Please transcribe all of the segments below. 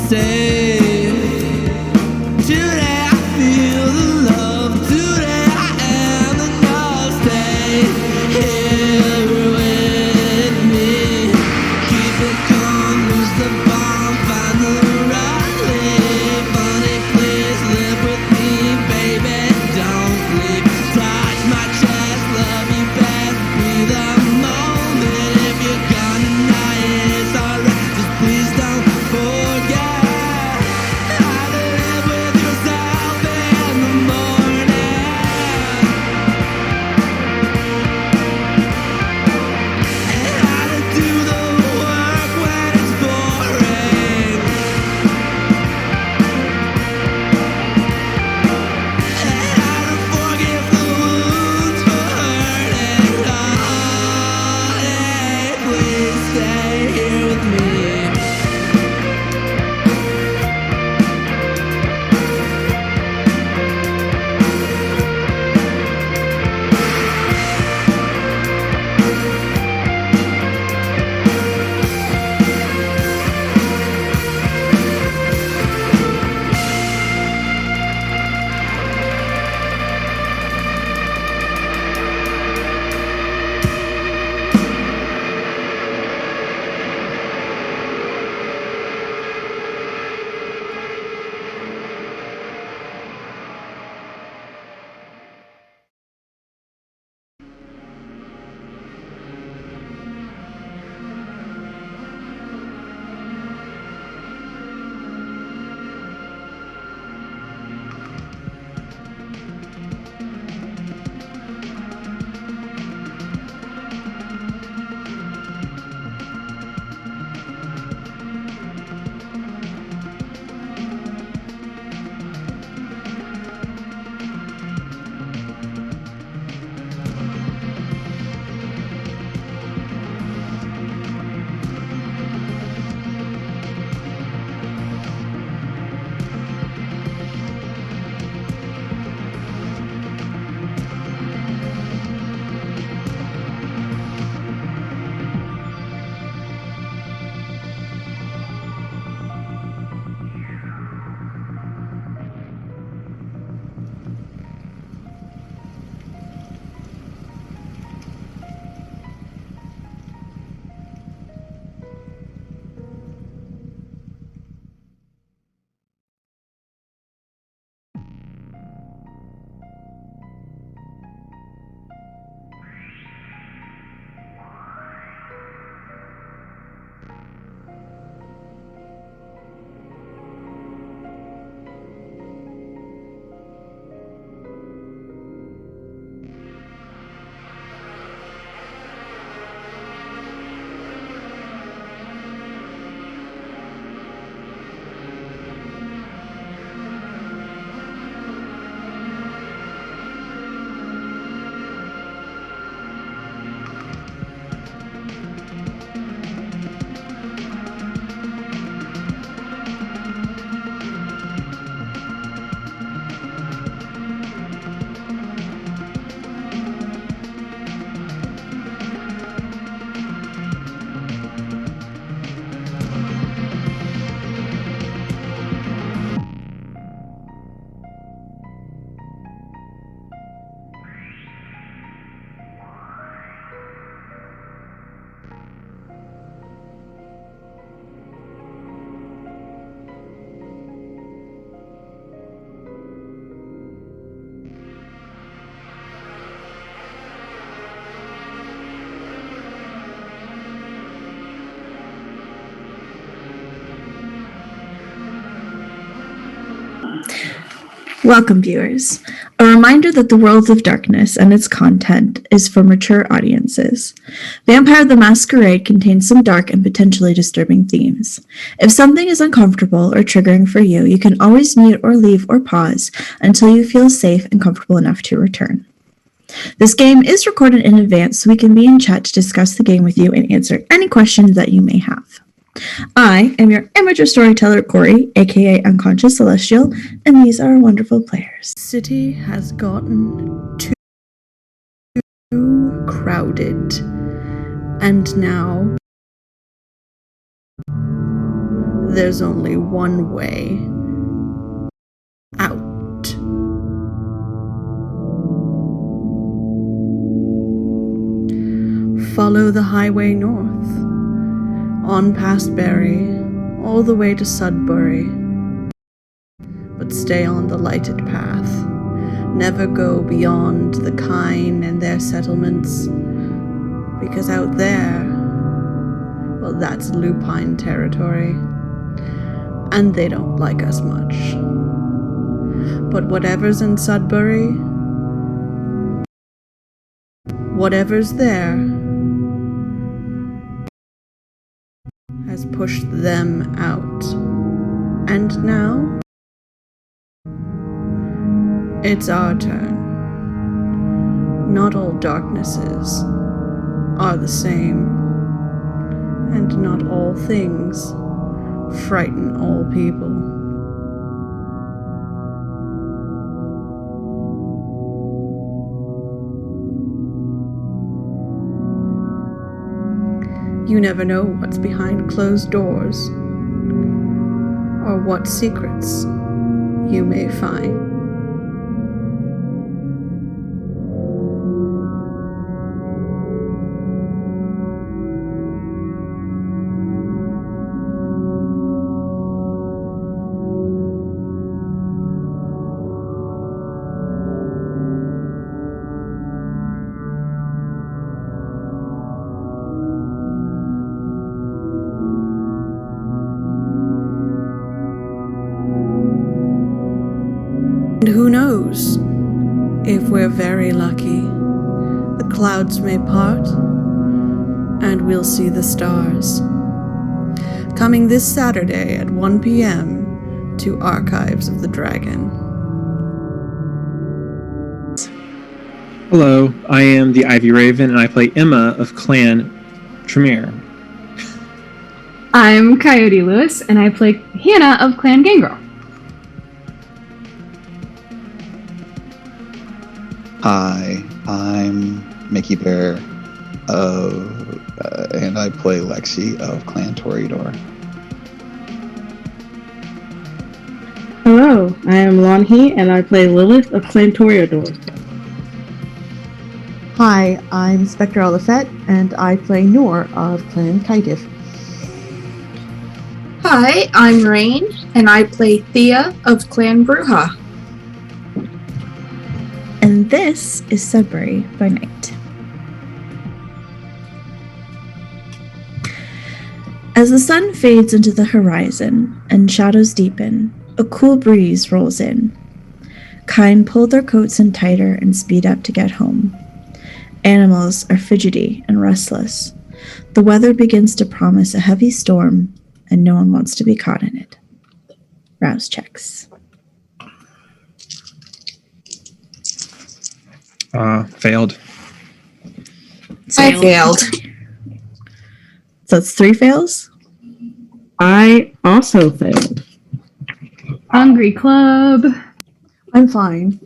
stay. Today I feel the love. Today I am enough. Stay here with me. Keep it calm, lose the bomb, find the right lead. Funny, please live with me, baby. Don't leave. Touch my chest, love you best. Be the moment. If you're gone tonight, it's alright. Just please don't forget how to live with yourself in the morning. And how to do the work when it's boring. And how to forgive the wounds for hurting. Oh, hey, please stay here with me. Welcome, viewers. A reminder that the World of Darkness and its content is for mature audiences. Vampire the Masquerade contains some dark and potentially disturbing themes. If something is uncomfortable or triggering for you, you can always mute or leave or pause until you feel safe and comfortable enough to return. This game is recorded in advance, so we can be in chat to discuss the game with you and answer any questions that you may have. I am your amateur storyteller, Corey, aka Unconscious Celestial, and these are our wonderful players. The city has gotten too crowded, and now there's only one way out. Follow the highway north, on past Barry, all the way to Sudbury. But stay on the lighted path. Never go beyond the kine and their settlements, because out there, well, that's lupine territory, and they don't like us much. But whatever's in Sudbury, whatever's there, has pushed them out. And now, it's our turn. Not all darknesses are the same, and not all things frighten all people. You never know what's behind closed doors, or what secrets you may find. And who knows, if we're very lucky, the clouds may part and we'll see the stars. Coming this Saturday at 1 p.m. to Archives of the Dragon. Hello, I am the Ivy Raven, and I play Emma of Clan Tremere. I'm Coyote Lewis, and I play Hannah of Clan Gangrel. Hi, I'm Mickey Bear, and I play Lexi of Clan Toreador. Hello, I am Lonhi, and I play Lilith of Clan Toreador. Hi, I'm Spectre Olafette, and I play Noor of Clan Kaitif. Hi, I'm Rain, and I play Thea of Clan Bruja. And this is Sudbury by night. As the sun fades into the horizon and shadows deepen, a cool breeze rolls in. Kine pull their coats in tighter and speed up to get home. Animals are fidgety and restless. The weather begins to promise a heavy storm, and no one wants to be caught in it. Rouse checks. Failed. I failed. So it's 3 fails? I also failed. Hungry Club. I'm fine.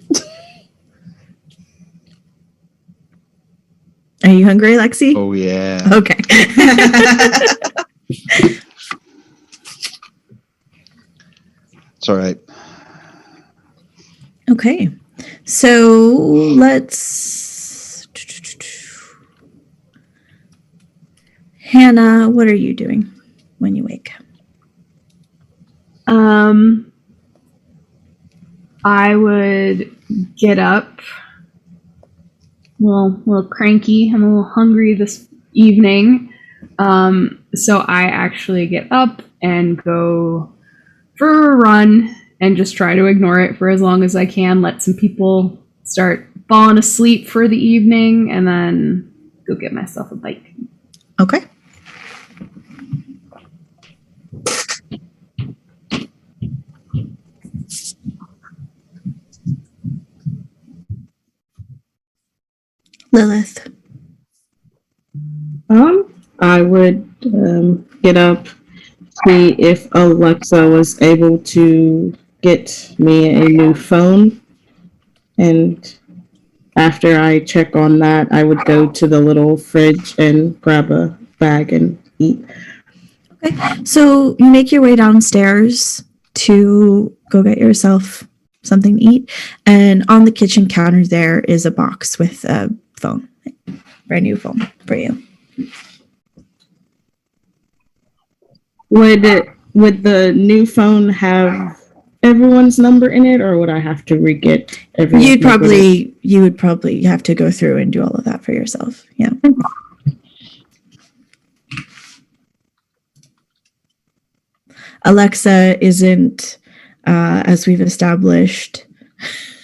Are you hungry, Lexi? Oh yeah. Okay. It's all right. Okay. So let's... Hannah, what are you doing when you wake? I would get up. Well, a little cranky. I'm a little hungry this evening. So I actually get up and go for a run and just try to ignore it for as long as I can. Let some people start falling asleep for the evening and then go get myself a bite. Okay. Lilith. I would get up, see if Alexa was able to get me a new phone, and after I check on that, I would go to the little fridge and grab a bag and eat. Okay. So you make your way downstairs to go get yourself something to eat. And on the kitchen counter, there is a box with a phone, brand new phone for you. Would the new phone have everyone's number in it, or would I have to re-get everyone's You number? would probably have to go through and do all of that for yourself. Yeah. Alexa isn't, as we've established,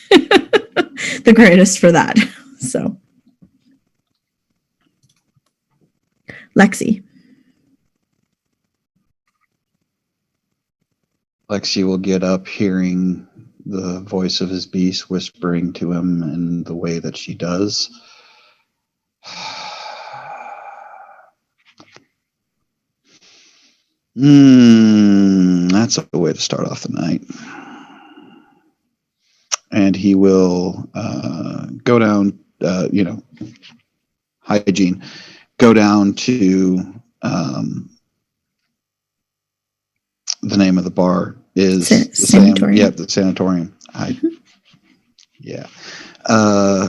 the greatest for that. So, Lexi. Lexi will get up, hearing the voice of his beast whispering to him in the way that she does. That's a way to start off the night. And he will go down, hygiene, go down to the name of the bar is Sanatorium. The sanatorium.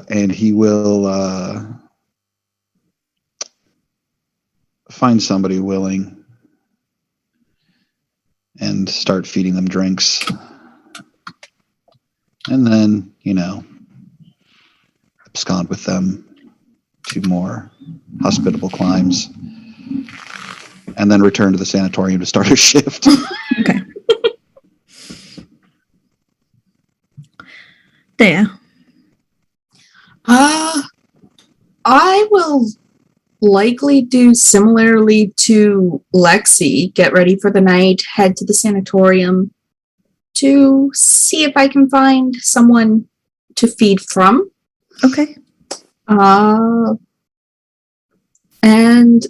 And he will find somebody willing and start feeding them drinks. And then, abscond with them to more hospitable climes. And then return to the sanatorium to start his shift. Okay. There. I will likely do similarly to Lexi. Get ready for the night, head to the sanatorium to see if I can find someone to feed from. Okay. And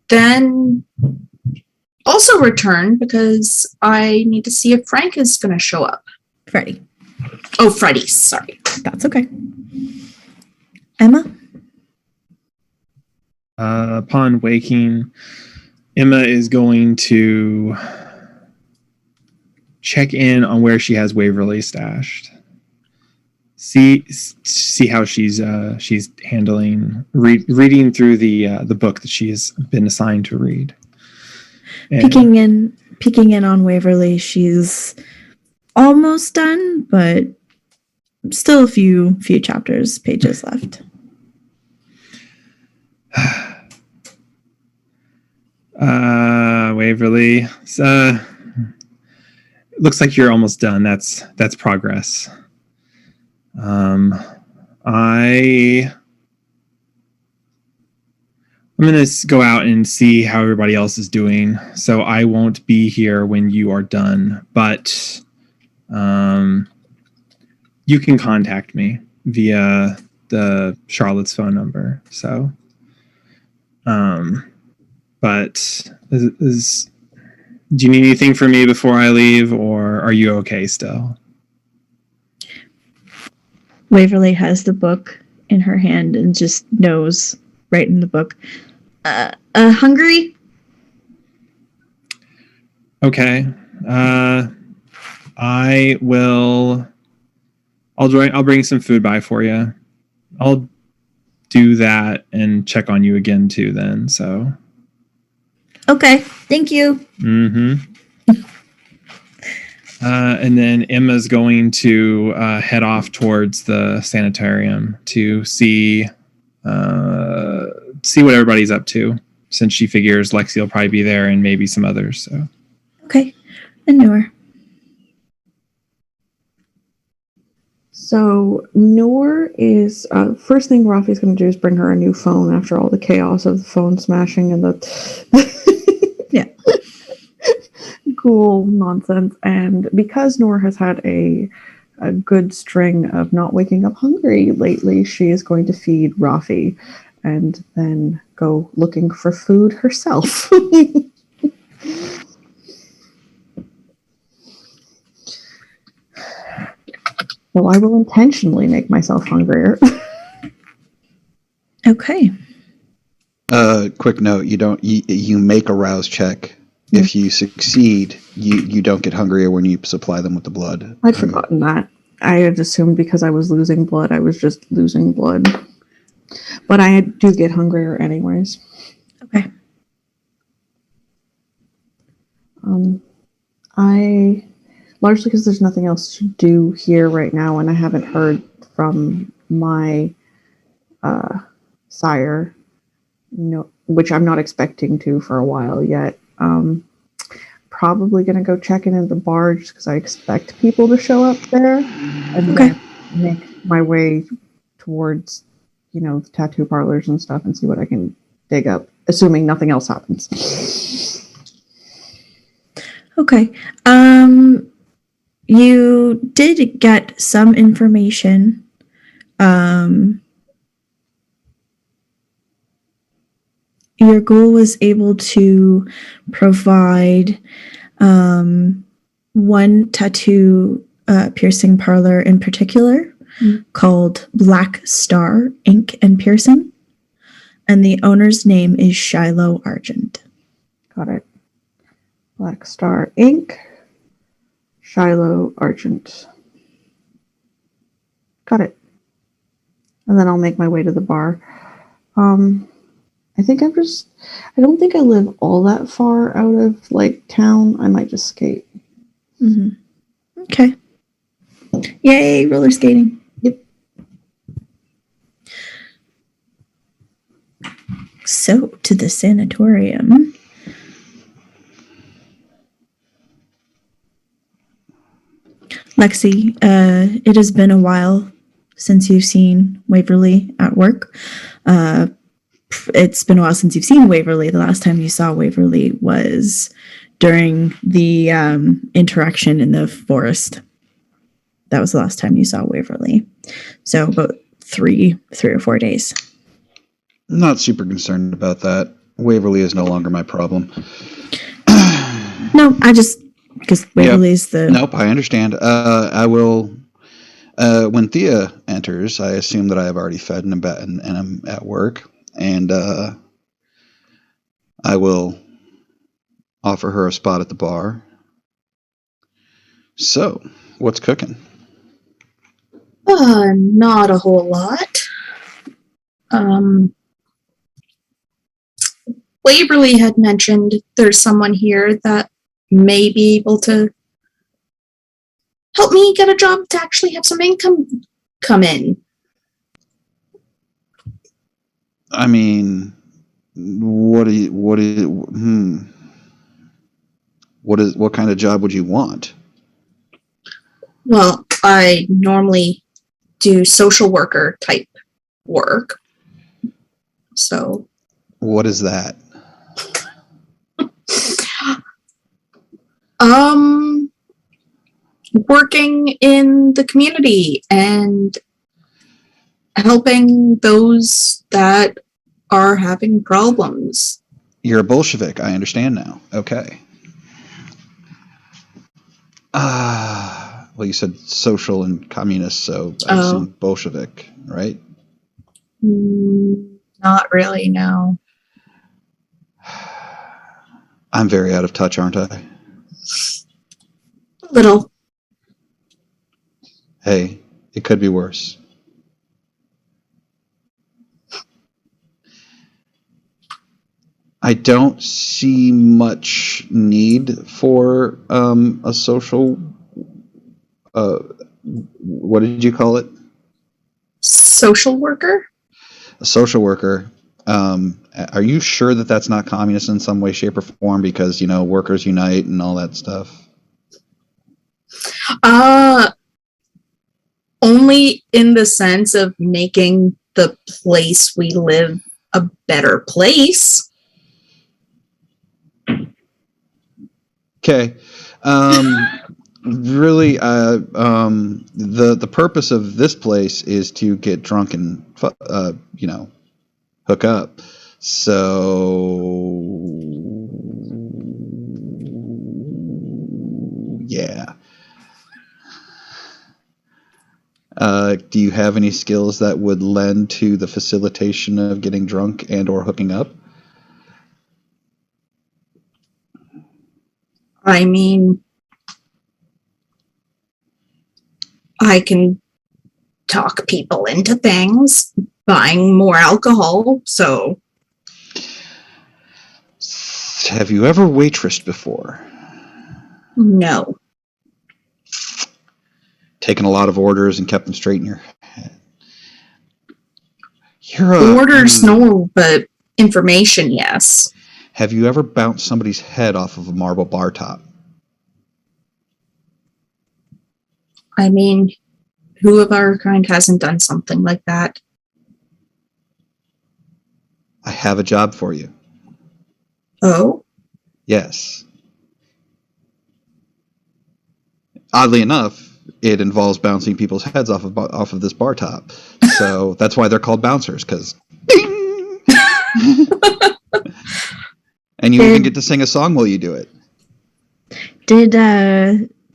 then also return because I need to see if Frank is going to show up. Freddie. Oh, Freddie, sorry. That's okay. Emma? Upon waking, Emma is going to check in on where she has Waverly stashed. See how she's handling reading through the book that she has been assigned to read. And Peeking in on Waverly, she's almost done, but still a few pages left. Waverly, looks like you're almost done. That's progress. I'm going to go out and see how everybody else is doing. So I won't be here when you are done, but you can contact me via the Charlotte's phone number. So, but do you need anything from me before I leave, or are you okay still? Waverly has the book in her hand and just knows right in the book. Hungry? Okay. I will. I'll bring some food by for you. I'll do that and check on you again too. Then so. Okay. Thank you. Mm-hmm. And then Emma's going to head off towards the sanitarium to see what everybody's up to, since she figures Lexi will probably be there and maybe some others. So. Okay. And Noor. So Noor is first thing Rafi's going to do is bring her a new phone after all the chaos of the phone smashing and the Yeah. cool nonsense. And because Noor has had a good string of not waking up hungry lately, she is going to feed Rafi and then go looking for food herself. So I will intentionally make myself hungrier. Okay. quick note: you make a rouse check. If you succeed, you don't get hungrier when you supply them with the blood. I'd forgotten that. I had assumed because I was losing blood, I was just losing blood. But I do get hungrier anyways. Okay. I largely because there's nothing else to do here right now, and I haven't heard from my sire, which I'm not expecting to for a while yet. Probably gonna go check in at the bar just because I expect people to show up there, and then make my way towards, the tattoo parlors and stuff, and see what I can dig up, assuming nothing else happens. Okay. You did get some information. Your goal was able to provide one tattoo piercing parlor in particular called Black Star Ink and Piercing, and the owner's name is Shiloh Argent. Got it. Black Star Ink, Shiloh Argent. Got it. And then I'll make my way to the bar. I don't think I live all that far out of town. I might just skate. Mm-hmm. Okay. Yay, roller skating. Yep. So, to the sanatorium. Lexi, it has been a while since you've seen Waverly at work. It's been a while since you've seen Waverly. The last time you saw Waverly was during the interaction in the forest. That was the last time you saw Waverly. So about three or 4 days. Not super concerned about that. Waverly is no longer my problem. No, because Waverly's the... Nope, I understand. I will... when Thea enters, I assume that I have already fed and I'm at work. And I will offer her a spot at the bar. So, what's cooking? Not a whole lot. Waverly had mentioned there's someone here that may be able to help me get a job to actually have some income come in. I mean, what kind of job would you want? Well, I normally do social worker type work. So. What is that? Working in the community and helping those that are having problems. You're a Bolshevik. I understand now. Okay. Well, you said social and communist, so I assume Bolshevik, right? Not really, no. I'm very out of touch, aren't I? A little. Hey, it could be worse. I don't see much need for a social. What did you call it? Social worker? A social worker. Are you sure that that's not communist in some way, shape, or form? Because workers unite and all that stuff. Only in the sense of making the place we live a better place. Okay. Really, the purpose of this place is to get drunk and hook up. So yeah. Do you have any skills that would lend to the facilitation of getting drunk and or hooking up? I mean, I can talk people into things, buying more alcohol, so... Have you ever waitressed before? No. Taken a lot of orders and kept them straight in your head? You're Orders, no, but information, yes. Have you ever bounced somebody's head off of a marble bar top? I mean, who of our kind hasn't done something like that? I have a job for you. Oh? Yes. Oddly enough, it involves bouncing people's heads off of this bar top. So that's why they're called bouncers, because ding! And you even get to sing a song while you do it. Did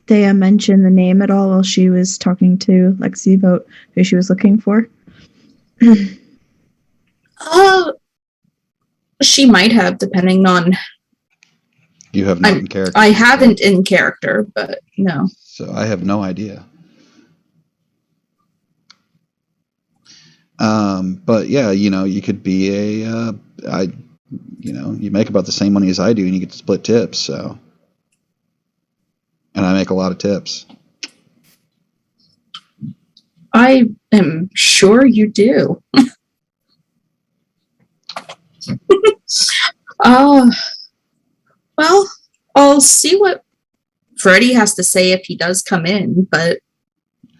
Thea mention the name at all while she was talking to Lexi about who she was looking for? She might have, depending on... You have not in character. I haven't in character, but no. So I have no idea. But yeah, you could be you make about the same money as I do, and you get to split tips. So, and I make a lot of tips. I am sure you do. Well, I'll see what Freddie has to say if he does come in, but...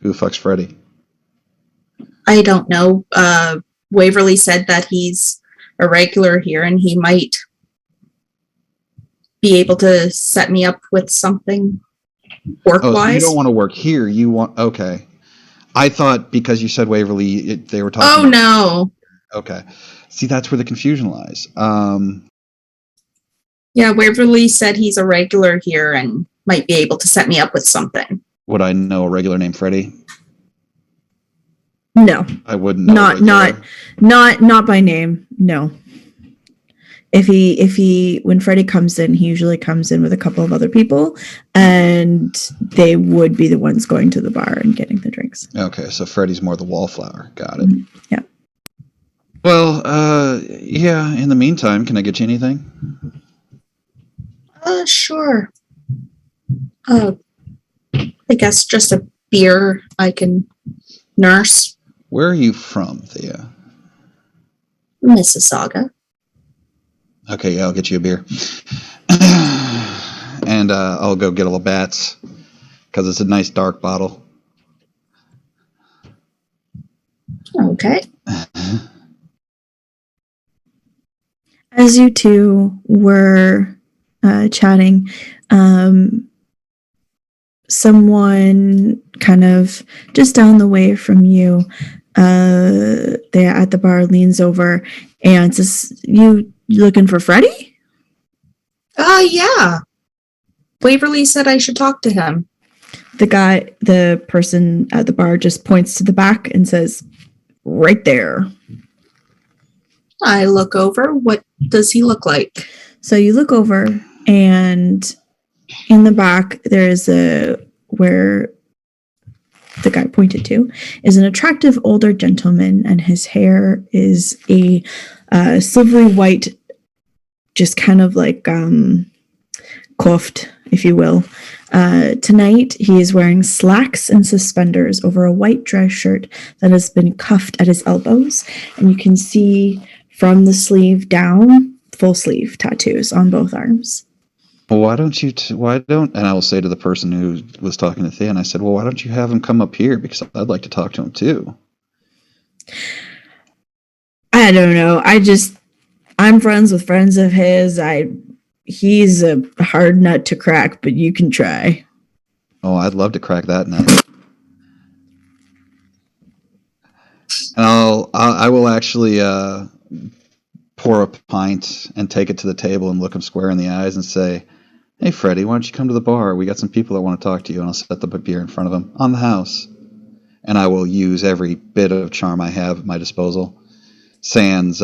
Who the fuck's Freddie? I don't know. Waverly said that he's a regular here and he might be able to set me up with something work-wise. Oh, so you don't want to work here. You want... Okay. I thought because you said Waverly, they were talking... Oh, no. Okay. See, that's where the confusion lies. Yeah, Waverly said he's a regular here and might be able to set me up with something. Would I know a regular named Freddie? No. I wouldn't know. Not by name. No. If he when Freddie comes in, he usually comes in with a couple of other people, and they would be the ones going to the bar and getting the drinks. Okay, so Freddie's more the wallflower. Got it. Yeah. Well, yeah. In the meantime, can I get you anything? Sure. I guess just a beer I can nurse. Where are you from, Thea? Mississauga. Okay, yeah, I'll get you a beer. And I'll go get a Labatt's, because it's a nice dark bottle. Okay. As you two were chatting, someone kind of just down the way from you, there at the bar, leans over and says, "You looking for Freddie?" Yeah. Waverly said I should talk to him. The person at the bar just points to the back and says, "Right there." I look over. What does he look like? So you look over, and in the back, there is where the guy pointed to is an attractive older gentleman, and his hair is a silvery white, just kind of like coiffed, if you will. Tonight, he is wearing slacks and suspenders over a white dress shirt that has been cuffed at his elbows, and you can see from the sleeve down, full sleeve tattoos on both arms. Well, and I will say to the person who was talking to Thea, and I said, well, why don't you have him come up here? Because I'd like to talk to him too. I don't know. I'm friends with friends of his. He's a hard nut to crack, but you can try. Oh, I'd love to crack that nut. And I will actually pour a pint and take it to the table and look him square in the eyes and say, "Hey, Freddie, why don't you come to the bar? We got some people that want to talk to you." And I'll set the beer in front of him on the house. And I will use every bit of charm I have at my disposal. Sans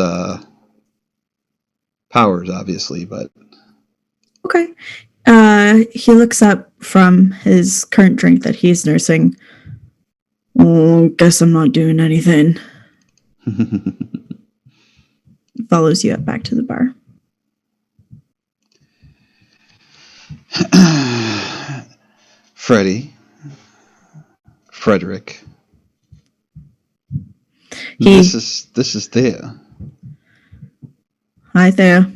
powers, obviously, but... Okay. He looks up from his current drink that he's nursing. Oh, guess I'm not doing anything. Follows you up back to the bar. Frederick. He- This is Thea. Hi, Thea.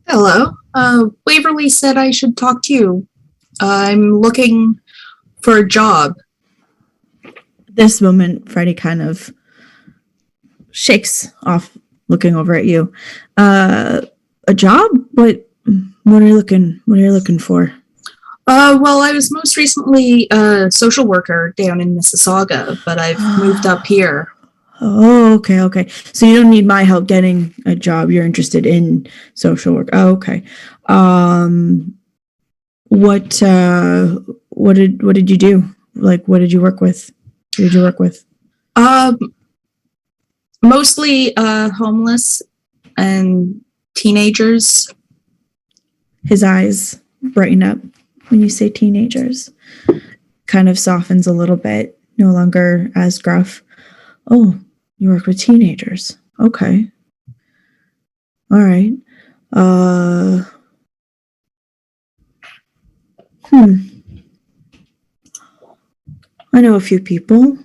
Hello. Waverly said I should talk to you. I'm looking for a job. At this moment, Freddie kind of shakes off, looking over at you. A job? What are you looking for? Well, I was most recently a social worker down in Mississauga, but I've moved up here. Oh, okay. So you don't need my help getting a job. You're interested in social work. Oh, okay. What did you do? Like, what did you work with? Who did you work with? Mostly homeless and teenagers. His eyes brighten up when you say teenagers. Kind of softens a little bit, no longer as gruff. Oh, you work with teenagers. Okay. All right. I know a few people.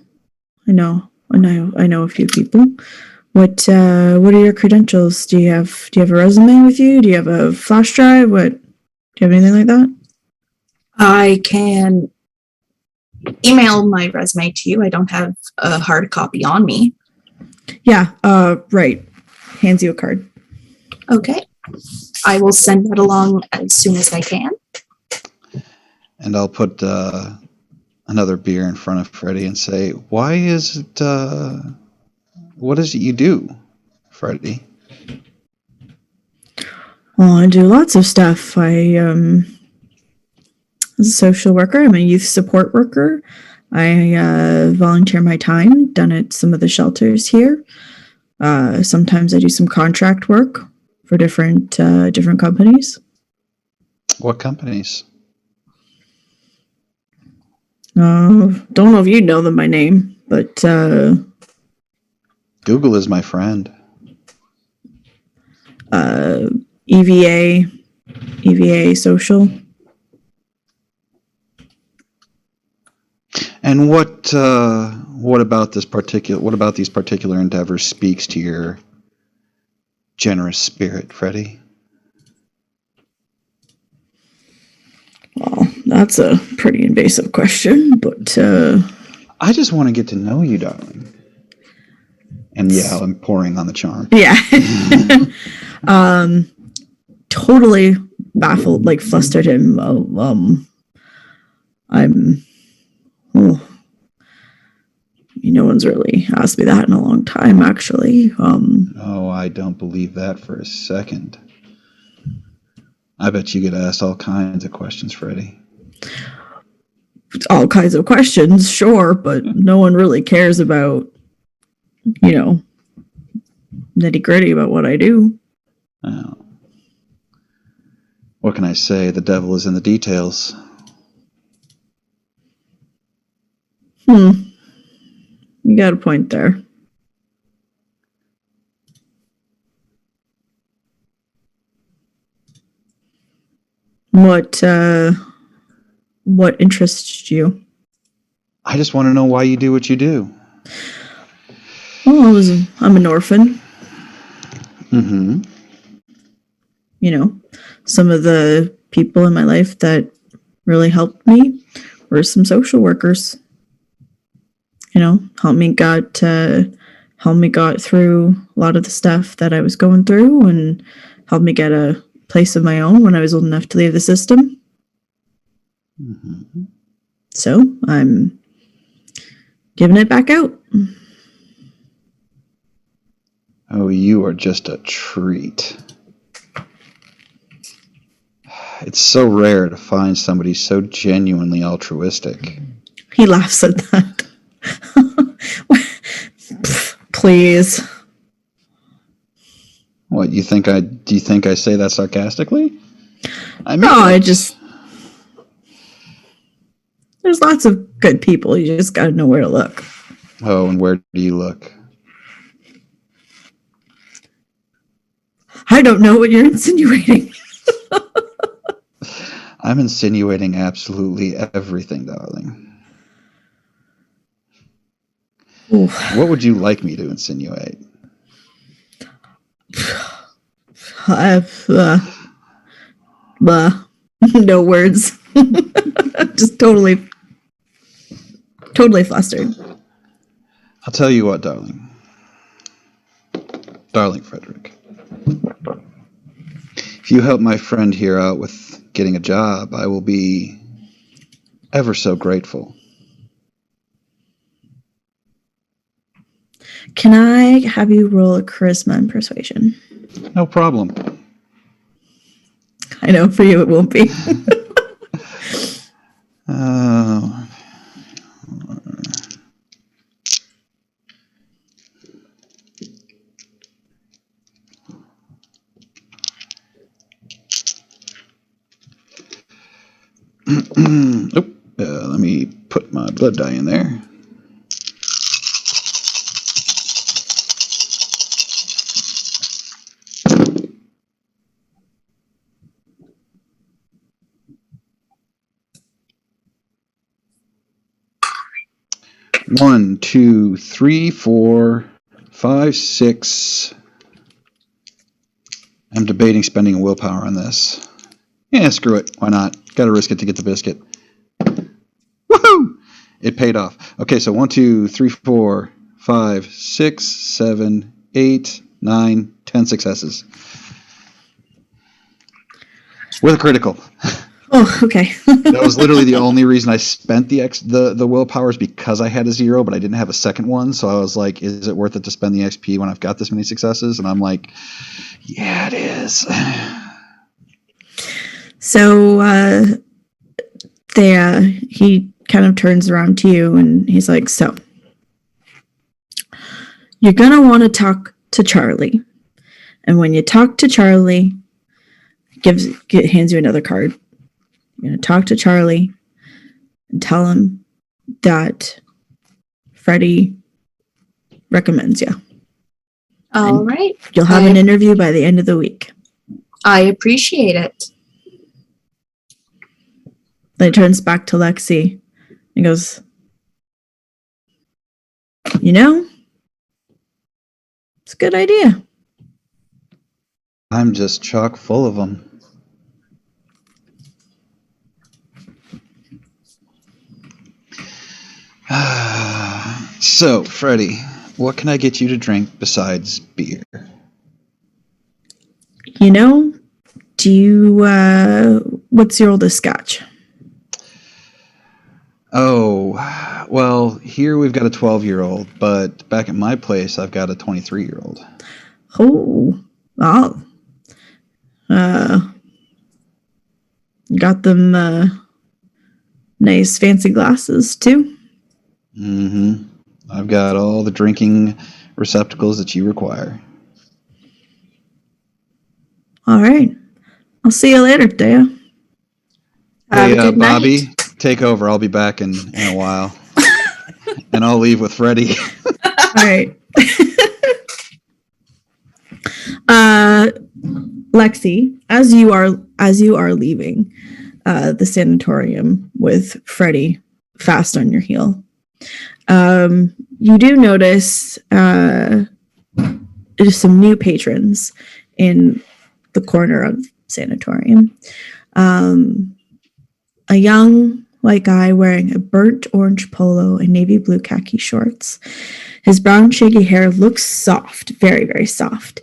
I know a few people. What are your credentials? Do you have a resume with you? Do you have a flash drive? Do you have anything like that? I can email my resume to you. I don't have a hard copy on me. Yeah, right. Hands you a card. Okay. I will send that along as soon as I can. And I'll put another beer in front of Freddie and say, "Why is it? What is it you do, Freddie?" Well, I do lots of stuff. As a social worker, I'm a youth support worker. I volunteer my time down at some of the shelters here. Sometimes I do some contract work for different companies. What companies? Don't know if you know them by name, but Google is my friend. EVA Social. And what about these particular endeavors speaks to your generous spirit, Freddie? Well, that's a pretty invasive question, but I just want to get to know you, darling. And yeah, I'm pouring on the charm. yeah. Totally baffled, like flustered him. No one's really asked me that in a long time, actually. Oh, I don't believe that for a second. I bet you get asked all kinds of questions, Freddie. All kinds of questions, sure, but no one really cares about, nitty gritty about what I do. Oh. What can I say? The devil is in the details. You got a point there. What interests you? I just want to know why you do what you do. Well, I'm an orphan. Mm-hmm. Some of the people in my life that really helped me were some social workers. Helped me got through a lot of the stuff that I was going through and helped me get a place of my own when I was old enough to leave the system. Mm-hmm. So I'm giving it back out. Oh, you are just a treat. It's so rare to find somebody so genuinely altruistic. He laughs at that. Please. What, do you think I say that sarcastically? I mean, No, there's lots of good people. You just got to know where to look. Oh, and where do you look? I don't know what you're insinuating. I'm insinuating absolutely everything, darling. Ooh. What would you like me to insinuate? No words. Just totally flustered. I'll tell you what, darling. Darling Frederick. If you help my friend here out with getting a job, I will be ever so grateful. Can I have you roll a charisma and persuasion? No problem. I know for you it won't be. Let me put my blood die in there. One, two, three, 4, 5, 6. I'm debating spending a willpower on this. Yeah, screw it. Why not? Gotta risk it to get the biscuit. Woohoo! It paid off. Okay, so 1, 2, 3, 4, 5, 6, 7, 8, 9, 10 successes. With a critical. Oh, okay. That was literally the only reason I spent the willpower is because I had a 0, but I didn't have a second one. So I was like, is it worth it to spend the XP when I've got this many successes? And I'm like, yeah, it is. So he kind of turns around to you and he's like, so you're going to want to talk to Charlie. And when you talk to Charlie, hands you another card. You're going to talk to Charlie and tell him that Freddie recommends you. All right. You'll have an interview by the end of the week. I appreciate it. Then he turns back to Lexi and goes, you know, it's a good idea. I'm just chock full of them. So, Freddie, what can I get you to drink besides beer? You know, do you, what's your oldest Scotch? Oh, well, here we've got a 12-year-old, but back at my place, I've got a 23-year-old. Oh, wow. Got them nice fancy glasses too. Mm-hmm. I've got all the drinking receptacles that you require. All right. I'll see you later, Dea. Have a good Bobby, night. take over. I'll be back in a while. And I'll leave with Freddie. All right. Lexi, as you are leaving the sanatorium with Freddie fast on your heel, you do notice there's some new patrons in the corner of the sanatorium. A young white guy wearing a burnt orange polo and navy blue khaki shorts. His brown shaggy hair looks soft, very, very soft.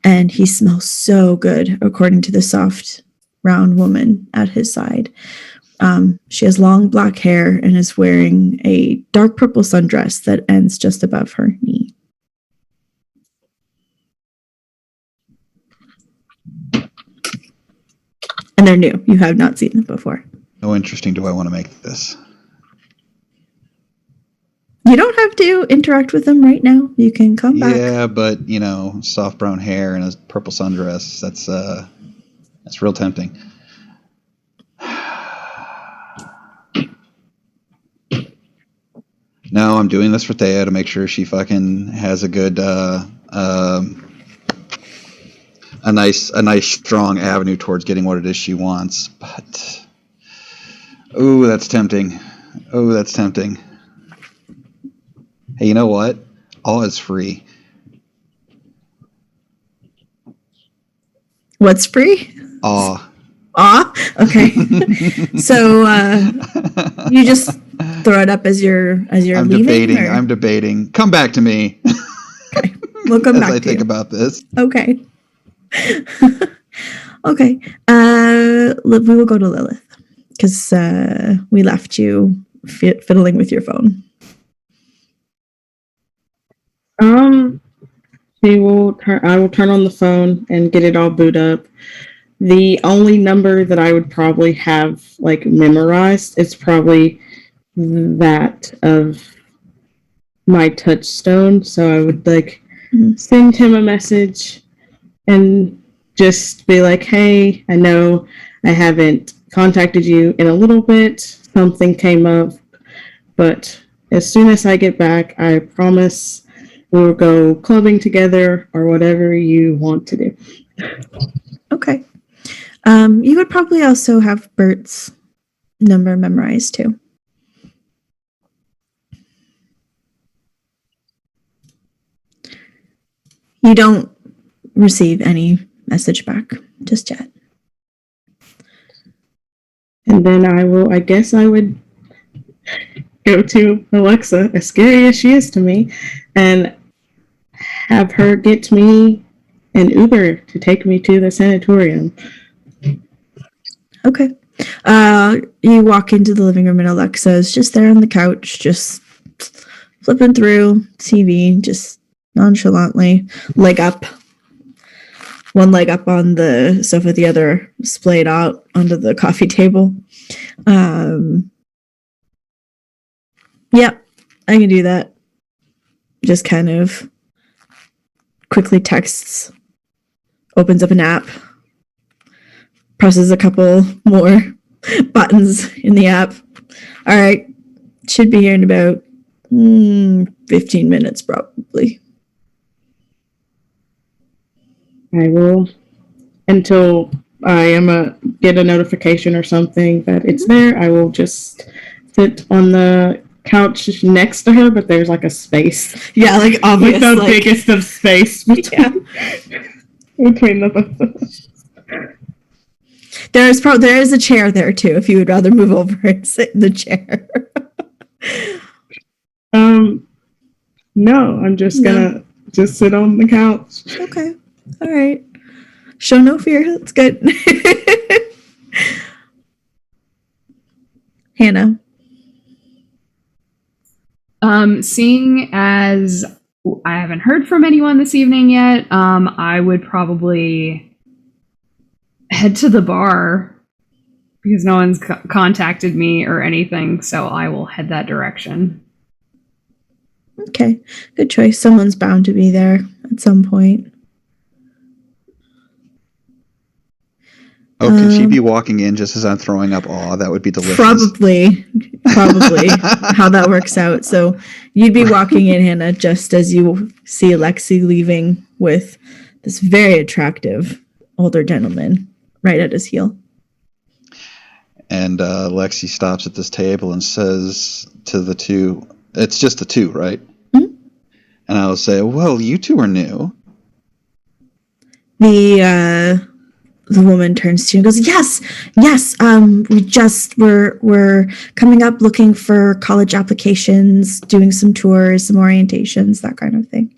And he smells so good, according to the soft, round woman at his side. She has long black hair and is wearing a dark purple sundress that ends just above her knee. And they're new. You have not seen them before. How interesting do I want to make this? You don't have to interact with them right now. You can come back. Yeah, but, soft brown hair and a purple sundress, that's real tempting. No, I'm doing this for Thea to make sure she fucking has a good, a nice strong avenue towards getting what it is she wants. But, ooh, that's tempting. Oh, that's tempting. Hey, you know what? All is free. What's free? Aw. Okay. So you just throw it up as you're I'm leaving. debating. Or? I'm debating. Come back to me. Okay, we'll come as back I to think you. about this. Okay. Okay. We will go to Lilith because we left you fiddling with your phone. I will turn on the phone and get it all booted up. The only number that I would probably have like memorized is probably that of my touchstone. So I would like send him a message and just be like, hey, I know I haven't contacted you in a little bit. Something came up, but as soon as I get back, I promise we'll go clubbing together or whatever you want to do. Okay. You would probably also have Bert's number memorized too. You don't receive any message back just yet. And then I guess I would go to Alexa, as scary as she is to me, and have her get me an Uber to take me to the sanatorium. Okay. You walk into the living room and Alexa is just there on the couch, just flipping through TV, just nonchalantly, leg up. One leg up on the sofa, the other splayed out onto the coffee table. Yep, I can do that. Just kind of quickly texts, opens up an app, presses a couple more buttons in the app. All right, should be here in about 15 minutes probably. I will, until I get a notification or something that it's there, I will just sit on the couch next to her, but there's like a space. Yeah, like obvious, with the biggest of space between, between the both of us. There is a chair there too, if you would rather move over and sit in the chair. No, I'm just gonna just sit on the couch. Okay. All right. Show no fear. That's good. Hannah. Seeing as I haven't heard from anyone this evening yet, I would probably head to the bar because no one's contacted me or anything, so I will head that direction. Okay. Good choice. Someone's bound to be there at some point. Oh, can she be walking in just as I'm throwing up awe? That would be delicious. Probably how that works out. So you'd be walking in, Hannah, just as you see Alexi leaving with this very attractive older gentleman right at his heel. And Lexi stops at this table and says to the two, it's just the two, right? Mm-hmm. And I'll say, well, you two are new. The woman turns to you and goes, yes, we're coming up looking for college applications, doing some tours, some orientations, that kind of thing.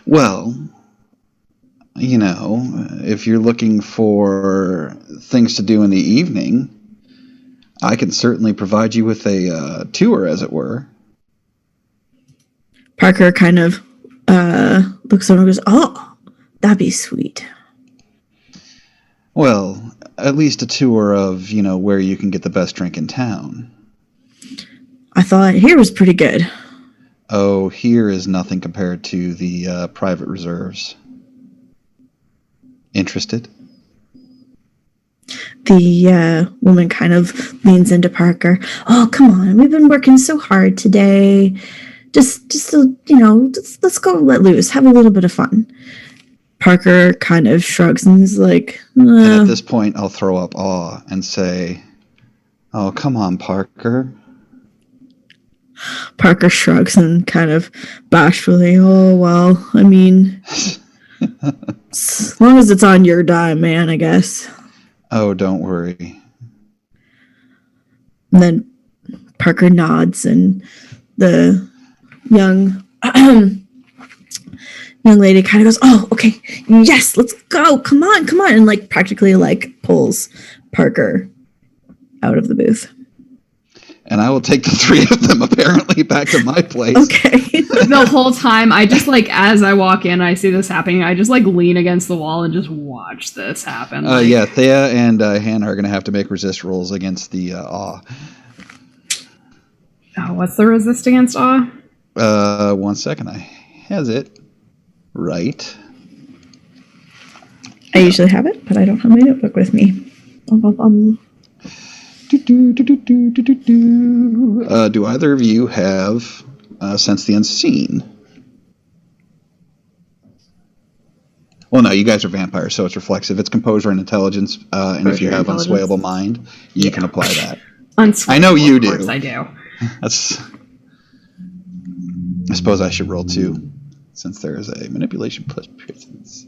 Well, you know, if you're looking for things to do in the evening, I can certainly provide you with a tour, as it were. Parker kind of looks over and goes, oh, that'd be sweet. Well, at least a tour of, you know, where you can get the best drink in town. I thought here was pretty good. Oh, here is nothing compared to the private reserves. Interested? The woman kind of leans into Parker. Oh, come on. We've been working so hard today. Just let's go let loose. Have a little bit of fun. Parker kind of shrugs and is like, And at this point, I'll throw up awe and say, "Oh, come on, Parker." Parker shrugs and kind of bashfully, oh, well, I mean, as long as it's on your dime, man, I guess. Oh, don't worry. And then Parker nods, and the young lady kind of goes, oh, okay, yes, let's go, come on, and like practically like pulls Parker out of the booth. And I will take the three of them apparently back to my place. Okay. The whole time, I just like, as I walk in, I see this happening, I just like lean against the wall and just watch this happen. Yeah, Thea and Hannah are going to have to make resist rolls against the awe. Oh, what's the resist against awe? 1 second, I has it right. I usually have it, but I don't have my notebook with me. Do either of you have Sense the Unseen? Well, no, you guys are vampires, so it's reflexive. It's composure and intelligence, and if you have Unswayable Mind, you can apply that. I know you do. Of course I do. That's. I suppose I should roll 2, since there is a manipulation plus presence.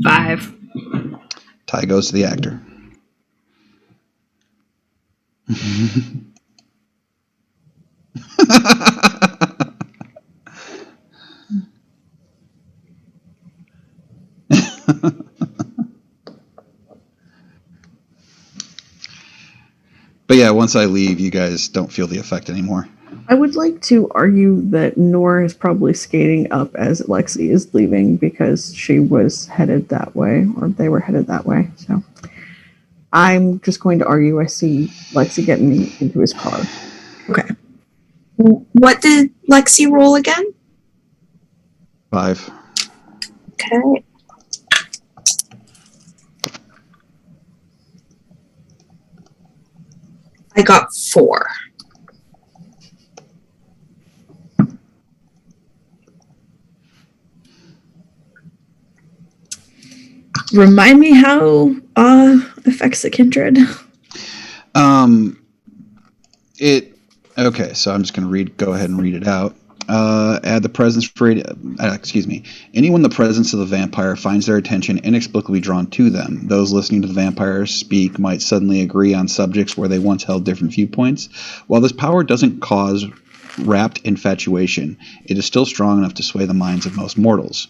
Five. Tie goes to the actor. But yeah, once I leave, you guys don't feel the effect anymore. I would like to argue that Nora is probably skating up as Lexi is leaving because she was headed that way, or they were headed that way. So I'm just going to argue I see Lexi getting into his car. Okay. What did Lexi roll again? 5. Okay. I got 4. Remind me how affects a kindred. Okay, so I'm just going to go ahead and read it out. Add the presence rating. Anyone in the presence of the vampire finds their attention inexplicably drawn to them. Those listening to the vampire speak might suddenly agree on subjects where they once held different viewpoints. While this power doesn't cause rapt infatuation, it is still strong enough to sway the minds of most mortals.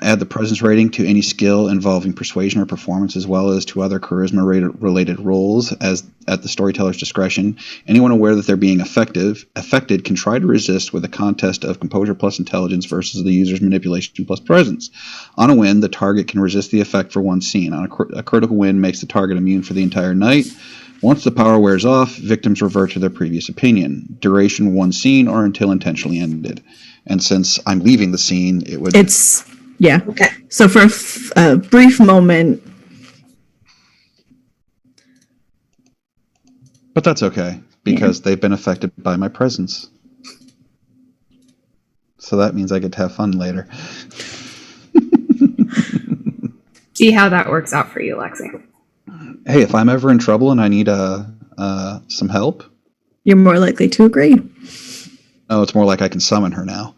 Add the presence rating to any skill involving persuasion or performance, as well as to other charisma-related roles as at the storyteller's discretion. Anyone aware that they're being affected can try to resist with a contest of composure plus intelligence versus the user's manipulation plus presence. On a win, the target can resist the effect for one scene. On a critical win makes the target immune for the entire night. Once the power wears off, victims revert to their previous opinion. Duration 1 scene or until intentionally ended. And since I'm leaving the scene, it would... Yeah. Okay. So for a brief moment... But that's okay, because they've been affected by my presence. So that means I get to have fun later. See how that works out for you, Lexi. Hey, if I'm ever in trouble and I need some help... You're more likely to agree. Oh, it's more like I can summon her now.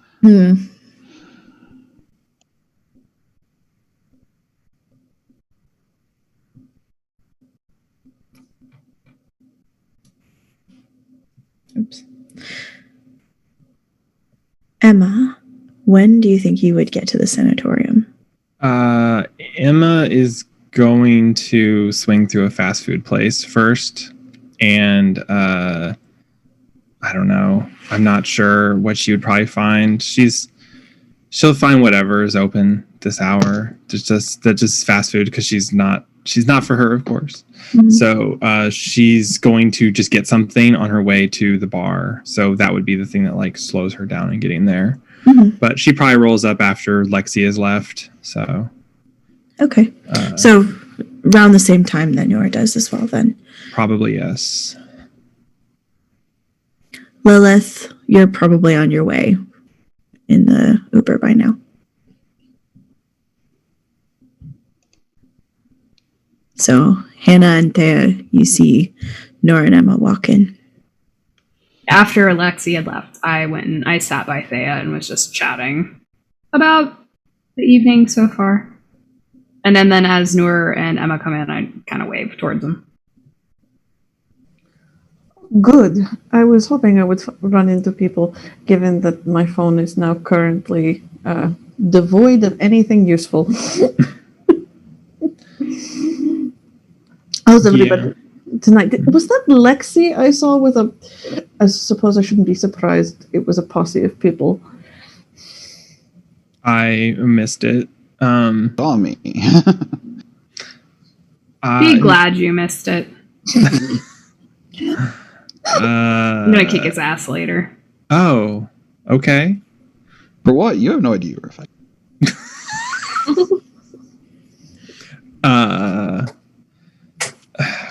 Oops. Emma, when do you think you would get to the sanatorium? Emma is going to swing through a fast food place first, and I don't know. I'm not sure what she would probably find. She'll find whatever is open this hour. That's just fast food because she's not for her, of course. Mhm. So she's going to just get something on her way to the bar. So that would be the thing that like slows her down in getting there. Mhm. But she probably rolls up after Lexi has left. So Okay. So around the same time that Nora does as well then. probably yes. Lilith, you're probably on your way in the Uber by now. So Hannah and Thea, you see Nora and Emma walk in. After Alexi had left, I went and I sat by Thea and was just chatting about the evening so far. And then as Noor and Emma come in, I kind of wave towards them. Good. I was hoping I would run into people, given that my phone is now currently devoid of anything useful. How's everybody tonight? Was that Lexi I saw with a... I suppose I shouldn't be surprised it was a posse of people. I missed it. Saw me. Be glad you missed it. I'm gonna kick his ass later. Oh, okay. For what? You have no idea you're affected.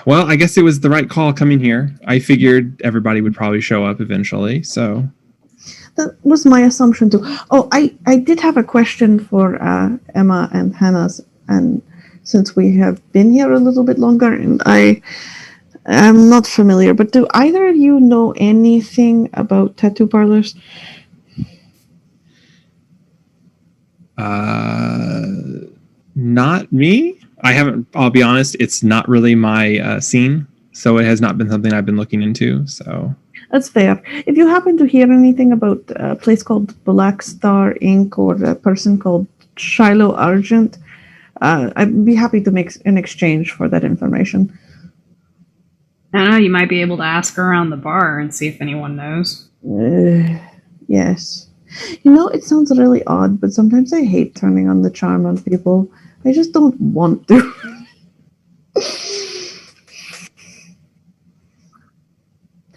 Well, I guess it was the right call coming here. I figured everybody would probably show up eventually, so. That was my assumption too. Oh, I did have a question for Emma and Hannah's, and since we have been here a little bit longer, and I am not familiar, but do either of you know anything about tattoo parlors? Not me. I haven't, I'll be honest, it's not really my scene, so it has not been something I've been looking into, so. That's fair. If you happen to hear anything about a place called Black Star Inc. or a person called Shiloh Argent, I'd be happy to make an exchange for that information. I don't know, you might be able to ask around the bar and see if anyone knows. Yes. You know, it sounds really odd, but sometimes I hate turning on the charm on people. I just don't want to.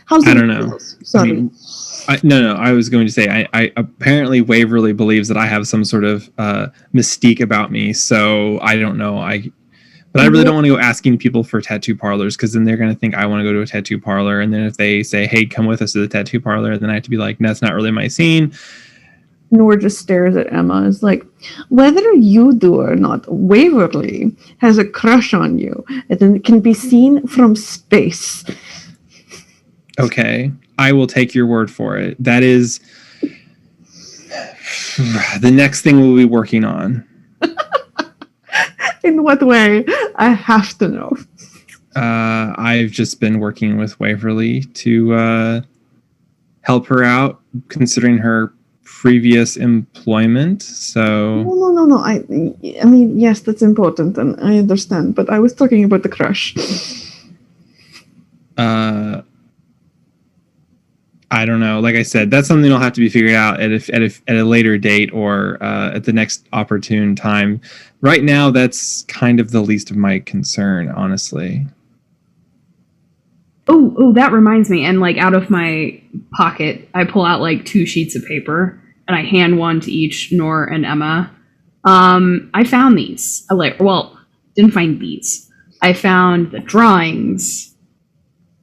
How's I don't know. Sorry. I mean, no. I was going to say, I apparently Waverly believes that I have some sort of mystique about me, so I don't know. But I really don't want to go asking people for tattoo parlors, because then they're going to think I want to go to a tattoo parlor, and then if they say, hey, come with us to the tattoo parlor, then I have to be like, that's not really my scene. Nor just stares at Emma. It's like, whether you do or not, Waverly has a crush on you. It can be seen from space. Okay, I will take your word for it. That is the next thing we'll be working on. In what way? I have to know. I've just been working with Waverly to help her out, considering her previous employment. So No. I mean, yes, that's important, and I understand. But I was talking about the crush. I don't know. Like I said, that's something that'll have to be figured out at a later date or at the next opportune time. Right now, that's kind of the least of my concern, honestly. Oh, that reminds me. And like out of my pocket, I pull out like 2 sheets of paper and I hand one to each Nor and Emma. I found these. Didn't find these. I found the drawings,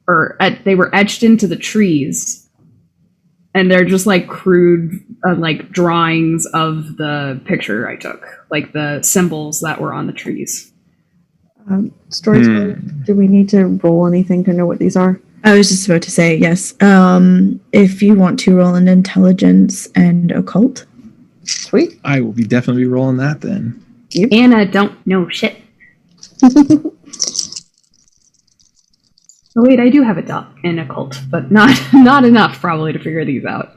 they were etched into the trees. And they're just like crude like drawings of the picture I took, like the symbols that were on the trees. Storyteller, do we need to roll anything to know what these are? I was just about to say, yes. If you want to roll an intelligence and occult. Sweet. I will be definitely rolling that then. Yep. Anna don't know shit. Oh wait, I do have a dot in occult, but not enough probably to figure these out.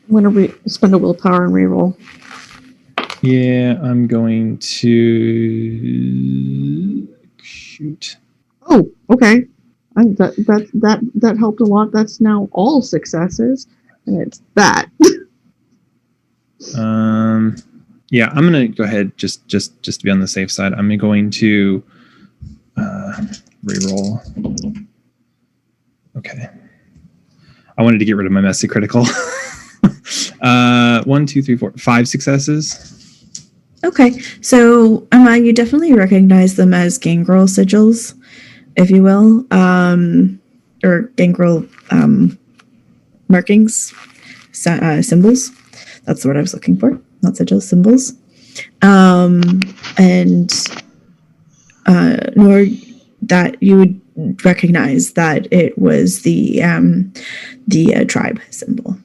I'm going to spend a willpower and reroll. Yeah, I'm going to shoot. Oh, okay. That helped a lot. That's now all successes, and it's that. Yeah, I'm gonna go ahead just to be on the safe side. I'm going to reroll. Okay. I wanted to get rid of my messy critical. 1, 2, 3, 4, 5 successes. Okay, so Emma, you definitely recognize them as gangrel sigils, if you will, or gangrel markings, symbols. That's the word I was looking for, not sigils, symbols. And nor that you would recognize that it was the tribe symbol.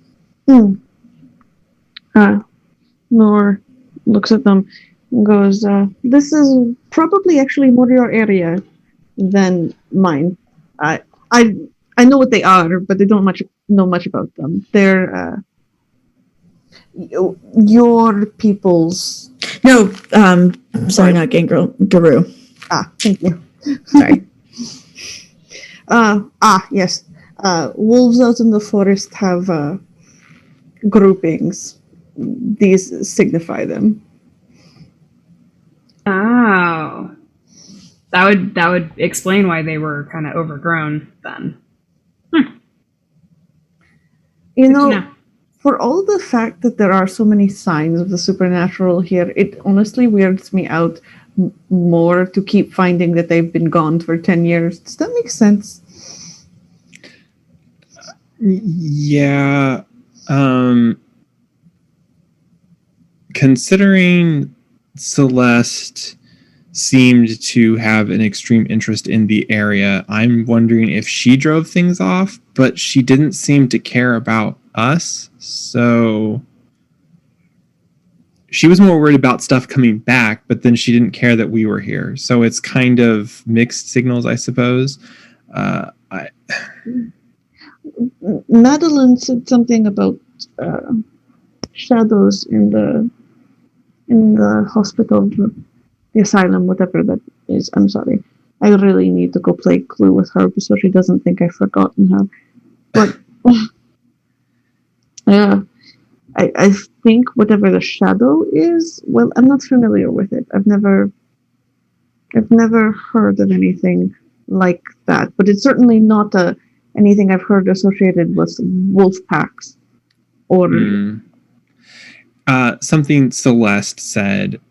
Nor looks at them and goes, this is probably actually more your area than mine. I know what they are, but I don't know much about them. They're your people's. No, sorry, not gangrel, Guru. Thank you. Sorry. Yes. Wolves out in the forest have groupings. These signify them. Oh. That would explain why they were kind of overgrown then. You Good to know, for all the fact that there are so many signs of the supernatural here, it honestly weirds me out more to keep finding that they've been gone for 10 years. Does that make sense? Yeah. Considering Celeste seemed to have an extreme interest in the area, I'm wondering if she drove things off, but she didn't seem to care about us. So she was more worried about stuff coming back, but then she didn't care that we were here. So it's kind of mixed signals, I suppose. Madeline said something about shadows in the hospital, the asylum, whatever that is. I'm sorry. I really need to go play Clue with her so she doesn't think I've forgotten her. But yeah, I think whatever the shadow is, well, I'm not familiar with it. I've never heard of anything like that. But it's certainly not anything I've heard associated with wolf packs or. Something Celeste said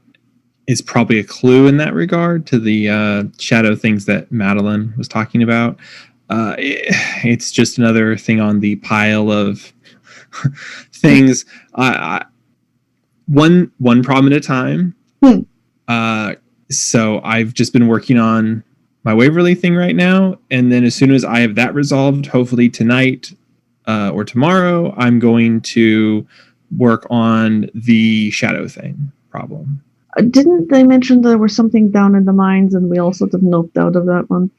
is probably a clue in that regard to the shadow things that Madeline was talking about. It's just another thing on the pile of things. One problem at a time. So I've just been working on my Waverly thing right now, and then as soon as I have that resolved, hopefully tonight or tomorrow, I'm going to work on the shadow thing problem. Didn't they mention there was something down in the mines, and we all sort of noped out of that one?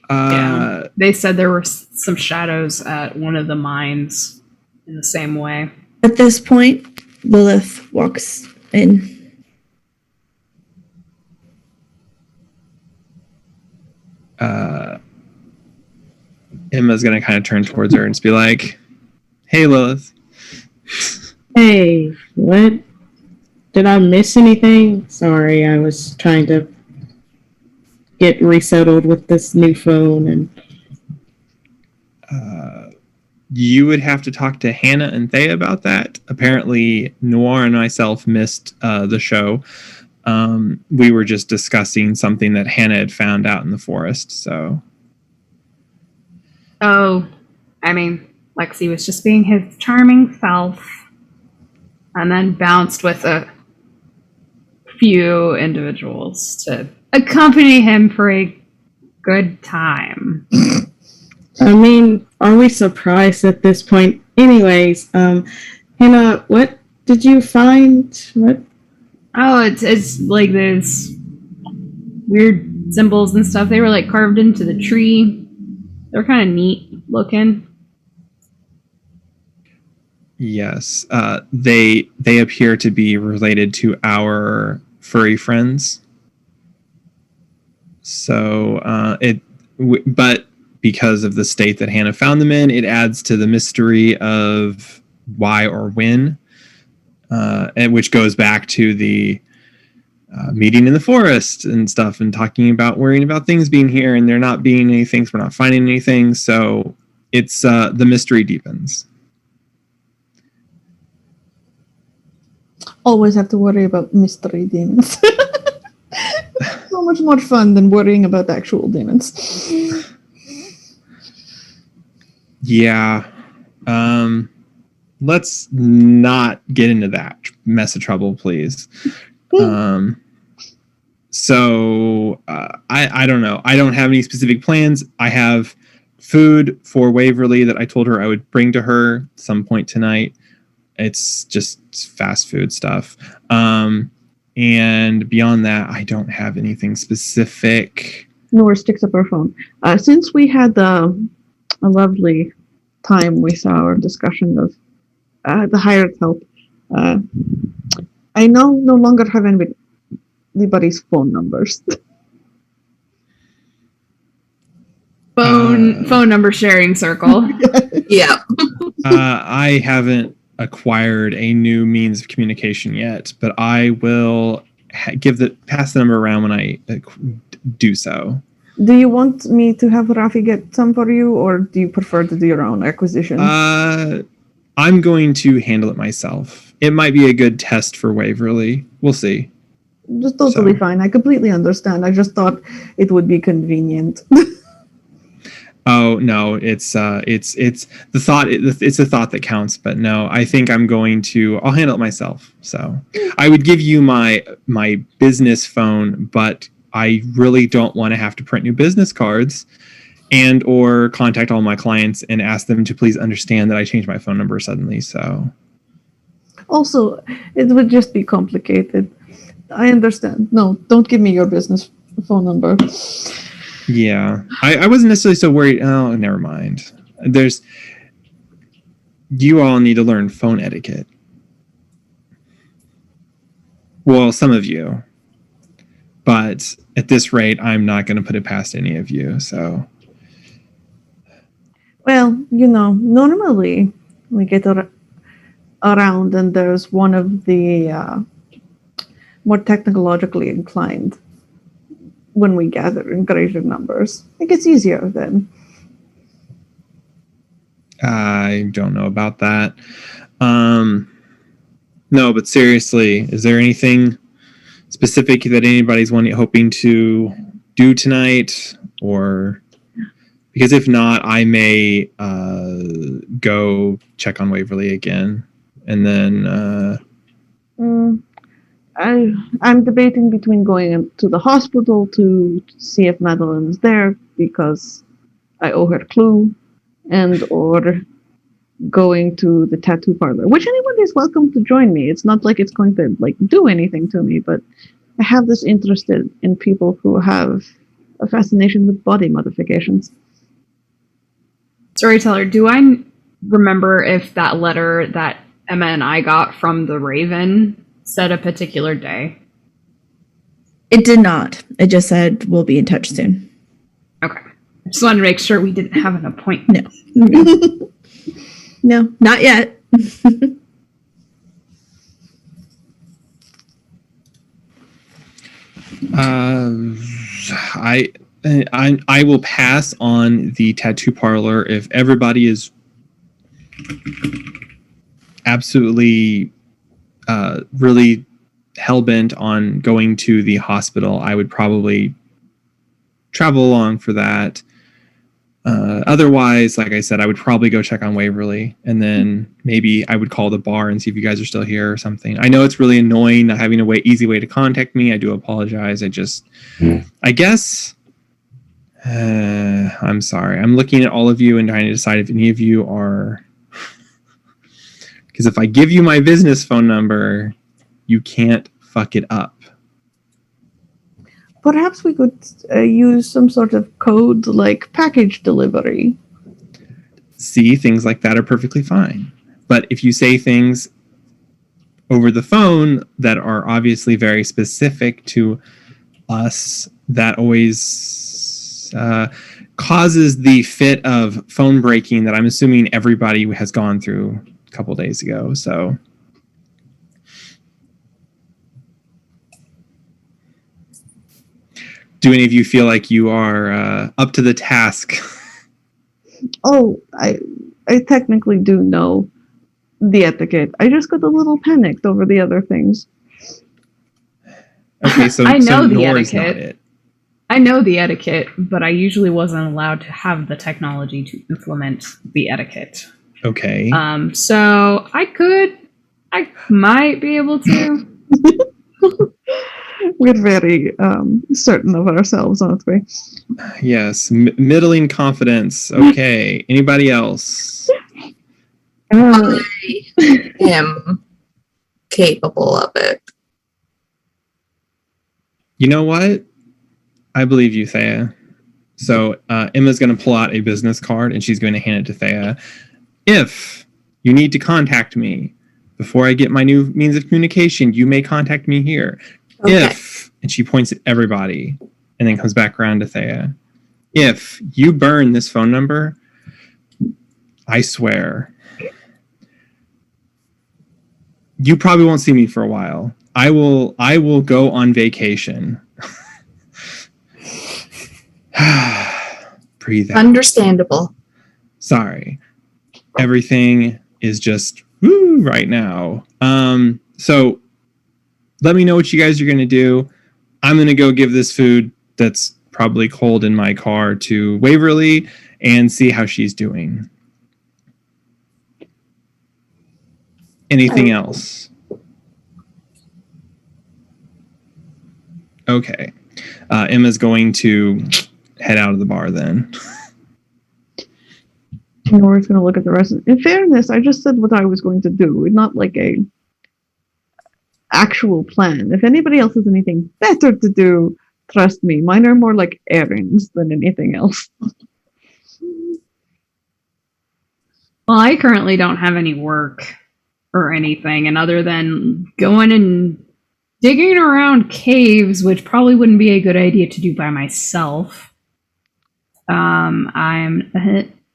Yeah, they said there were some shadows at one of the mines in the same way. At this point, Lilith walks in. Emma's going to kind of turn towards her and just be like, hey, Lilith. Hey, what? Did I miss anything? Sorry, I was trying to get resettled with this new phone and you would have to talk to Hannah and Thea about that. Apparently, Noir and myself missed the show. We were just discussing something that Hannah had found out in the forest, so. Oh, I mean, Lexi was just being his charming self and then bounced with a few individuals to accompany him for a good time. I mean, are we surprised at this point? Anyways, Hannah, what did you find? What? Oh, it's like those weird symbols and stuff. They were like carved into the tree. They're kind of neat looking. Yes. They appear to be related to our furry friends. So but because of the state that Hannah found them in, it adds to the mystery of why or when, and which goes back to the meeting in the forest and stuff, and talking about worrying about things being here and there not being anything, so we're not finding anything. So it's the mystery deepens. Always have to worry about mystery demons. So much more fun than worrying about actual demons. Yeah. Let's not get into that mess of trouble, please. So I don't know. I don't have any specific plans. I have food for Waverly that I told her I would bring to her some point tonight. It's just fast food stuff. And beyond that, I don't have anything specific. Nora sticks up her phone. Since we had a lovely time with our discussion of the hired help, I no longer have anybody's phone numbers. Phone number sharing circle. Yeah. I haven't acquired a new means of communication yet, but I will pass the number around when I do so. Do you want me to have Rafi get some for you, or do you prefer to do your own acquisition? I'm going to handle it myself. It might be a good test for Waverly. We'll see. Just totally fine. I completely understand. I just thought it would be convenient. Oh no, it's the thought. It's a thought that counts. But no, I think I'll handle it myself. So I would give you my business phone, but I really don't want to have to print new business cards and or contact all my clients and ask them to please understand that I changed my phone number suddenly. So also, it would just be complicated. I understand. No, don't give me your business phone number. Yeah, I wasn't necessarily so worried. Oh, never mind. You all need to learn phone etiquette. Well, some of you. But at this rate, I'm not going to put it past any of you, so. Well, normally we get around and there's one of the more technologically inclined when we gather in greater numbers. It gets easier then. I don't know about that. No, but seriously, is there anything specific that anybody's hoping to do tonight? Or because if not, I may go check on Waverly again. And then I'm debating between going to the hospital to see if Madeline's there because I owe her Clue, and or going to the tattoo parlor, which anyone is welcome to join me. It's not like it's going to do anything to me, but I have this interest in people who have a fascination with body modifications. Storyteller, do I remember if that letter that Emma and I got from the Raven said a particular day? It did not. It just said we'll be in touch soon. Okay. I just wanted to make sure we didn't have an appointment. No. No, not yet. I will pass on the tattoo parlor if everybody is absolutely really hell-bent on going to the hospital. I would probably travel along for that. Otherwise, like I said, I would probably go check on Waverly, and then maybe I would call the bar and see if you guys are still here or something. I know it's really annoying not having easy way to contact me. I do apologize. I guess I'm sorry. I'm looking at all of you and trying to decide if any of you are, because if I give you my business phone number, you can't fuck it up. Perhaps we could use some sort of code like package delivery. See, things like that are perfectly fine. But if you say things over the phone that are obviously very specific to us, that always causes the fit of phone breaking that I'm assuming everybody has gone through a couple days ago. So do any of you feel like you are up to the task? Oh, I technically do know the etiquette. I just got a little panicked over the other things. Okay, so I know so the nor is not etiquette. it. I know the etiquette, but I usually wasn't allowed to have the technology to implement the etiquette. Okay. So I might be able to. We're very certain of ourselves, aren't we? Yes, middling confidence. Okay. Anybody else? I am capable of it. You know what? I believe you, Thea. So Emma's going to pull out a business card and she's going to hand it to Thea. If you need to contact me before I get my new means of communication, you may contact me here. Okay. If, and she points at everybody and then comes back around to Thea. If you burn this phone number, I swear, you probably won't see me for a while. I will go on vacation. Breathe out. Understandable. Sorry. Everything is just woo right now. So let me know what you guys are going to do. I'm going to go give this food that's probably cold in my car to Waverly and see how she's doing. Anything else? Okay. Emma's going to head out of the bar then. Nora's going to look at the rest. In fairness, I just said what I was going to do. It's not like a actual plan. If anybody else has anything better to do, trust me, mine are more like errands than anything else. Well, I currently don't have any work or anything, and other than going and digging around caves, which probably wouldn't be a good idea to do by myself, I'm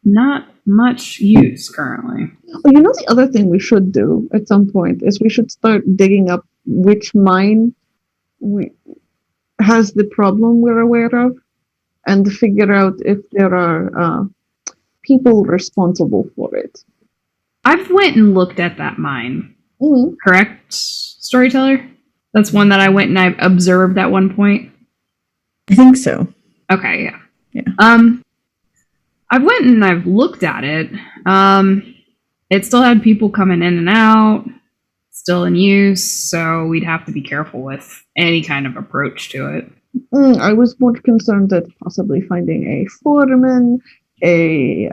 not much use currently. Well, you know, the other thing we should do at some point is we should start digging up which mine has the problem we're aware of and figure out if there are people responsible for it. I've went and looked at that mine. Mm-hmm. Correct, storyteller? That's one that I went and I observed at one point. I think so. Okay, yeah. Yeah. I've went and I've looked at it. It still had people coming in and out, still in use, so we'd have to be careful with any kind of approach to it. I was more concerned at possibly finding a foreman, a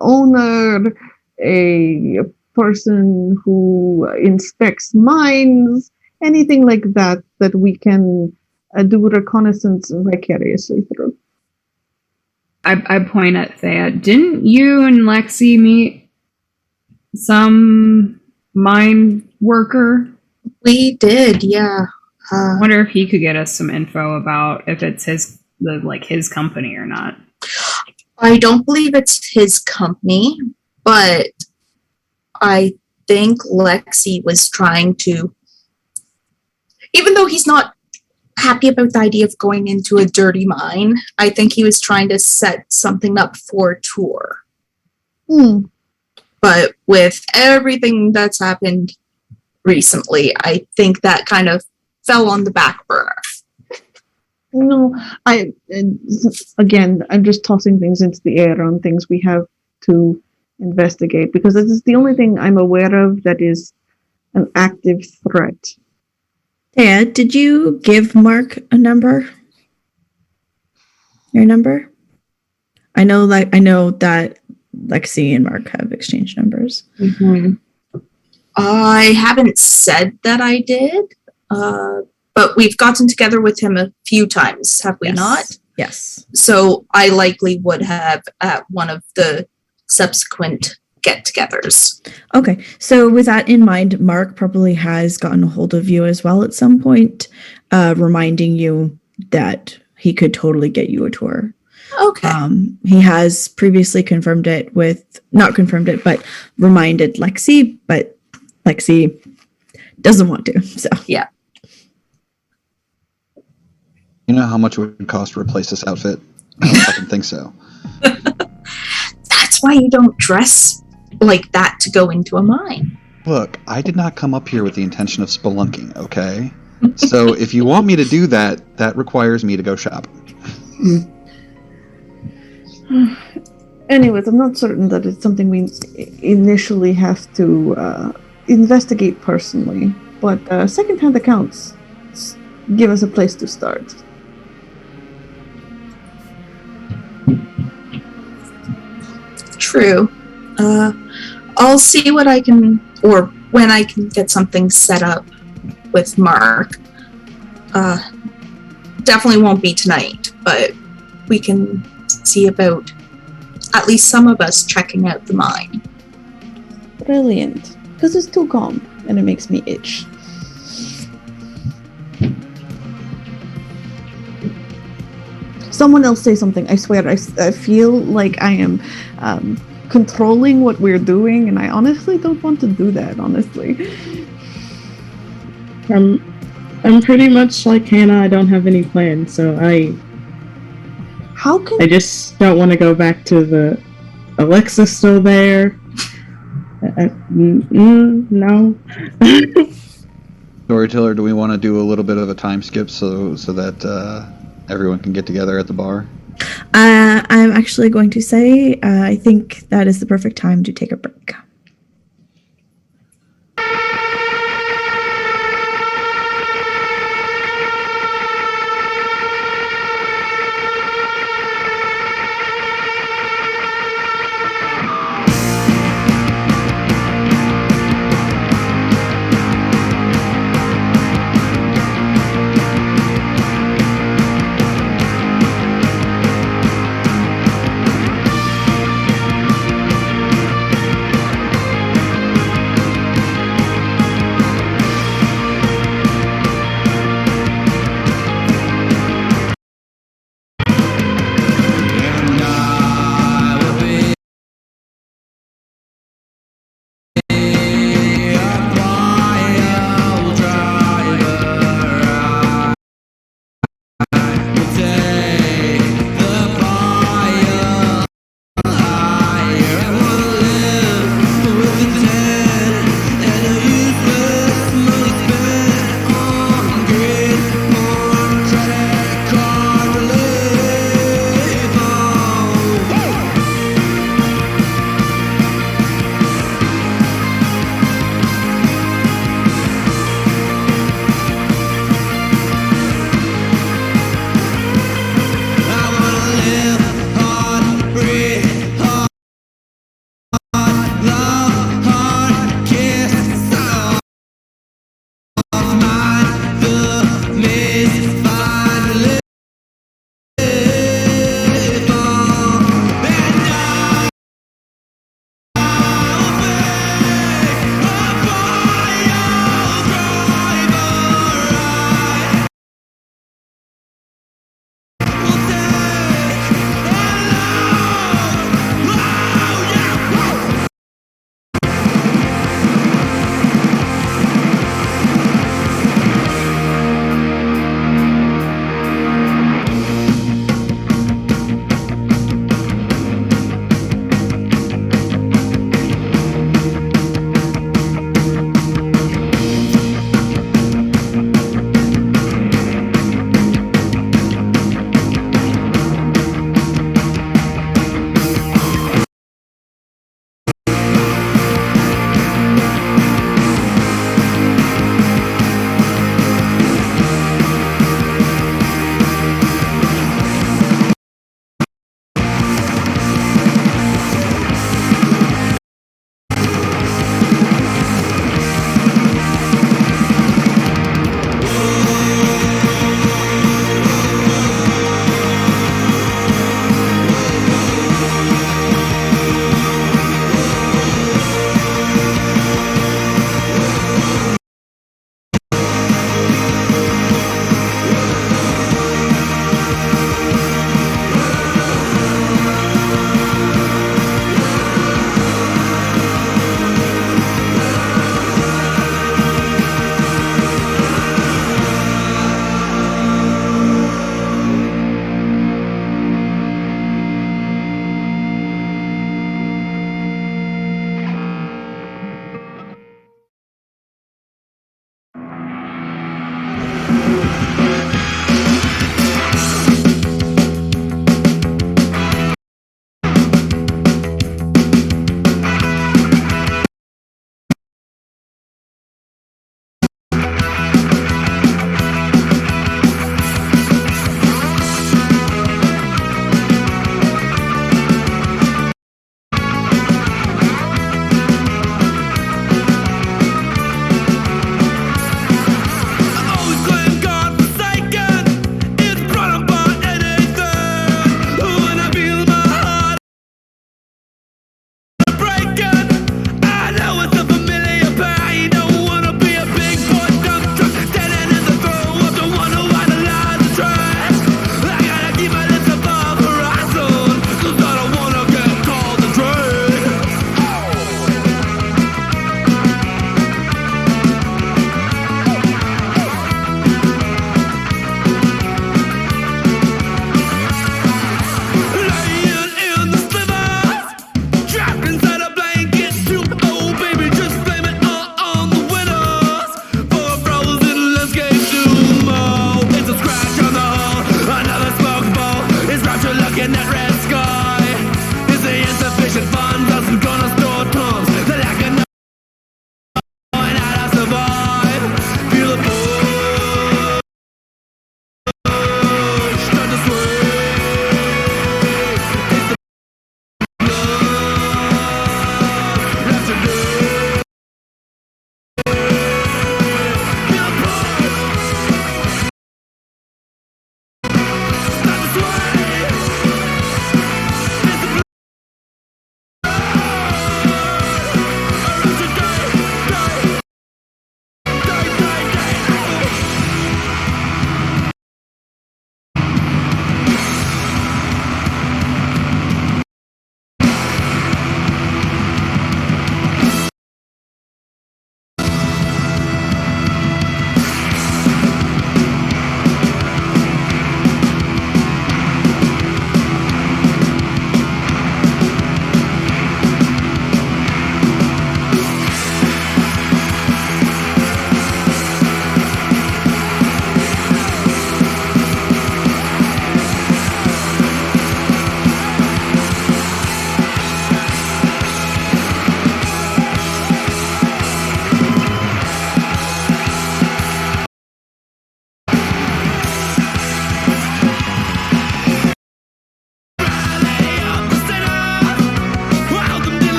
owner, a person who inspects mines, anything like that that we can do reconnaissance vicariously through. I point at Thea. Didn't you and Lexi meet some mine worker? We did, yeah. I wonder if he could get us some info about if it's his company or not. I don't believe it's his company, but I think Lexi was trying to, even though he's not happy about the idea of going into a dirty mine, I think he was trying to set something up for a tour. But with everything that's happened recently, I think that kind of fell on the back burner. No, again, I'm just tossing things into the air on things we have to investigate because this is the only thing I'm aware of that is an active threat. Yeah, did you give Mark a number? Your number? I know that Lexi and Mark have exchanged numbers. Mm-hmm. I haven't said that I did, but we've gotten together with him a few times, have we not? Yes. So I likely would have at one of the subsequent get-togethers. Okay, so with that in mind, Mark probably has gotten a hold of you as well at some point, reminding you that he could totally get you a tour. Okay. He has previously confirmed it not confirmed it, but reminded Lexi, but Lexi doesn't want to, so. Yeah. You know how much it would cost to replace this outfit? I don't fucking think so. That's why you don't dress like that to go into a mine. Look, I did not come up here with the intention of spelunking, okay? So if you want me to do that, that requires me to go shop. Anyways, I'm not certain that it's something we initially have to investigate personally, but second-hand accounts give us a place to start. True. I'll see what I can, or when I can get something set up with Mark. Definitely won't be tonight, but we can see about at least some of us checking out the mine. Brilliant. Because it's too calm, and it makes me itch. Someone else say something. I swear, I feel like I am controlling what we're doing, and I honestly don't want to do that, honestly. I'm pretty much like Hannah. I don't have any plans, so I just don't want to go back to the Alexa's still there. No. Storyteller, do we want to do a little bit of a time skip so that everyone can get together at the bar? I'm actually going to say I think that is the perfect time to take a break.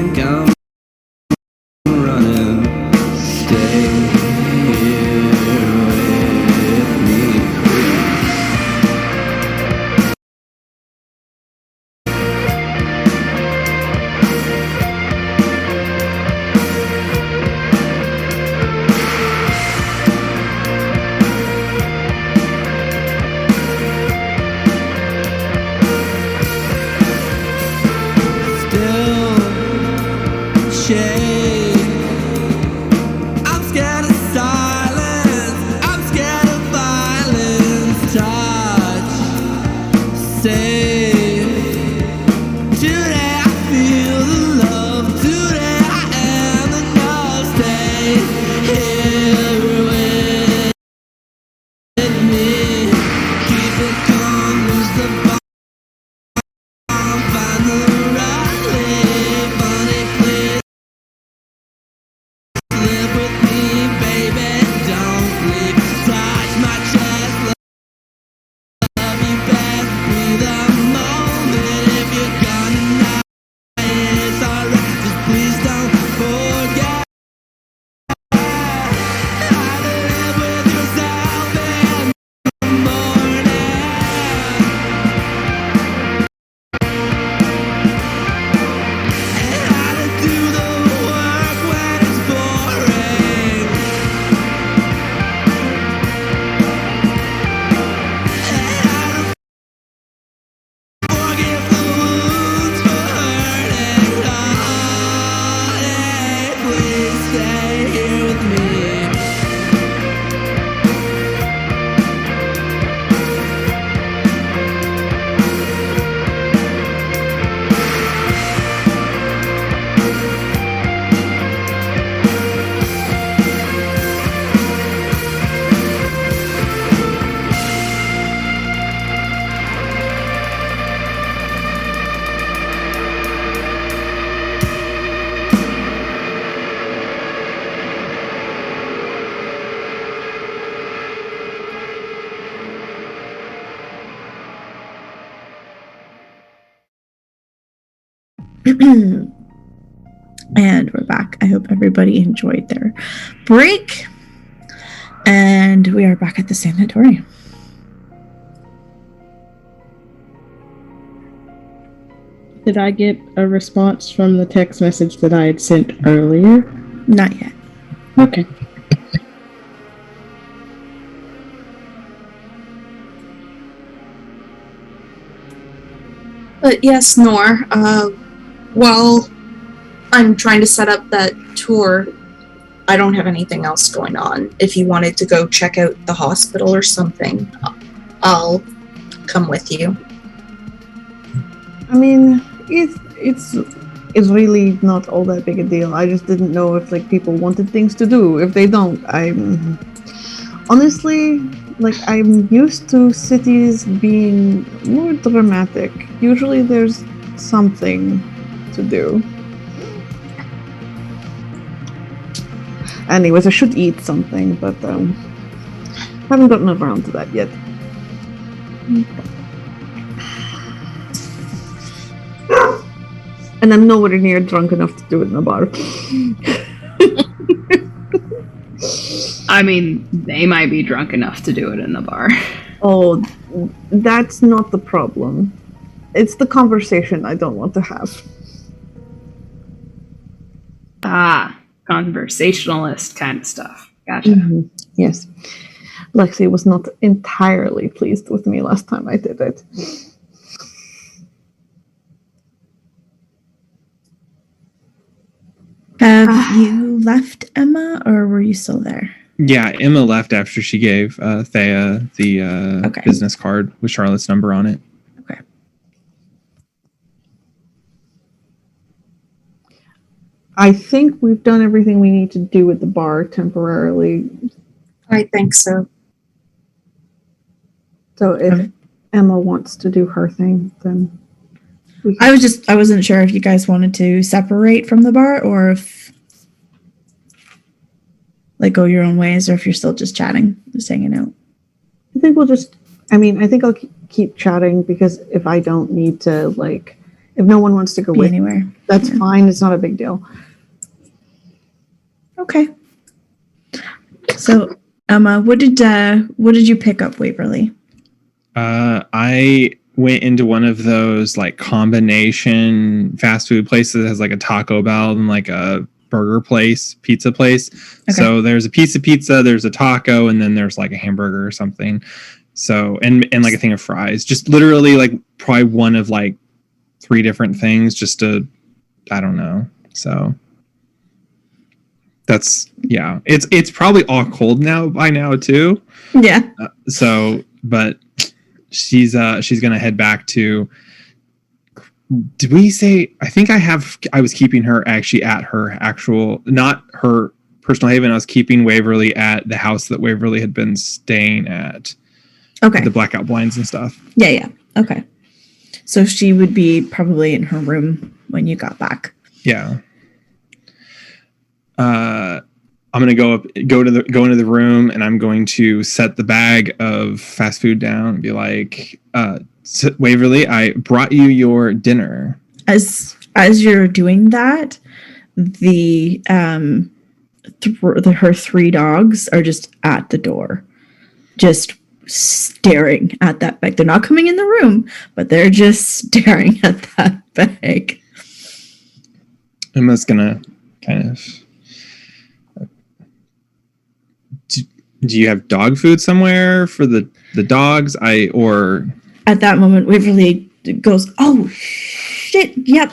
think I'm running. Stay here with me. Still shade. I'm scared of silence. I'm scared of violence. Touch, safe. Today I feel the love. Today I am enough. Stay here with me. Keep it calm, lose the bomb. Find the right live, funny place. Live with me, baby. Don't leave. Touch my chest. Love you best. Be the moment. If you're gonna die, it's alright. Just please don't forget how to live with yourself in the morning. And how to do the work when it's boring. And how to forgive the wounds for hurting. Honey, please stay here with me. And we're back. I hope everybody enjoyed their break. And we are back at the sanatorium. Did I get a response from the text message that I had sent earlier? Not yet. Okay. But yes, Nor, while I'm trying to set up that tour, I don't have anything else going on. If you wanted to go check out the hospital or something, I'll come with you. I mean, it's really not all that big a deal. I just didn't know if like people wanted things to do. If they don't, I'm honestly like I'm used to cities being more dramatic. Usually there's something to do. Anyways, I should eat something, but haven't gotten around to that yet. And I'm nowhere near drunk enough to do it in a bar. I mean, they might be drunk enough to do it in the bar. Oh, that's not the problem. It's the conversation I don't want to have. Ah, conversationalist kind of stuff. Gotcha. Mhm. Yes. Lexi was not entirely pleased with me last time I did it. Have you left, Emma, or were you still there? Yeah, Emma left after she gave Thea the Okay. business card with Charlotte's number on it. Okay. I think we've done everything we need to do at the bar temporarily. I think so. So if Emma wants to do her thing, then we can. I wasn't sure if you guys wanted to separate from the bar or if like go your own ways or if you're still just chatting, just hanging out. I think we'll just, I think I'll keep chatting because if I don't need to, like, If no one wants to go Be with, anywhere. that's Yeah. fine. It's not a big deal. Okay. So, Emma, what did you pick up, Waverly? I went into one of those like combination fast food places that has like a Taco Bell and like a burger place, pizza place. Okay. So there's a piece of pizza, there's a taco, and then there's like a hamburger or something. So and like a thing of fries. Just literally like probably one of like 3 different things just to, I don't know. So that's, yeah, it's probably all cold now by now too. Yeah. But she's gonna head back to, did we say, I was keeping her actually at her actual, not her personal haven. I was keeping Waverly at the house that Waverly had been staying at. Okay. The blackout blinds and stuff. Yeah. Okay. So she would be probably in her room when you got back. Yeah. I'm gonna go into the room, and I'm going to set the bag of fast food down and be like, Waverly, I brought you your dinner. As you're doing that, the her 3 dogs are just at the door, just staring at that bag. They're not coming in the room, but they're just staring at that bag. Emma's gonna kind of. Do you have dog food somewhere for the dogs? At that moment, Waverly goes, "Oh shit! Yep."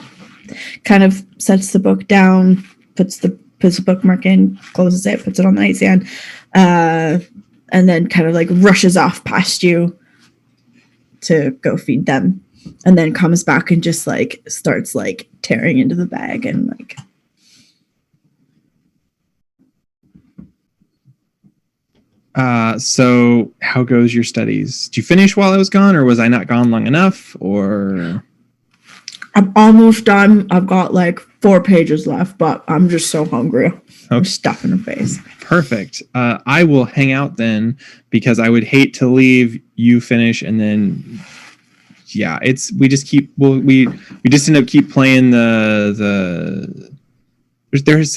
Kind of sets the book down, puts the bookmark in, closes it, puts it on the nightstand, and then kind of like rushes off past you to go feed them, and then comes back and just like starts like tearing into the bag and like. So how goes your studies? Did you finish while I was gone, or was I not gone long enough, or? I'm almost done. I've got like 4 pages left, but I'm just so hungry. I'm stuffing her face. Perfect. I will hang out then, because I would hate to leave you finish and then, yeah, we just end up keep playing there's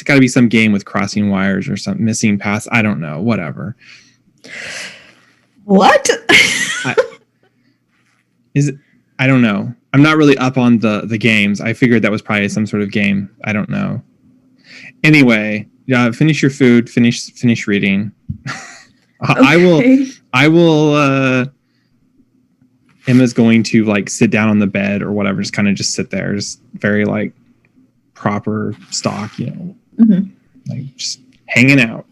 got to be some game with crossing wires or some missing paths. I don't know. Whatever. What? I don't know. I'm not really up on the games. I figured that was probably some sort of game. I don't know. Anyway, finish your food. Finish reading. Okay. I will. Emma's going to like sit down on the bed or whatever. Just kind of just sit there. Just very like proper stock, Mm-hmm. like just hanging out.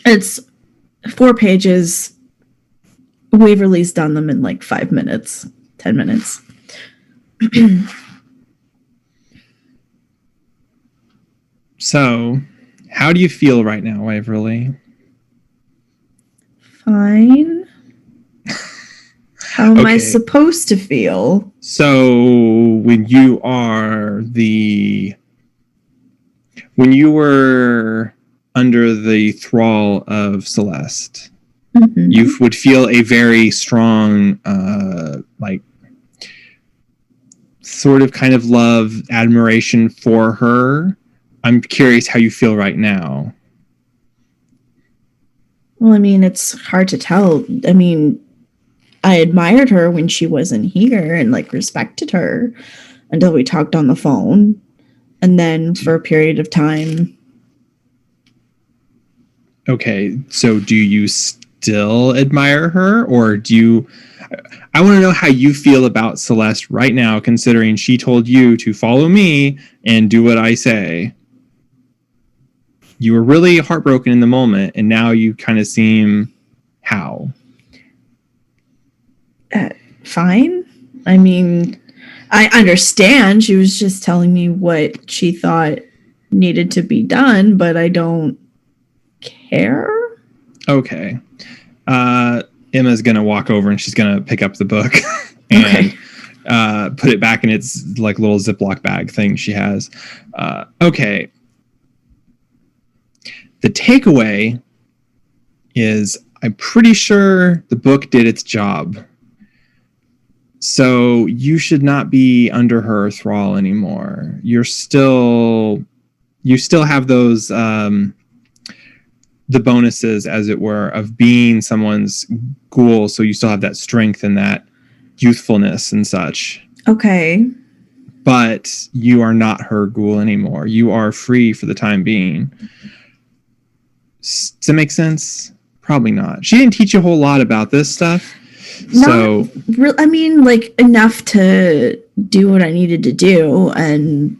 It's 4 pages. Waverly's done them in like 5 minutes, 10 minutes. So, how do you feel right now, Waverly? Fine. How am I Okay. supposed to feel? So, when you were under the thrall of Celeste, Mhm. you would feel a very strong, like, sort of kind of love, admiration for her. I'm curious how you feel right now. Well, I mean, it's hard to tell. I mean, I admired her when she wasn't here and like respected her until we talked on the phone. And then for a period of time. Okay, so do you still admire her, or I want to know how you feel about Celeste right now, considering she told you to follow me and do what I say. You were really heartbroken in the moment, and now you kind of seem how? Fine. I mean, I understand she was just telling me what she thought needed to be done, but I don't care. Okay. Emma's going to walk over and she's going to pick up the book and put it back in its like little Ziploc bag thing she has. Okay. The takeaway is I'm pretty sure the book did its job. So you should not be under her thrall anymore. You still have those the bonuses, as it were, of being someone's ghoul. So you still have that strength and that youthfulness and such. Okay. But you are not her ghoul anymore. You are free for the time being. Does that make sense? Probably not. She didn't teach you a whole lot about this stuff. So I mean, like, enough to do what I needed to do. And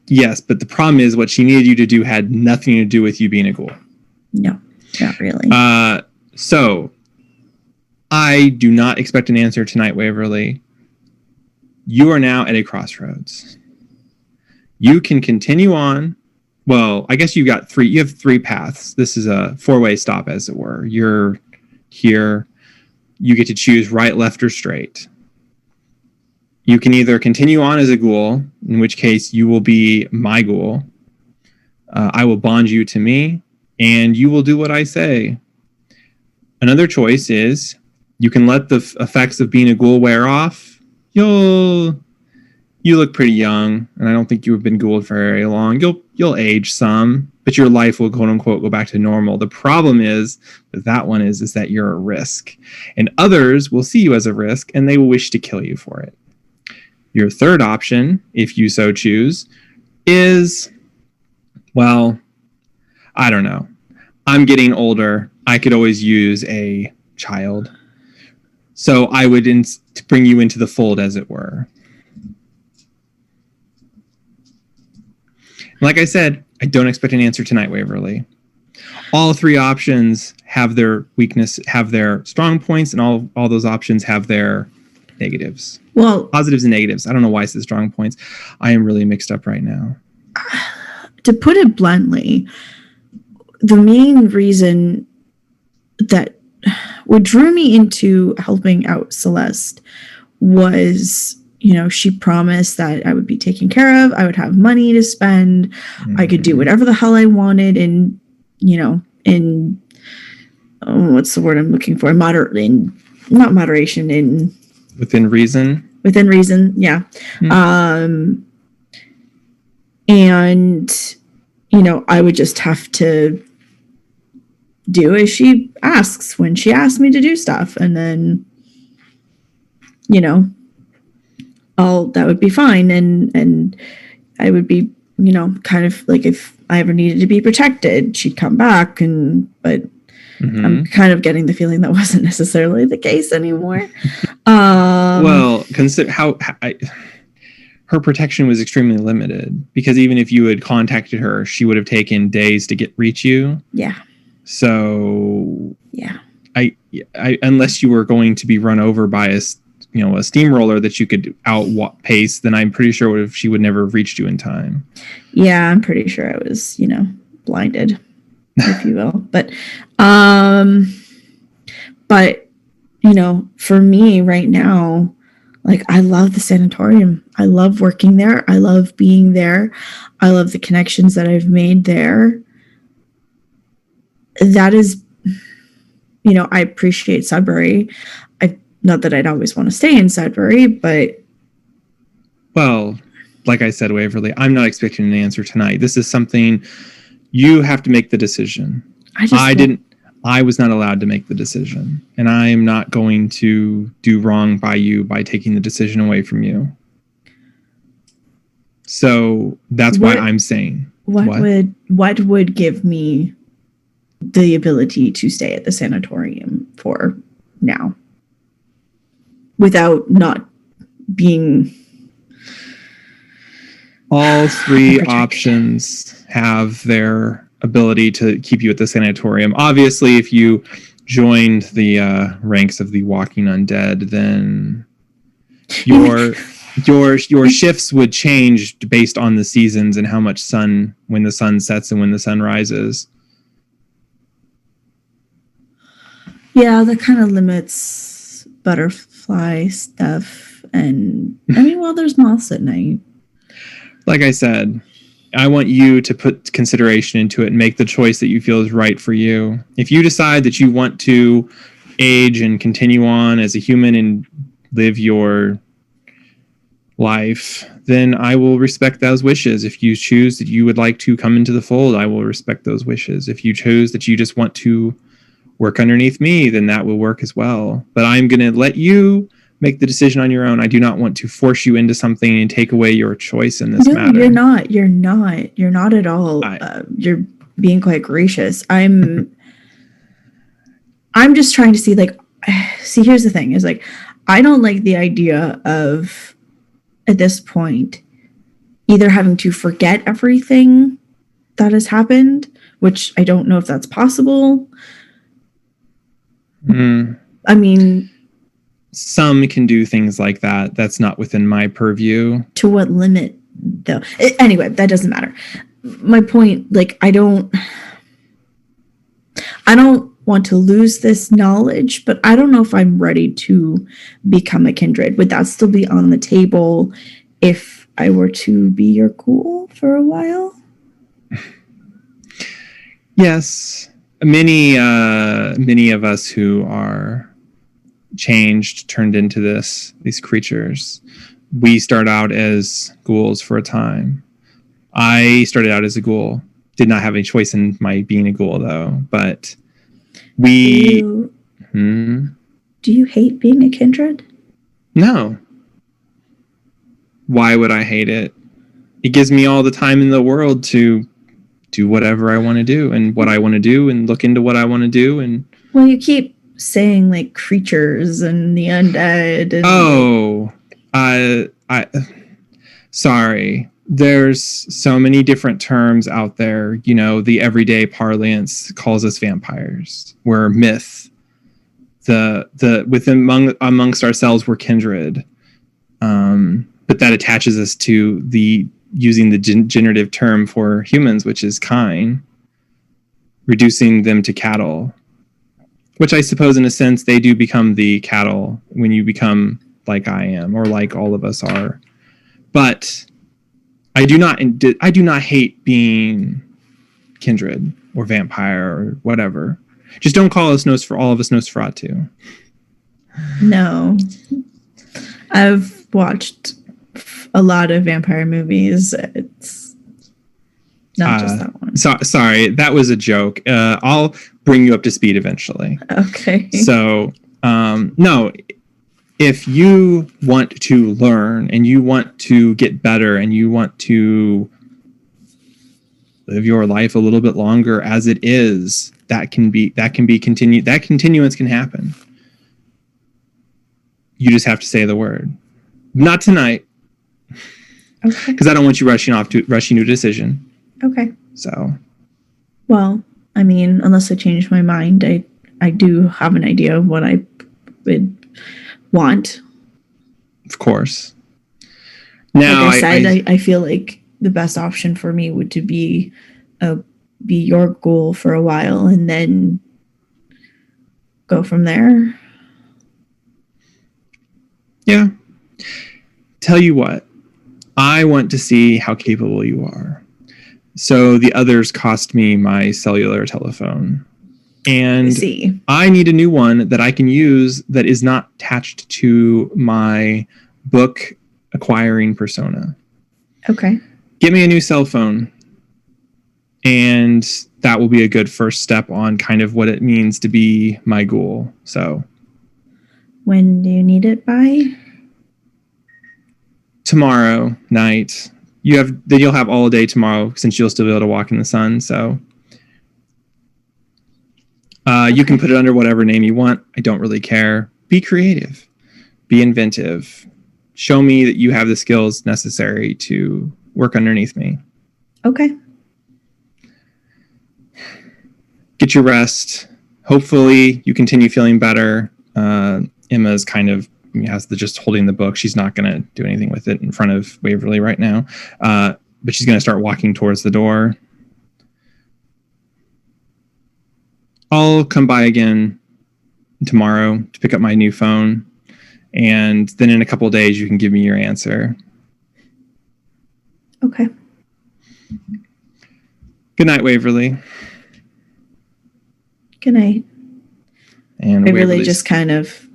yes, but the problem is what she needed you to do had nothing to do with you being a ghoul. no, not really. So I do not expect an answer tonight, Waverly. You are now at a crossroads. You can continue on. Well, I guess you have three paths. This is a four-way stop, as it were. You're here. You get to choose right, left, or straight. You can either continue on as a ghoul, in which case you will be my ghoul. I will bond you to me, and you will do what I say. Another choice is you can let the effects of being a ghoul wear off. You look pretty young, and I don't think you have been ghouled for very long. You'll age some, but your life will, quote unquote, go back to normal. The problem is with that one is that you're a risk, and others will see you as a risk, and they will wish to kill you for it. Your third option, if you so choose, is, well, I don't know. I'm getting older. I could always use a child. So I would bring you into the fold, as it were. Like I said, I don't expect an answer tonight, Waverly. All three options have their weakness, have their strong points, and all those options have their negatives. Well, positives and negatives. I don't know why it says strong points. I am really mixed up right now. to put it bluntly, the main reason that what drew me into helping out Celeste was, she promised that I would be taken care of. I would have money to spend. Mm-hmm. I could do whatever the hell I wanted in what's the word I'm looking for? Not moderation, within reason. Within reason, yeah. Mm-hmm. And, I would just have to do as she asks when she asks me to do stuff. And then, that would be fine. And I would be, kind of like if I ever needed to be protected, she'd come back. But mm-hmm. I'm kind of getting the feeling that wasn't necessarily the case anymore. Well, consider how her protection was extremely limited, because even if you had contacted her, she would have taken days to reach you. Yeah. So yeah, I unless you were going to be run over by a steamroller that you could outpace, then I'm pretty sure she would never have reached you in time. Yeah, I'm pretty sure I was, blinded, if you will. But for me right now, like, I love the sanatorium. I love working there. I love being there. I love the connections that I've made there. That is, I appreciate Sudbury. Not that I'd always want to stay in Sudbury, but... Well, like I said, Waverly, I'm not expecting an answer tonight. This is something you have to make the decision. I was not allowed to make the decision, and I am not going to do wrong by you by taking the decision away from you. So that's why I'm saying. What would give me the ability to stay at the sanatorium for now without not being... All three options have their ability to keep you at the sanatorium. Obviously, if you joined the ranks of the Walking Undead, then your shifts would change based on the seasons and how much sun, when the sun sets and when the sun rises. Yeah, that kind of limits butterfly stuff. And there's moths at night. Like I said, I want you to put consideration into it and make the choice that you feel is right for you. If you decide that you want to age and continue on as a human and live your life, then I will respect those wishes. If you choose that you would like to come into the fold, I will respect those wishes. If you chose that you just want to work underneath me, then that will work as well. But I'm going to let you make the decision on your own. I do not want to force you into something and take away your choice in this matter. You're not. You're not at all. You're being quite gracious. I'm just trying to see, like, here's the thing is, like, I don't like the idea of, at this point, either having to forget everything that has happened, which I don't know if that's possible. I mean, some can do things like that. That's not within my purview. To what limit, though? Anyway, that doesn't matter. My point, like, I don't want to lose this knowledge, but I don't know if I'm ready to become a kindred. Would that still be on the table if I were to be your ghoul for a while? Yes. Many of us who are changed, turned into these creatures, we start out as ghouls for a time. I started out as a ghoul. Did not have any choice in my being a ghoul, though. But do you hate being a kindred? No. Why would I hate it? It gives me all the time in the world to do whatever I want to do and what I want to do and look into what I want to do. And well, you keep saying, like, creatures and the undead. And sorry. There's so many different terms out there. You know, the everyday parlance calls us vampires. We're myth. Amongst ourselves, we're kindred. But that attaches us to using the generative term for humans, which is kine, reducing them to cattle, which I suppose in a sense they do become the cattle when you become like I am or like all of us are. But I do not hate being kindred or vampire or whatever. Just don't call us all of us Nosferatu. No. I've watched a lot of vampire movies. It's not just that one. Sorry, that was a joke. I'll bring you up to speed eventually. Okay. So, no, if you want to learn and you want to get better and you want to live your life a little bit longer as it is, that can be continued. That continuance can happen. You just have to say the word. Not tonight. Okay. Because I don't want you rushing to a decision. Okay. So. Well, I mean, unless I change my mind, I do have an idea of what I would want. Of course. Now, like I said, I feel like the best option for me would to be your ghoul for a while and then go from there. Yeah. Tell you what, I want to see how capable you are. So the others cost me my cellular telephone. And I need a new one that I can use that is not attached to my book acquiring persona. Okay. Get me a new cell phone. And that will be a good first step on kind of what it means to be my ghoul. So. When do you need it by? Tomorrow night. You'll have all day tomorrow since you'll still be able to walk in the sun. So you can put it under whatever name you want. I don't really care. Be creative. Be inventive. Show me that you have the skills necessary to work underneath me. Okay. Get your rest. Hopefully you continue feeling better. Emma's kind of has just holding the book. She's not going to do anything with it in front of Waverly right now. But she's going to start walking towards the door. I'll come by again tomorrow to pick up my new phone. And then in a couple of days, you can give me your answer. Okay. Good night, Waverly. Good night. And Waverly just kind of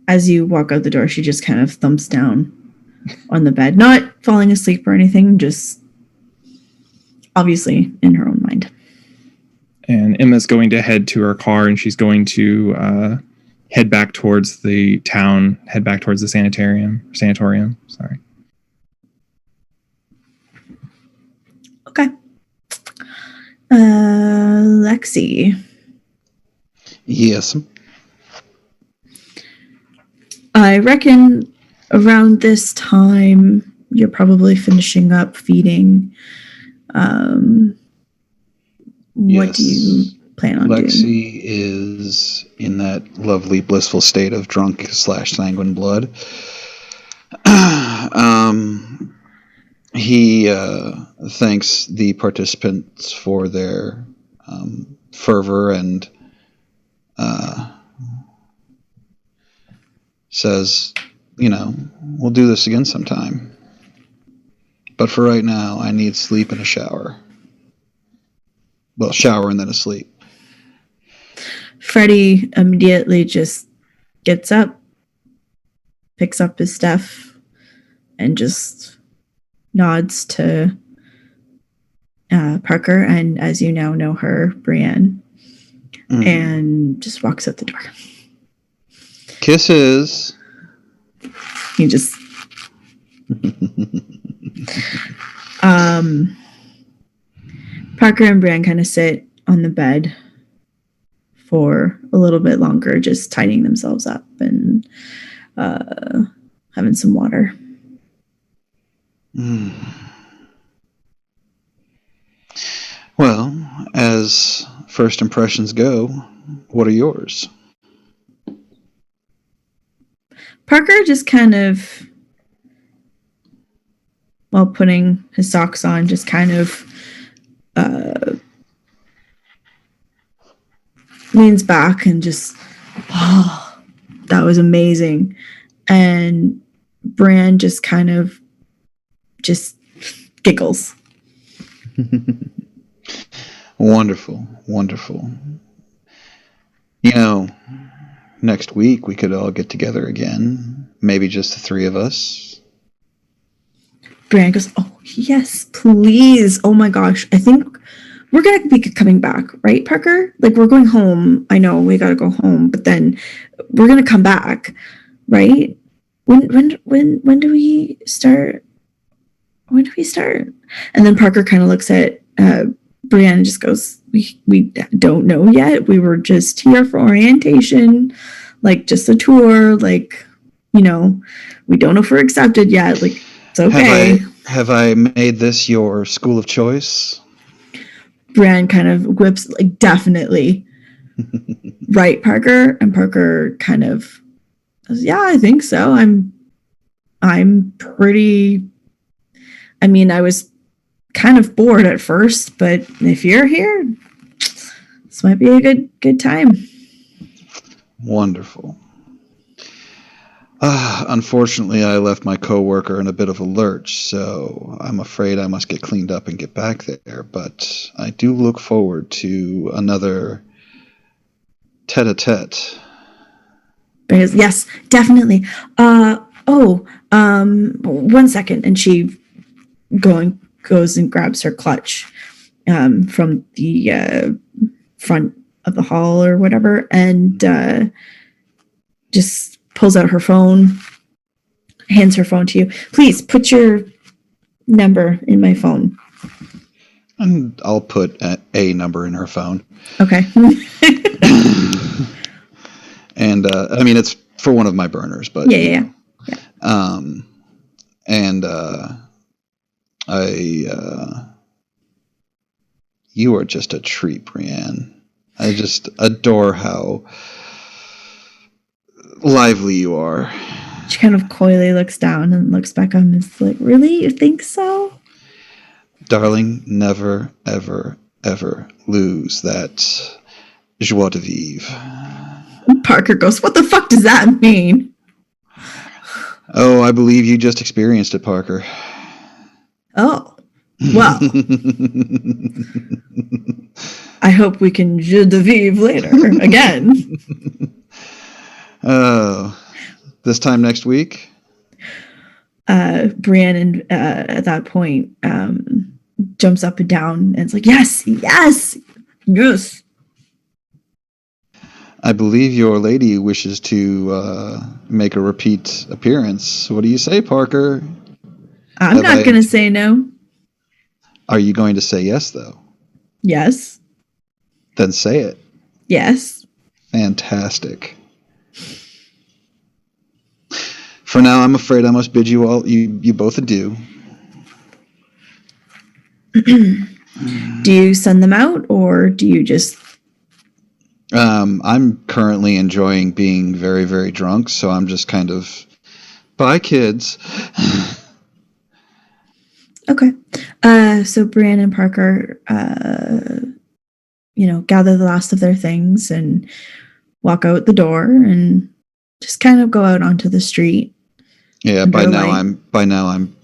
as you walk out the door, she just kind of thumps down on the bed, not falling asleep or anything, just obviously in her own mind. And Emma's going to head to her car, and she's going to head back towards the town, head back towards the sanatorium. Sorry. Okay. Lexi. Yes. I reckon around this time you're probably finishing up feeding. What do you plan on doing? Lexi is in that lovely, blissful state of drunk/sanguine blood. He thanks the participants for their fervor and says, we'll do this again sometime. But for right now, I need sleep and a shower. Well, shower and then a sleep. Freddie immediately just gets up, picks up his stuff, and just nods to Parker, and as you now know her, Brienne, and just walks out the door. Kisses. He just Parker and Brienne kind of sit on the bed for a little bit longer, just tidying themselves up and having some water. Well, as first impressions go, what are yours? Parker just kind of, while putting his socks on, just kind of leans back and just, oh, that was amazing. And Bran just kind of just giggles. Wonderful, wonderful. Next week we could all get together again. Maybe just the three of us. Bran goes, oh, yes, please. Oh my gosh. I think we're going to be coming back, right, Parker? Like, we're going home. I know we got to go home, but then we're going to come back, right? When do we start? When do we start? And then Parker kind of looks at Brienne and just goes, we don't know yet. We were just here for orientation, like just a tour, like, we don't know if we're accepted yet. Like, it's okay. Have I made this your school of choice? Brienne kind of whips, like, definitely. Right, Parker? And Parker kind of goes, yeah, I think so. I'm pretty, I was kind of bored at first, but if you're here, this might be a good time. Wonderful. Unfortunately, I left my coworker in a bit of a lurch, so I'm afraid I must get cleaned up and get back there. But I do look forward to another tete-a-tete. Yes, definitely. 1 second, and she goes and grabs her clutch from the front of the hall or whatever, and just pulls out her phone, hands her phone to you. Please put your number in my phone. And I'll put a number in her phone. Okay. And it's for one of my burners, but yeah. You are just a treat, Brienne. I just adore how lively you are. She kind of coyly looks down and looks back up and is like, really? You think so? Darling, never, ever, ever lose that joie de vivre. Parker goes, what the fuck does that mean? Oh, I believe you just experienced it, Parker. Oh, well. I hope we can joie de vivre later again. Oh. This time next week? Brienne at that point jumps up and down and it's like, yes, yes, yes. I believe your lady wishes to make a repeat appearance. What do you say, Parker? I'm not going to say no. Are you going to say yes, though? Yes. Then say it. Yes. Fantastic. For now, I'm afraid I must bid you both adieu. Do you send them out or do you just... I'm currently enjoying being very, very drunk, so I'm just kind of, bye, kids. Okay. So Brienne and Parker, gather the last of their things and walk out the door and just kind of go out onto the street. Yeah, by now I'm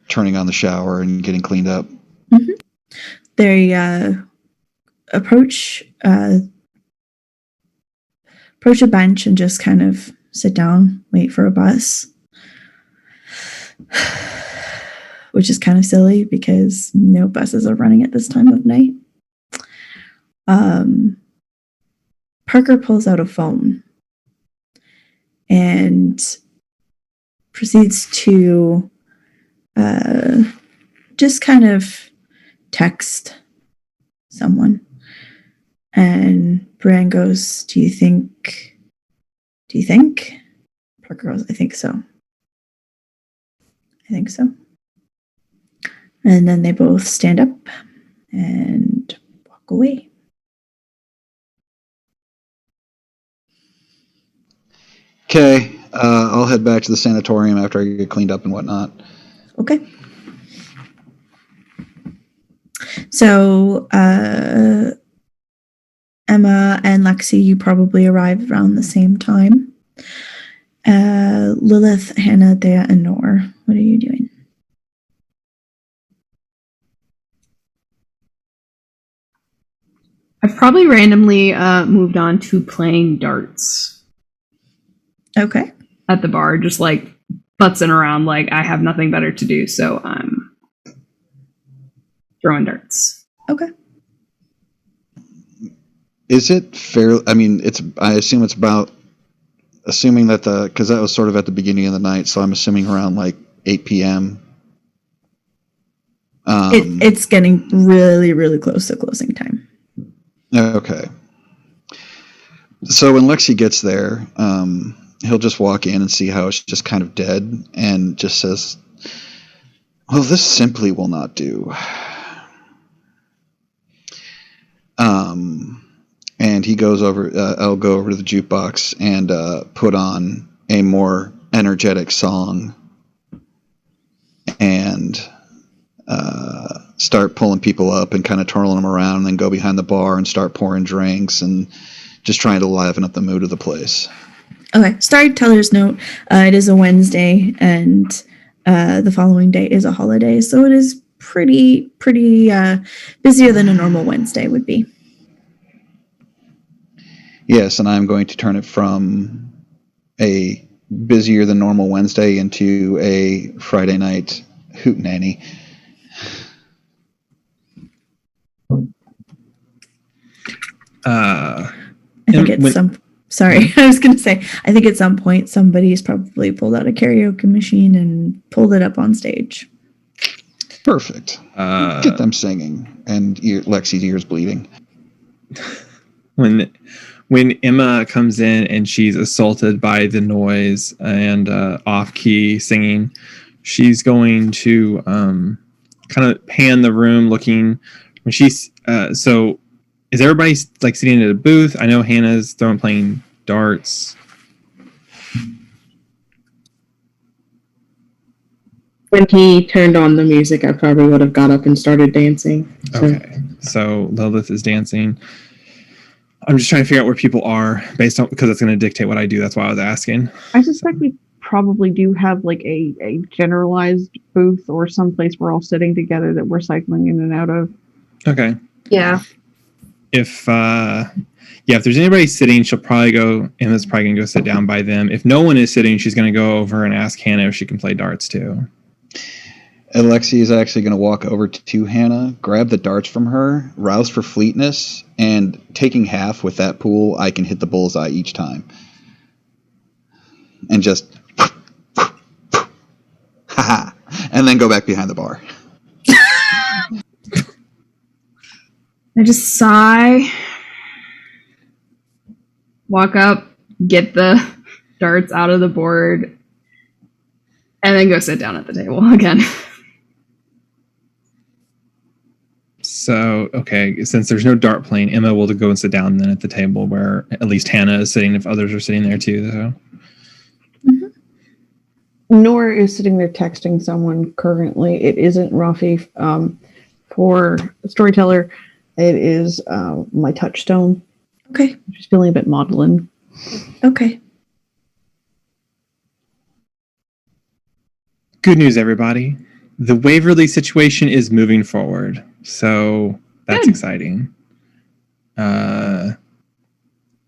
turning on the shower and getting cleaned up. Mm-hmm. They approach a bench and just kind of sit down, wait for a bus. Which is kind of silly because no buses are running at this time of night. Parker pulls out a phone and proceeds to just kind of text someone. And Brienne goes, do you think? Parker goes, I think so. And then they both stand up and walk away. Okay, I'll head back to the sanatorium after I get cleaned up and whatnot. Okay. So, Emma and Lexi, you probably arrived around the same time. Lilith, Hannah, Thea, and Nor, what are you doing? I've probably randomly moved on to playing darts. Okay. At the bar, just like putzing around like I have nothing better to do, so I'm throwing darts. Okay. Is it fair? I mean, I assume it's about, assuming that because that was sort of at the beginning of the night, so I'm assuming around like 8 p.m. It's getting really, really close to closing time. Okay. So when Lexi gets there, he'll just walk in and see how it's just kind of dead and just says, well, this simply will not do. And he goes over, I'll go over to the jukebox and put on a more energetic song and start pulling people up and kind of twirling them around, and then go behind the bar and start pouring drinks and just trying to liven up the mood of the place. Okay, storyteller's note. It is a Wednesday, and the following day is a holiday, so it is pretty busier than a normal Wednesday would be. Yes, and I'm going to turn it from a busier than normal Wednesday into a Friday night hootenanny. I think I was going to say, I think at some point somebody's probably pulled out a karaoke machine and pulled it up on stage. Perfect. Get them singing and Lexi's ears bleeding. When Emma comes in and she's assaulted by the noise and off-key singing, she's going to kind of pan the room looking. When she's so, is everybody like sitting at a booth? I know Hannah's playing darts. When he turned on the music, I probably would have got up and started dancing. So. Okay, so Lilith is dancing. I'm just trying to figure out where people are based on, because it's going to dictate what I do. That's why I was asking. I suspect we probably do have like a generalized booth or someplace we're all sitting together that we're cycling in and out of. Okay. Yeah. if there's anybody sitting, she'll probably go. Emma's probably gonna go sit down by them. If no one is sitting, she's gonna go over and ask Hannah if she can play darts too. Alexi is actually going to walk over to Hannah, grab the darts from her, rouse for fleetness, and taking half with that pool, I can hit the bullseye each time. And just haha, and then go back behind the bar. I just sigh, walk up, get the darts out of the board, and then go sit down at the table again. So, okay, since there's no dart playing, Emma will go and sit down then at the table where at least Hannah is sitting if others are sitting there too. So. Nora is sitting there texting someone currently. It isn't Rafi. For Storyteller, it is my touchstone. Okay. She's feeling a bit maudlin. Okay. Good news, everybody. The Waverly situation is moving forward. So that's Good. exciting.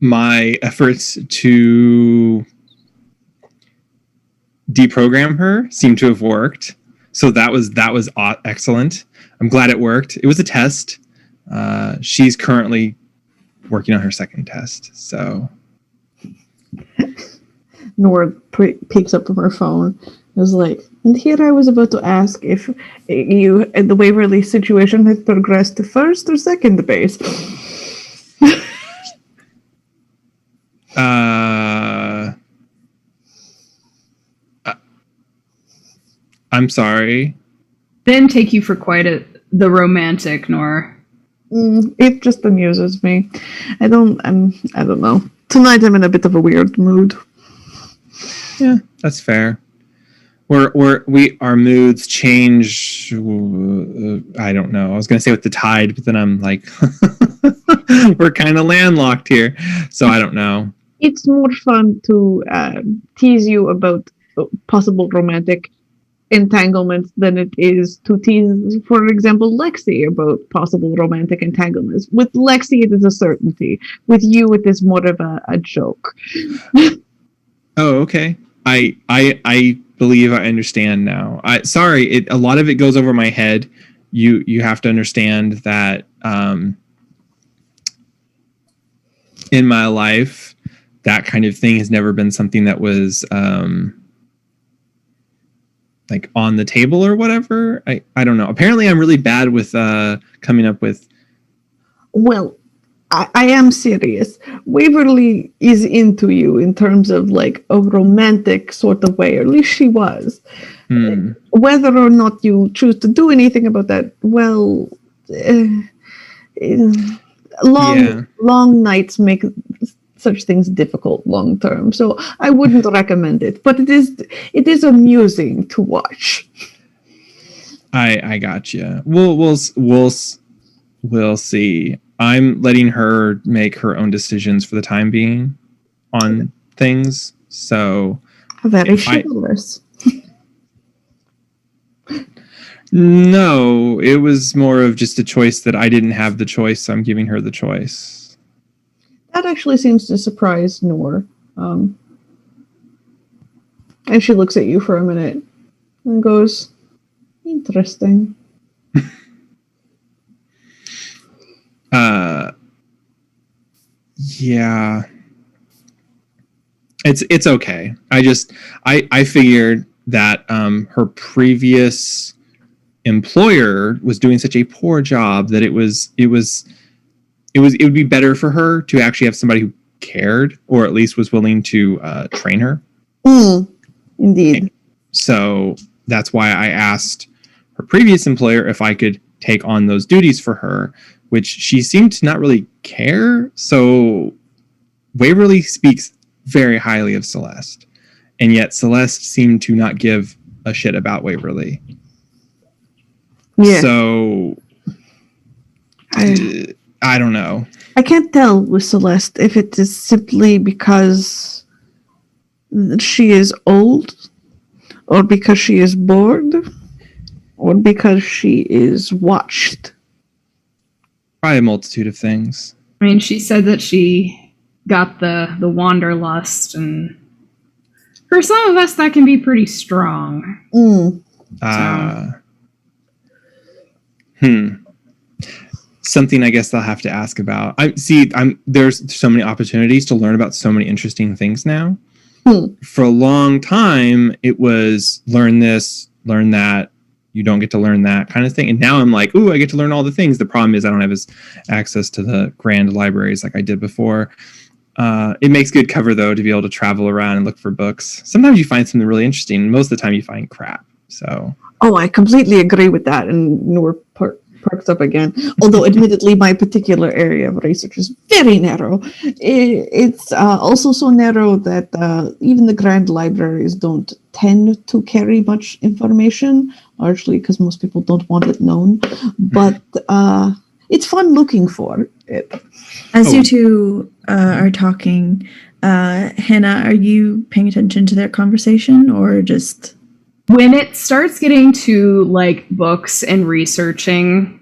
My efforts to deprogram her seem to have worked. So that was excellent. I'm glad it worked. It was a test. She's currently working on her second test. So Nora picks up from her phone. It was like, and here I was about to ask if you and the Waverly situation had progressed to first or second base. I'm sorry. Didn't take you for quite the romantic, Nor. It just amuses me. I don't know. Tonight I'm in a bit of a weird mood. Yeah, that's fair. Our moods change. I don't know. I was gonna say with the tide, but then I'm like, we're kind of landlocked here, so I don't know. It's more fun to tease you about possible romantic entanglements than it is to tease, for example, Lexi about possible romantic entanglements. With Lexi, it is a certainty. With you, it is more of a joke. Oh, okay. I believe I understand now. Sorry, a lot of it goes over my head. You have to understand that in my life, that kind of thing has never been something that was like on the table or whatever. I don't know. Apparently, I'm really bad with coming up with. Well, I am serious. Waverly is into you in terms of like a romantic sort of way, or at least she was. Whether or not you choose to do anything about that, well, long nights make such things difficult long term. So I wouldn't recommend it, but it is amusing to watch. I got you. We'll see. I'm letting her make her own decisions for the time being on things. So very chivalrous. No, it was more of just a choice that I didn't have the choice. So I'm giving her the choice. That actually seems to surprise Nor. And she looks at you for a minute and goes, interesting. Yeah. It's okay. I figured that her previous employer was doing such a poor job that it would be better for her to actually have somebody who cared, or at least was willing to train her. Indeed. So that's why I asked her previous employer if I could take on those duties for her, which she seemed to not really care. So Waverly speaks very highly of Celeste, and yet Celeste seemed to not give a shit about Waverly. Yeah. So I don't know. I can't tell with Celeste if it is simply because she is old, or because she is bored, or because she is watched. Probably a multitude of things. I mean, she said that she got the wanderlust, and for some of us, that can be pretty strong. Something I guess I'll have to ask about. There's so many opportunities to learn about so many interesting things now. For a long time, it was learn this, learn that. You don't get to learn that kind of thing. And now I'm like, ooh, I get to learn all the things. The problem is I don't have access to the grand libraries like I did before. It makes good cover, though, to be able to travel around and look for books. Sometimes you find something really interesting. Most of the time you find crap. So. Oh, I completely agree with that. And Noor perks up again. Although, admittedly, my particular area of research is very narrow. It's also so narrow that even the grand libraries don't tend to carry much information, largely because most people don't want it known. But it's fun looking for it. As you two are talking, Hannah, are you paying attention to their conversation or just... When it starts getting to like books and researching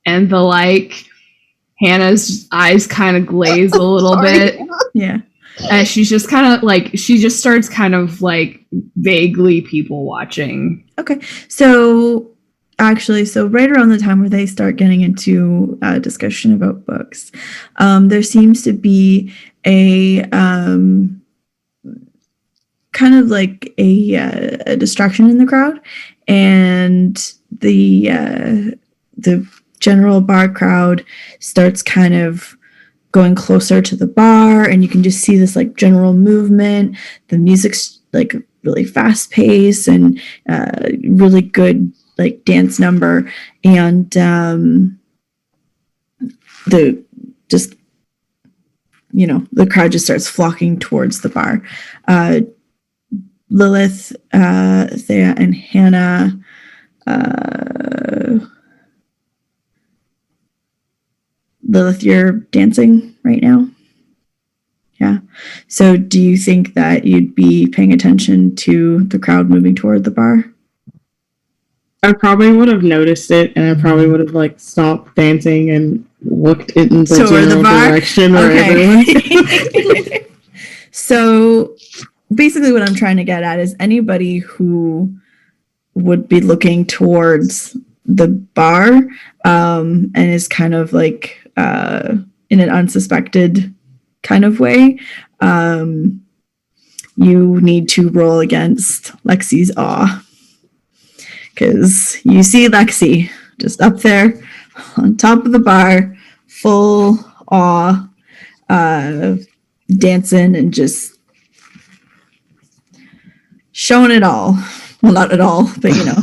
and the like, Hannah's eyes kind of glaze a little bit. Yeah. And she's just kind of like, she just starts kind of like vaguely people watching. Okay. So right around the time where they start getting into a discussion about books, there seems to be a kind of like a distraction in the crowd, and the general bar crowd starts kind of going closer to the bar, and you can just see this like general movement. The music's like really fast paced and really good like dance number, and the crowd just starts flocking towards the bar. Lilith, Thea, and Hannah Lilith, you're dancing right now? Yeah. So do you think that you'd be paying attention to the crowd moving toward the bar? I probably would have noticed it, and I probably would have like stopped dancing and looked in the general direction where everyone. So basically what I'm trying to get at is anybody who would be looking towards the bar and is kind of like in an unsuspected kind of way, you need to roll against Lexi's awe. Because you see Lexi just up there on top of the bar, full awe, dancing and just showing it all. Well, not at all, but you know.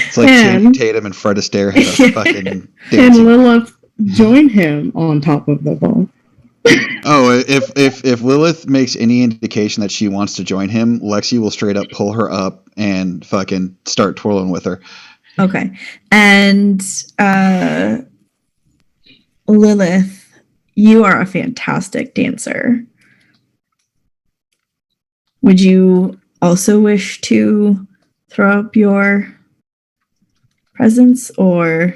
It's like Channing Tatum and Fred Astaire had a fucking dancing. And Lilith join him on top of the bar. Oh, if Lilith makes any indication that she wants to join him, Lexi will straight up pull her up and fucking start twirling with her. Okay. And Lilith, you are a fantastic dancer. Would you also wish to throw up your presence, or?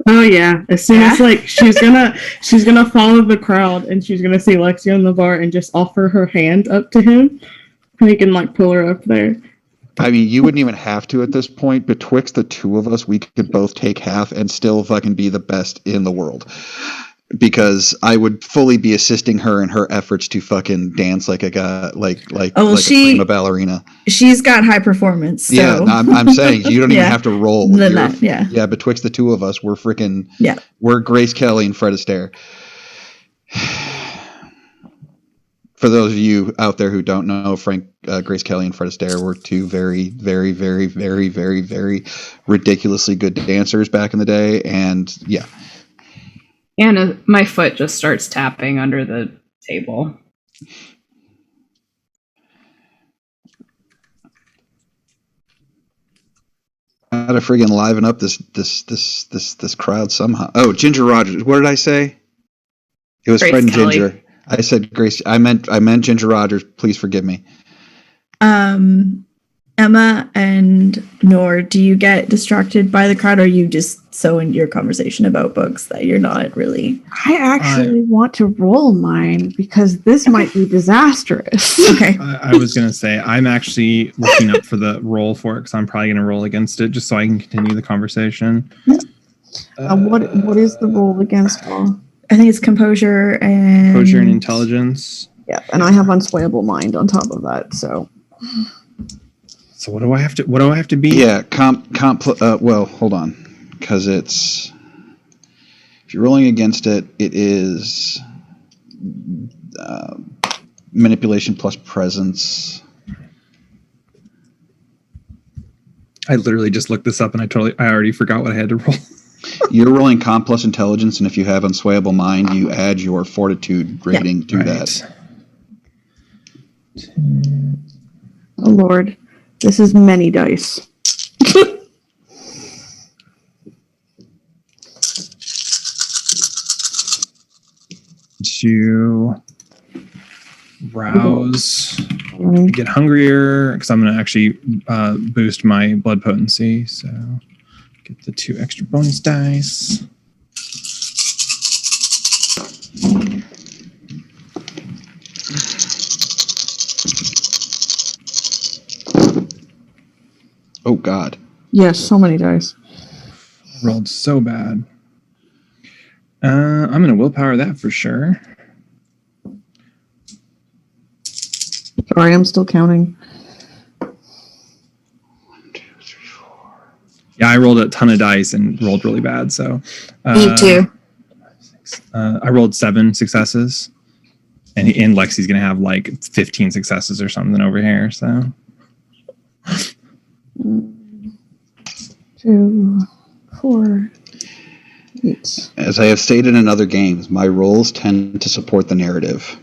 Oh yeah! As soon as like she's gonna follow the crowd, and she's gonna see Lexi on the bar and just offer her hand up to him, and he can like pull her up there. I mean, you wouldn't even have to at this point. Betwixt the two of us, we could both take half and still fucking be the best in the world. Because I would fully be assisting her in her efforts to fucking dance like a guy, like a prima ballerina. She's got high performance. So. Yeah, no, I'm saying you don't even have to roll. Yeah, betwixt the two of us, we're freaking. Yeah, we're Grace Kelly and Fred Astaire. For those of you out there who don't know, Grace Kelly and Fred Astaire were two very, very, very, very, very, very ridiculously good dancers back in the day, and yeah. And my foot just starts tapping under the table. Gotta friggin' liven up this crowd somehow. Oh, Ginger Rogers. What did I say? It was Grace Fred and Kelly. Ginger. I said Grace. I meant Ginger Rogers. Please forgive me. And Emma and Nor, do you get distracted by the crowd, or are you just so in your conversation about books that you're not really? I actually want to roll mine because this might be disastrous. Okay. I was going to say, I'm actually looking up for the roll for it because I'm probably going to roll against it just so I can continue the conversation. What is the roll against all? I think it's composure and Intelligence. Yeah, and I have unswayable mind on top of that, so. So what do I have to be? Yeah, well, hold on, because it's, if you're rolling against it, it is manipulation plus presence. I literally just looked this up and I already forgot what I had to roll. You're rolling comp plus intelligence, and if you have unswayable mind, you add your fortitude rating to that. Oh Lord, this is many dice. To rouse, get hungrier, because I'm going to actually boost my blood potency. So get the 2 extra bonus dice. Oh God. Yes, so many dice. I rolled so bad. I'm going to willpower that for sure. Sorry, I'm still counting. 1, 2, 3, 4. Yeah, I rolled a ton of dice and rolled really bad. So Me too. I rolled 7 successes, and Lexi's going to have like 15 successes or something over here. So 2, 4, 8. As I have stated in other games, my rolls tend to support the narrative.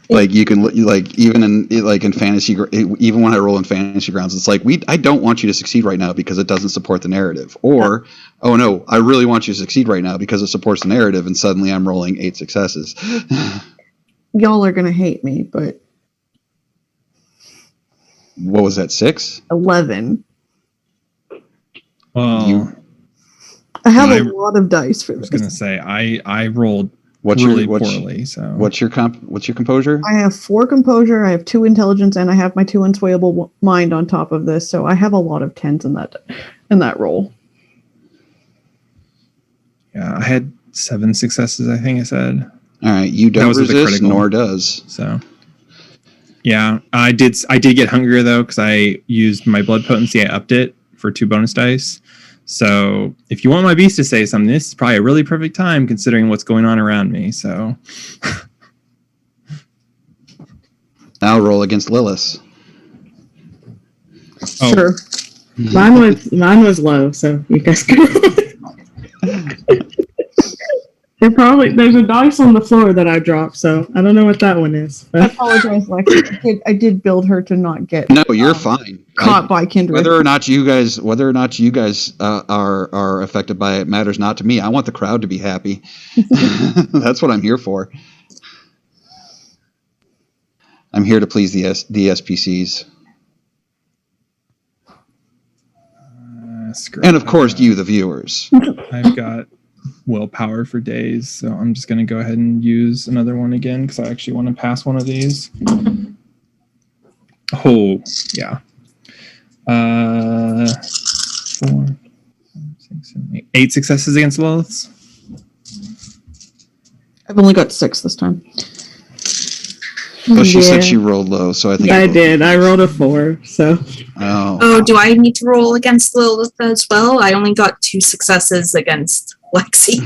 Like you can, like even in fantasy, even when I roll in fantasy grounds, it's like I don't want you to succeed right now because it doesn't support the narrative. Or, oh no, I really want you to succeed right now because it supports the narrative, and suddenly I'm rolling 8 successes. Y'all are gonna hate me, but What was that, 6? 11. well, I have I a lot of dice for I was this. going to say I rolled What's really your poorly. So what's your composure? I have 4 composure, I have 2 intelligence, and I have my 2 unswayable mind on top of this, so I have a lot of 10s in that roll. yeah, I had 7 successes. I think I said. All right, you That don't was with the resist, critical. nor does. So yeah, I did get hungrier though because I used my blood potency. I upped it for 2 bonus dice. So if you want my beast to say something, this is probably a really perfect time considering what's going on around me. So I'll roll against Lilith. oh, Sure. Mine was low, so you guys can. There's a dice on the floor that I dropped, so I don't know what that one is. I apologize, Lexi. I did build her to not get No, you're fine. caught by kindred. Whether or not you guys are affected by it matters not to me. I want the crowd to be happy. That's what I'm here for. I'm here to please the SPCs, screw and it. of course you, the viewers. I've got willpower for days, so I'm just going to go ahead and use another one again because I actually want to pass one of these. Oh yeah. 4, 5, 6, 7, 8 successes against Liliths. I've only got 6 this time. Well, she said Yeah. she rolled low, so I think I did. I rolled a 4, so. Oh, do I need to roll against Lilith as well? I only got 2 successes against Lexi.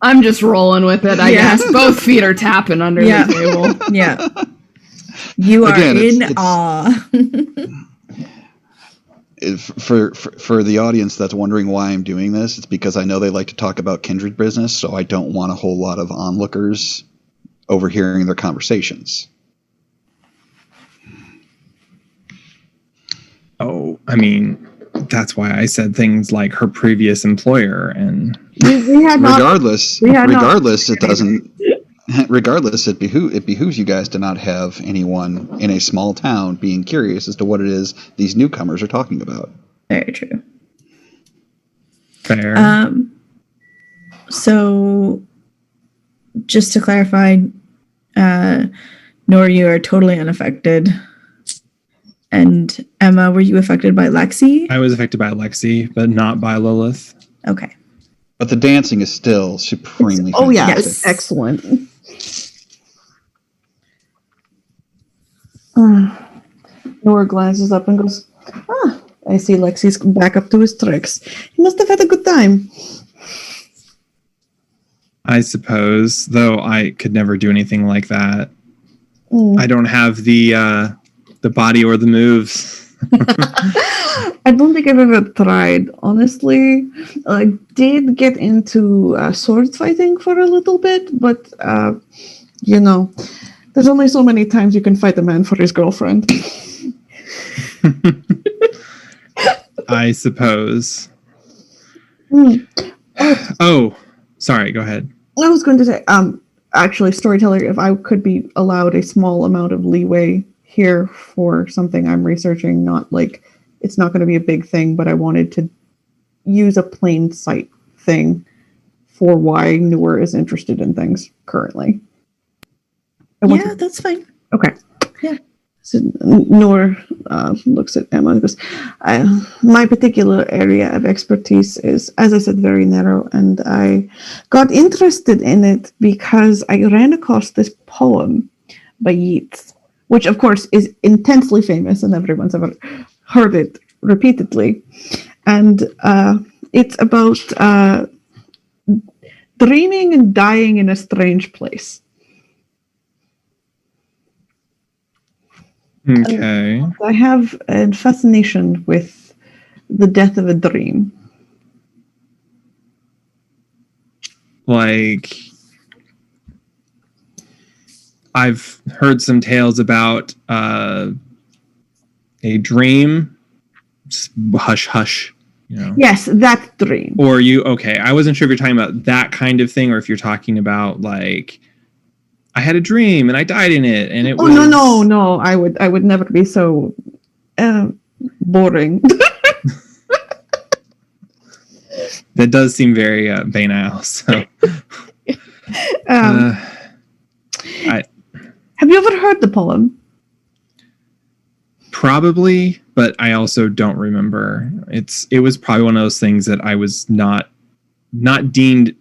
I'm just rolling with it, I Yeah. guess. Both feet are tapping under Yeah. the table. Yeah. You are Again, in it's- awe. For the audience that's wondering why I'm doing this, it's because I know they like to talk about kindred business, so I don't want a whole lot of onlookers overhearing their conversations. Oh, I mean, that's why I said things like her previous employer and We had not. Regardless, we had not- regardless, it doesn't. regardless, it behooves you guys to not have anyone in a small town being curious as to what it is these newcomers are talking about. Very true. Fair. So, just to clarify, Nor, you are totally unaffected. And Emma, were you affected by Lexi? I was affected by Lexi, but not by Lilith. Okay. But the dancing is still supremely Oh yeah, fantastic. it's excellent. Nora glances up and goes, I see Lexi's back up to his tricks. He must have had a good time. I suppose, though I could never do anything like that. Mm. I don't have the body or the moves. I don't think I've ever tried, honestly. I did get into sword fighting for a little bit, but, there's only so many times you can fight a man for his girlfriend. I suppose. Mm. Oh, sorry, go ahead. I was going to say, actually, storyteller, if I could be allowed a small amount of leeway here for something I'm researching, not like it's not going to be a big thing, but I wanted to use a plain sight thing for why Noor is interested in things currently. Yeah, that's fine. Okay. Yeah. So Noor looks at Emma and goes, my particular area of expertise is, as I said, very narrow, and I got interested in it because I ran across this poem by Yeats, which of course is intensely famous and everyone's ever heard it repeatedly. And it's about dreaming and dying in a strange place. Okay. I have a fascination with the death of a dream. Like, I've heard some tales about a dream, hush hush, Yes, that dream. Or okay, I wasn't sure if you're talking about that kind of thing or if you're talking about like, I had a dream and I died in it and it was... No. I would never be so boring. That does seem very banal. So, have you ever heard the poem? Probably, but I also don't remember. It was probably one of those things that I was not deemed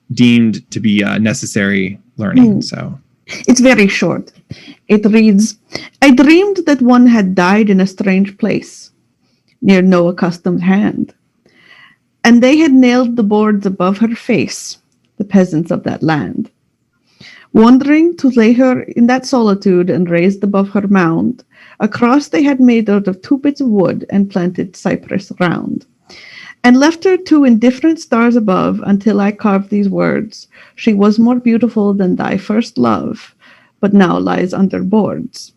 to be necessary learning. So. It's very short. It reads, I dreamed that one had died in a strange place, near no accustomed hand, and they had nailed the boards above her face, the peasants of that land. Wondering to lay her in that solitude and raised above her mound, a cross they had made out of 2 bits of wood and planted cypress round, and left her 2 indifferent stars above until I carved these words, she was more beautiful than thy first love, but now lies under boards.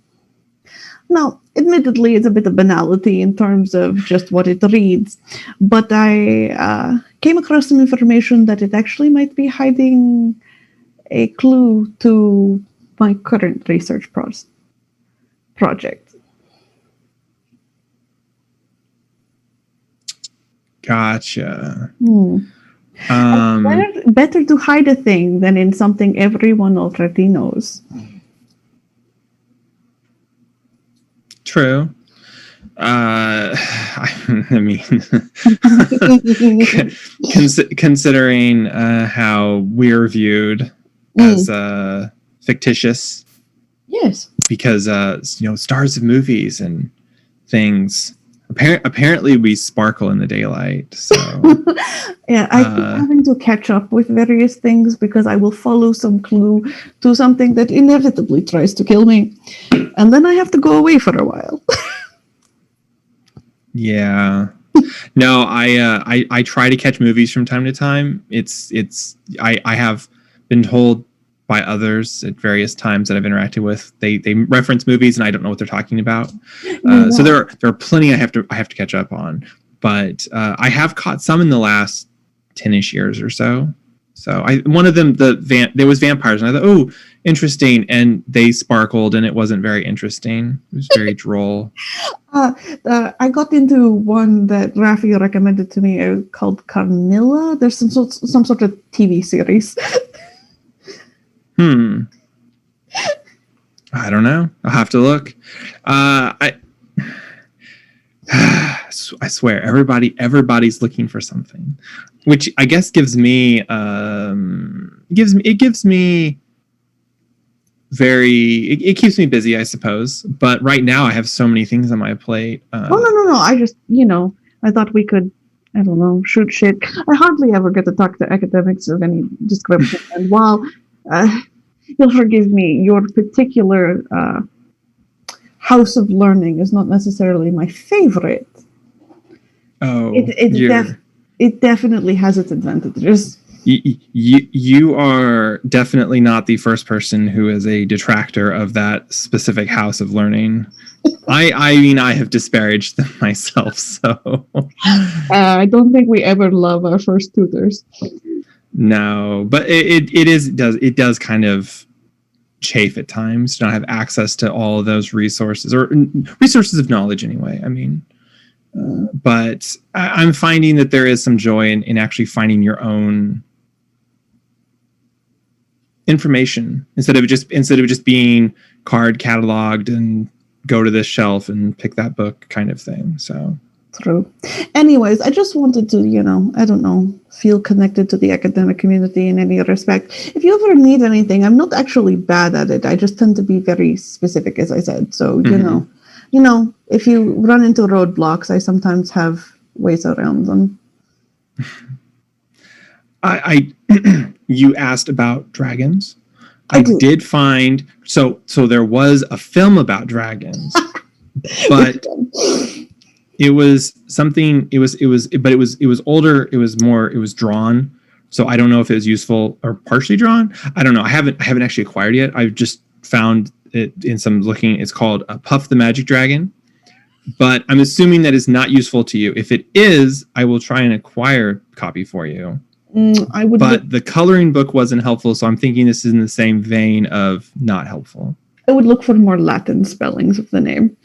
Now, admittedly, it's a bit of banality in terms of just what it reads, but I came across some information that it actually might be hiding a clue to my current research project. Gotcha. Better to hide a thing than in something everyone already knows. True. I mean, considering how we're viewed as fictitious, yes, because stars of movies and things. Apparently, we sparkle in the daylight. So yeah, I keep having to catch up with various things because I will follow some clue to something that inevitably tries to kill me, and then I have to go away for a while. Yeah. No, I try to catch movies from time to time. I have been told by others at various times that I've interacted with, they reference movies and I don't know what they're talking about. So there are plenty I have to catch up on. But I have caught some in the last 10-ish years or so. So one of them, there was vampires, and I thought, oh, interesting, and they sparkled, and it wasn't very interesting. It was very droll. I got into one that Rafi recommended to me called Carnilla. There's some sort of TV series. I don't know. I'll have to look. I swear, everybody's looking for something, which I guess gives me it keeps me busy, I suppose. But right now, I have so many things on my plate. No. I just, I thought we could, I don't know, shoot shit. I hardly ever get to talk to academics of any description. And while you'll forgive me, your particular house of learning is not necessarily my favorite. Oh, it definitely has its advantages. You are definitely not the first person who is a detractor of that specific house of learning. I mean, I have disparaged them myself, so I don't think we ever love our first tutors. No, but it does kind of chafe at times to not have access to all of those resources, or resources of knowledge anyway. I mean, but I'm finding that there is some joy in actually finding your own information instead of just being card cataloged and go to this shelf and pick that book kind of thing. So true. Anyways, I just wanted to, I don't know, feel connected to the academic community in any respect. If you ever need anything, I'm not actually bad at it. I just tend to be very specific, as I said. So, if you run into roadblocks, I sometimes have ways around them. I you asked about dragons. I did find so there was a film about dragons, but it was something. It was older. It was drawn. So I don't know if it was useful or partially drawn. I don't know. I haven't actually acquired yet. I've just found it in some looking. It's called Puff the Magic Dragon, but I'm assuming that is not useful to you. If it is, I will try and acquire a copy for you. I would. But the coloring book wasn't helpful, so I'm thinking this is in the same vein of not helpful. I would look for more Latin spellings of the name.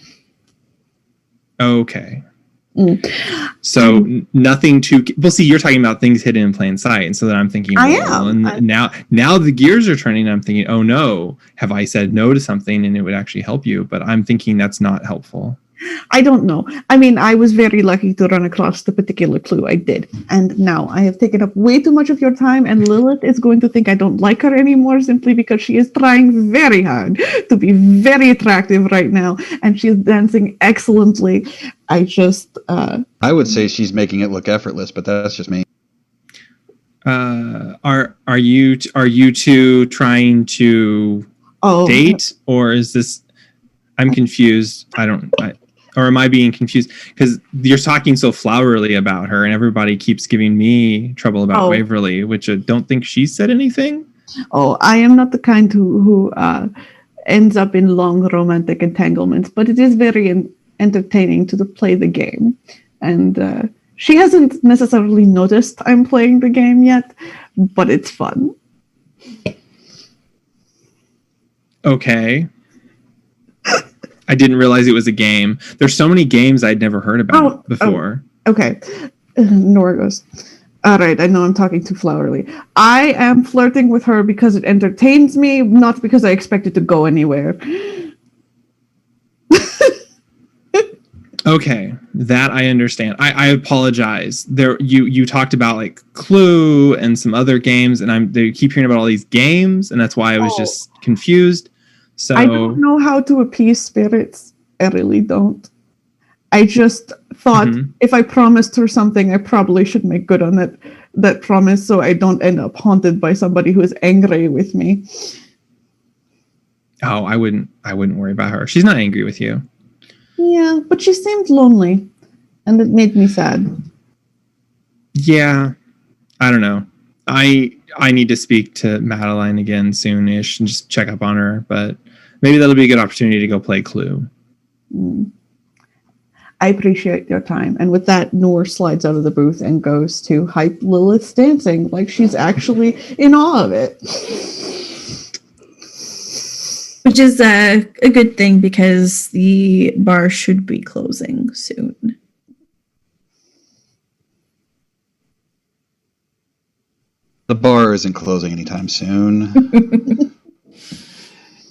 Okay. So nothing too. Well, see, you're talking about things hidden in plain sight, and so then I'm thinking, now the gears are turning. I'm thinking, oh no, have I said no to something and it would actually help you? But I'm thinking that's not helpful. I don't know. I mean, I was very lucky to run across the particular clue I did. And now I have taken up way too much of your time, and Lilith is going to think I don't like her anymore simply because she is trying very hard to be very attractive right now, and she's dancing excellently. I would say she's making it look effortless, but that's just me. Are you two trying to date, or is this? I'm confused. Or am I being confused? Because you're talking so flowery about her, and everybody keeps giving me trouble about Waverly, which I don't think she said anything. Oh, I am not the kind who ends up in long romantic entanglements, but it is very entertaining to play the game. And she hasn't necessarily noticed I'm playing the game yet, but it's fun. Okay. I didn't realize it was a game. There's so many games I'd never heard about before. Okay. Nora goes, all right, I know I'm talking too flowery. I am flirting with her because it entertains me, not because I expect it to go anywhere. Okay, that I understand. I apologize. You talked about like Clue and some other games, and they keep hearing about all these games, and that's why I was just confused. So I don't know how to appease spirits. I really don't. I just thought if I promised her something, I probably should make good on that promise, so I don't end up haunted by somebody who is angry with me. Oh, I wouldn't worry about her. She's not angry with you. Yeah, but she seemed lonely, and it made me sad. Yeah, I don't know. I need to speak to Madeline again soonish and just check up on her, but maybe that'll be a good opportunity to go play Clue. I appreciate your time. And with that, Noor slides out of the booth and goes to hype Lilith's dancing like she's actually in awe of it. Which is a good thing because the bar should be closing soon. The bar isn't closing anytime soon.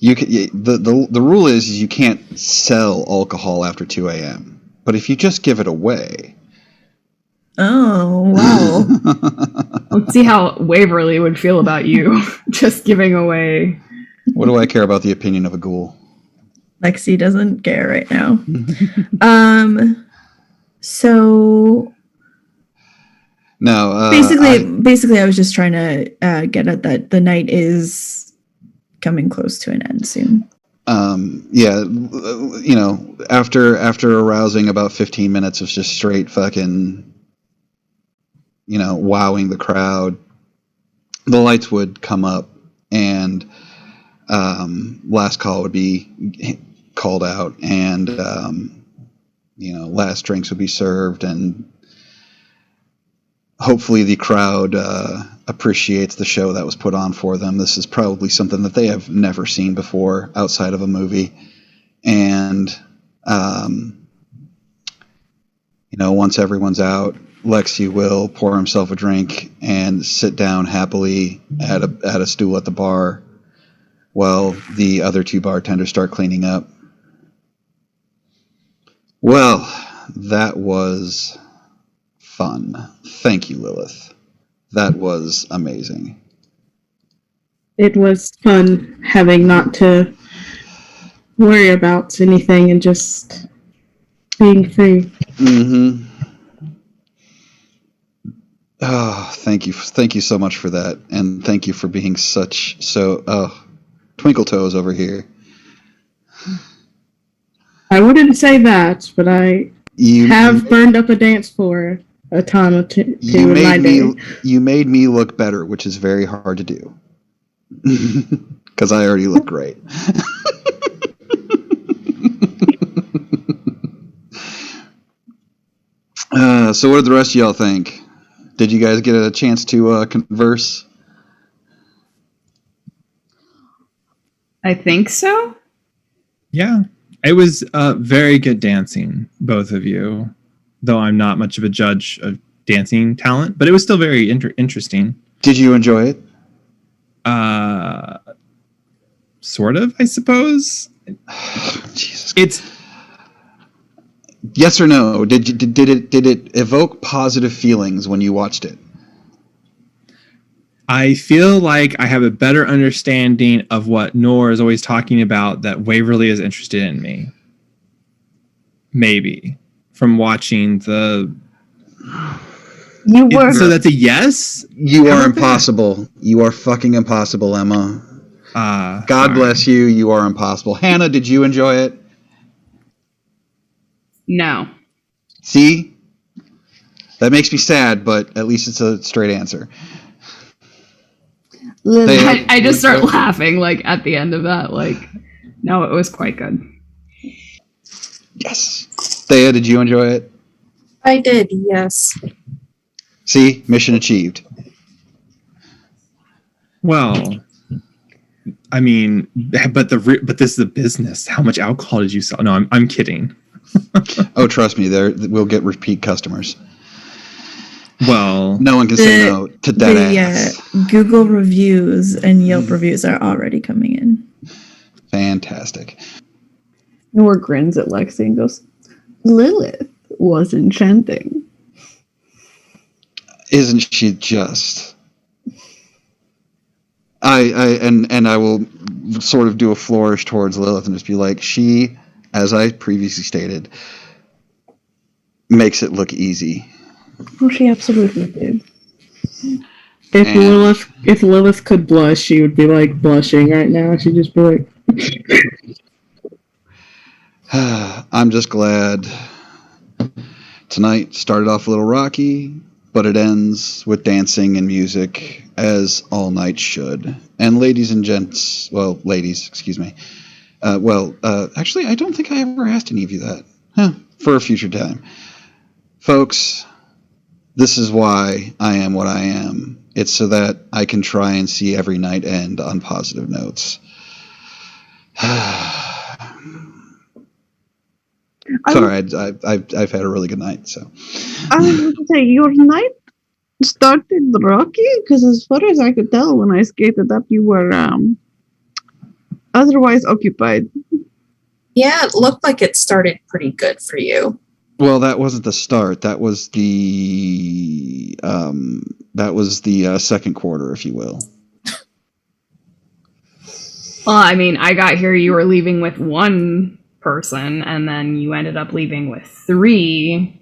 The rule is you can't sell alcohol after 2 a.m. But if you just give it away. Oh, wow. Let's see how Waverly would feel about you just giving away. What do I care about the opinion of a ghoul? Lexi doesn't care right now. So No. Basically, I was just trying to get at that the night is coming close to an end soon. Yeah, after arousing about 15 minutes of just straight fucking, wowing the crowd, the lights would come up and last call would be called out and, last drinks would be served and hopefully the crowd appreciates the show that was put on for them. This is probably something that they have never seen before outside of a movie. And, once everyone's out, Lexi will pour himself a drink and sit down happily at a stool at the bar while the other two bartenders start cleaning up. Well, that was fun. Thank you, Lilith. That was amazing. It was fun having not to worry about anything and just being free. Mm-hmm. Oh, thank you so much for that, and thank you for being twinkle toes over here. I wouldn't say that, but I have burned up a dance floor a time or two in my day. You made me look better, which is very hard to do. Because I already look great. So what did the rest of y'all think? Did you guys get a chance to converse? I think so. Yeah. It was very good dancing, both of you. Though I'm not much of a judge of dancing talent, but it was still very interesting. Did you enjoy it? Sort of, I suppose. Jesus. It's yes or no. Did it evoke positive feelings when you watched it? I feel like I have a better understanding of what Noor is always talking about, that Waverly is interested in me. Maybe. From watching the... You were... So that's a yes? You are impossible. You are fucking impossible, Emma. God bless you. You are impossible. Hannah, did you enjoy it? No. See? That makes me sad, but at least it's a straight answer. I just start laughing, at the end of that. No, it was quite good. Yes. Thea, did you enjoy it? I did, yes. See? Mission achieved. Well, I mean, but this is a business. How much alcohol did you sell? No, I'm kidding. Oh, trust me, we'll get repeat customers. Well, no one can say no to that ass. Google reviews and Yelp reviews are already coming in. Fantastic. Noor grins at Lexi and goes, Lilith was enchanting. Isn't she just? I will sort of do a flourish towards Lilith and just be like, she, as I previously stated, makes it look easy. Oh, she absolutely did. If Lilith could blush, she would be blushing right now. She'd just be like... I'm just glad tonight started off a little rocky, but it ends with dancing and music, as all nights should. And ladies, excuse me. Actually, I don't think I ever asked any of you that. for a future time. Folks, this is why I am what I am. It's so that I can try and see every night end on positive notes. Sorry, I've had a really good night. So I was going to say, your night started rocky because, as far as I could tell, when I skated up, you were otherwise occupied. Yeah, it looked like it started pretty good for you. well, that wasn't the start. That was the second quarter, if you will. Well, I mean, I got here, you were leaving with one person, and then you ended up leaving with 3.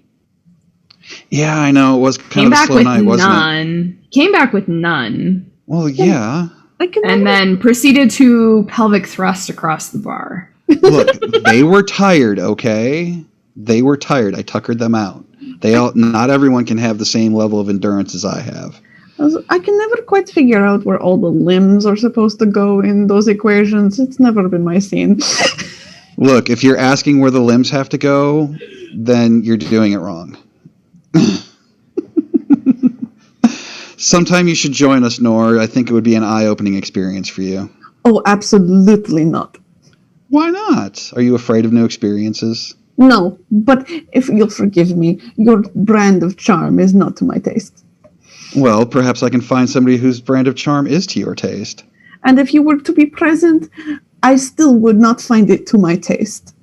Yeah, I know. It was kind Came of a back slow with night, wasn't it? none. Came back with none. Well, yeah. And then proceeded to pelvic thrust across the bar. Look, they were tired, okay? They were tired. I tuckered them out. Not everyone can have the same level of endurance as I have. I can never quite figure out where all the limbs are supposed to go in those equations. It's never been my scene. Look, if you're asking where the limbs have to go, then you're doing it wrong. Sometime you should join us, Nor. I think it would be an eye-opening experience for you. Oh, absolutely not. Why not? Are you afraid of new experiences? No, but if you'll forgive me, your brand of charm is not to my taste. Well, perhaps I can find somebody whose brand of charm is to your taste. And if you were to be present, I still would not find it to my taste.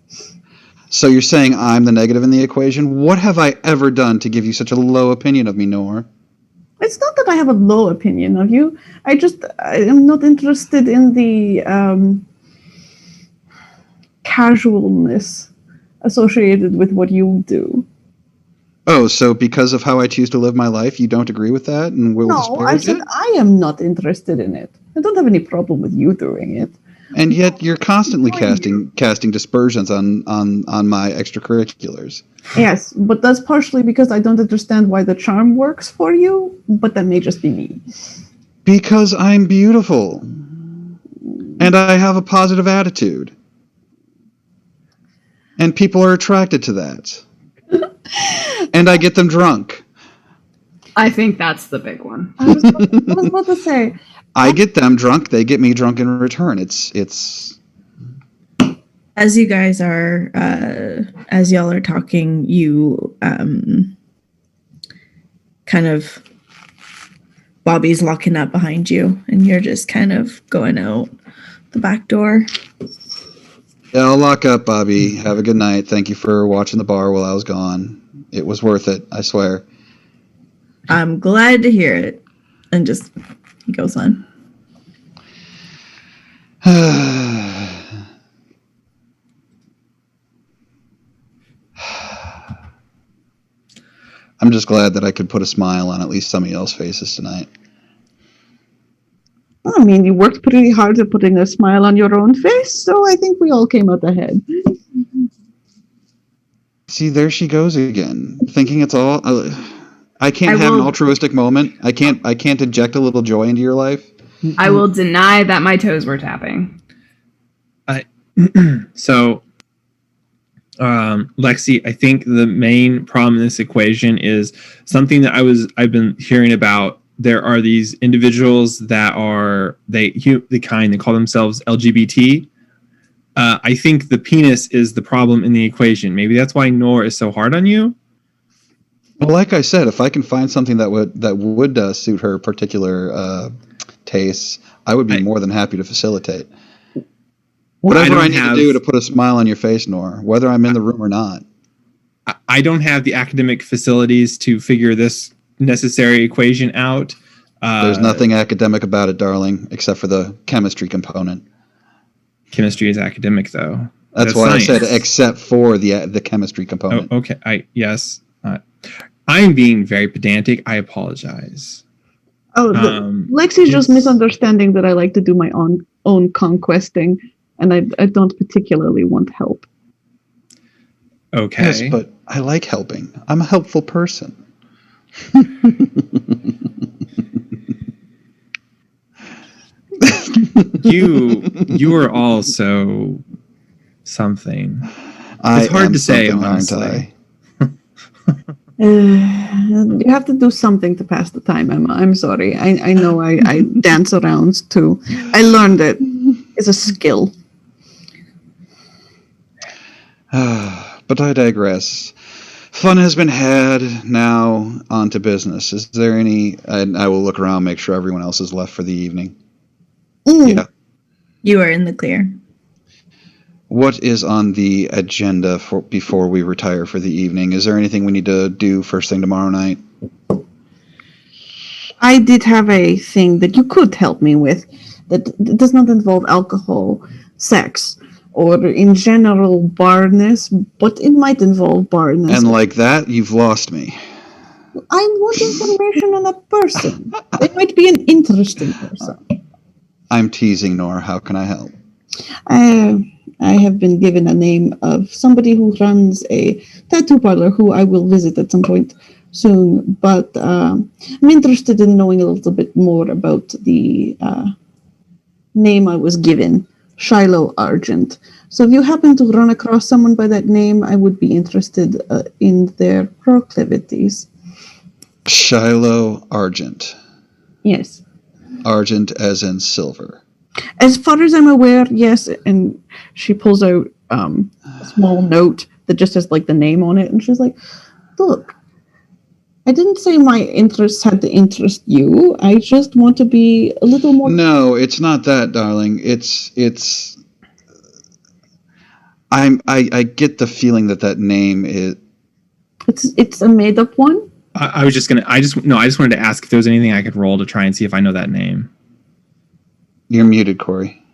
So you're saying I'm the negative in the equation? What have I ever done to give you such a low opinion of me, Nor? It's not that I have a low opinion of you. I am not interested in the casualness associated with what you do. Oh, so because of how I choose to live my life, you don't agree with that and will No, I disparage said it? I am not interested in it. I don't have any problem with you doing it. And yet you're constantly casting dispersions on my extracurriculars. Yes, but that's partially because I don't understand why the charm works for you, but that may just be me. Because I'm beautiful. And I have a positive attitude. And people are attracted to that. And I get them drunk. I think that's the big one. I was about to say, I get them drunk, they get me drunk in return. It's As you guys are, as y'all are talking, you kind of, Bobby's locking up behind you, and you're just kind of going out the back door. Yeah, I'll lock up, Bobby. Have a good night. Thank you for watching the bar while I was gone. It was worth it, I swear. I'm glad to hear it. And just, he goes on. I'm just glad that I could put a smile on at least some of y'all's faces tonight. I mean, you worked pretty hard at putting a smile on your own face, so I think we all came out ahead. See, there she goes again, thinking it's all. I can't have an altruistic moment. I can't inject a little joy into your life. I will deny that my toes were tapping. So, Lexi, I think the main problem in this equation is something that I've been hearing about. There are these individuals that are they call themselves LGBT. I think the penis is the problem in the equation. Maybe that's why Nor is so hard on you. Well, like I said, if I can find something that would suit her particular tastes, I would be more than happy to facilitate. Whatever I need to do to put a smile on your face, Nor, whether I'm in the room or not. I don't have the academic facilities to figure this necessary equation out. There's nothing academic about it, darling, except for the chemistry component. Chemistry is academic, though. That's why science. I said except for the chemistry component. Oh, okay. Yes. I'm being very pedantic. I apologize. Oh, Lexi's just misunderstanding that I like to do my own conquesting, and I don't particularly want help. Okay. Yes, but I like helping. I'm a helpful person. You are also something. It's hard am to say, something, aren't honestly. I? You have to do something to pass the time, Emma. I'm sorry. I know I dance around too. I learned it. It's a skill. But I digress. Fun has been had. Now on to business. Is there any? And I will look around, make sure everyone else is left for the evening. Yeah. You are in the clear. What is on the agenda for before we retire for the evening? Is there anything we need to do first thing tomorrow night? I did have a thing that you could help me with that does not involve alcohol, sex, or in general barness, but it might involve barness. And like that, you've lost me. I want information on a person. They might be an interesting person. I'm teasing, Nora. How can I help? I have been given a name of somebody who runs a tattoo parlor who I will visit at some point soon, but I'm interested in knowing a little bit more about the name I was given, Shiloh Argent. So if you happen to run across someone by that name, I would be interested in their proclivities. Shiloh Argent. Yes. Argent as in silver. As far as I'm aware, yes. And she pulls out a small note that just has like the name on it. And she's like, look, I didn't say my interests had to interest you. I just want to be a little more. No, it's not that, darling. I get the feeling that name is. It's a made up one. I just wanted to ask if there was anything I could roll to try and see if I know that name. You're muted, Corey.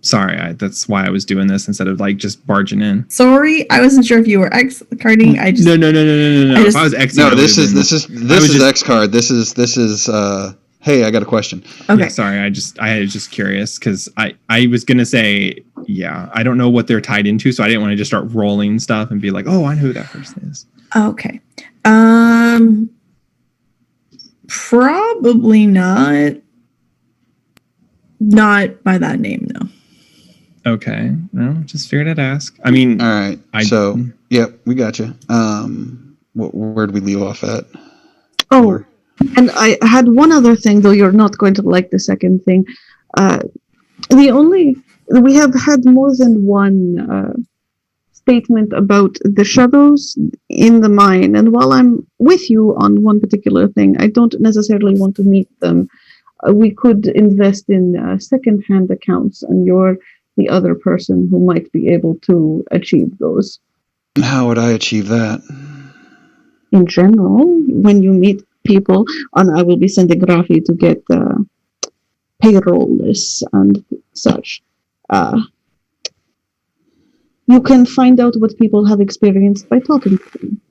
Sorry, that's why I was doing this instead of like just barging in. Sorry, I wasn't sure if you were X carding. I just No. If I was X, this is X card. This is. Hey, I got a question. okay. Yeah, sorry, I was just curious because I was gonna say I don't know what they're tied into, so I didn't want to just start rolling stuff and be like, oh, I know who that person is. Okay. Probably not. Not by that name, no. Okay. No, just figured I'd ask. I mean, all right. Yep, we got you. Where'd we leave off at? Oh, and I had one other thing, though you're not going to like the second thing. We have had more than one statement about the shadows in the mine, and while I'm with you on one particular thing, I don't necessarily want to meet them. We could invest in second-hand accounts, and you're the other person who might be able to achieve those. How would I achieve that? In general, when you meet people, and I will be sending Rafi to get payroll lists and such. You can find out what people have experienced by talking to them.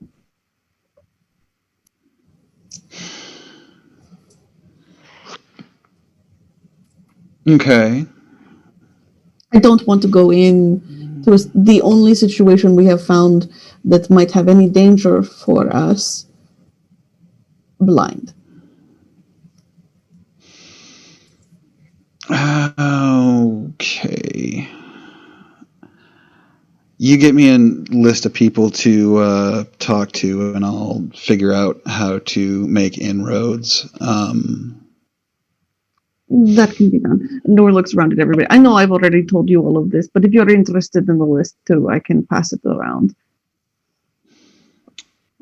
Okay. I don't want to go in to the only situation we have found that might have any danger for us blind. Okay. You get me a list of people to talk to, and I'll figure out how to make inroads. That can be done. Nor looks around at everybody. I know I've already told you all of this, but if you're interested in the list too, I can pass it around.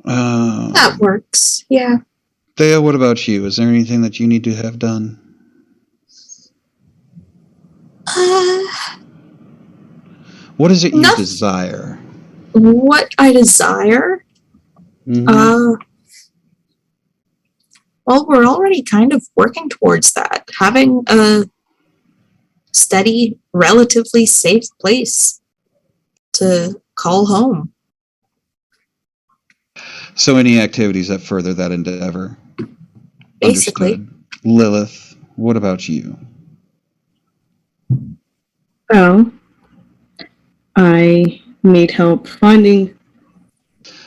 That works. Yeah. Thea, what about you? Is there anything that you need to have done? What is it you desire? What I desire? Mm-hmm. Well, we're already kind of working towards that. Having a steady, relatively safe place to call home. So any activities that further that endeavor? Basically. Understood. Lilith, what about you? Well, I need help finding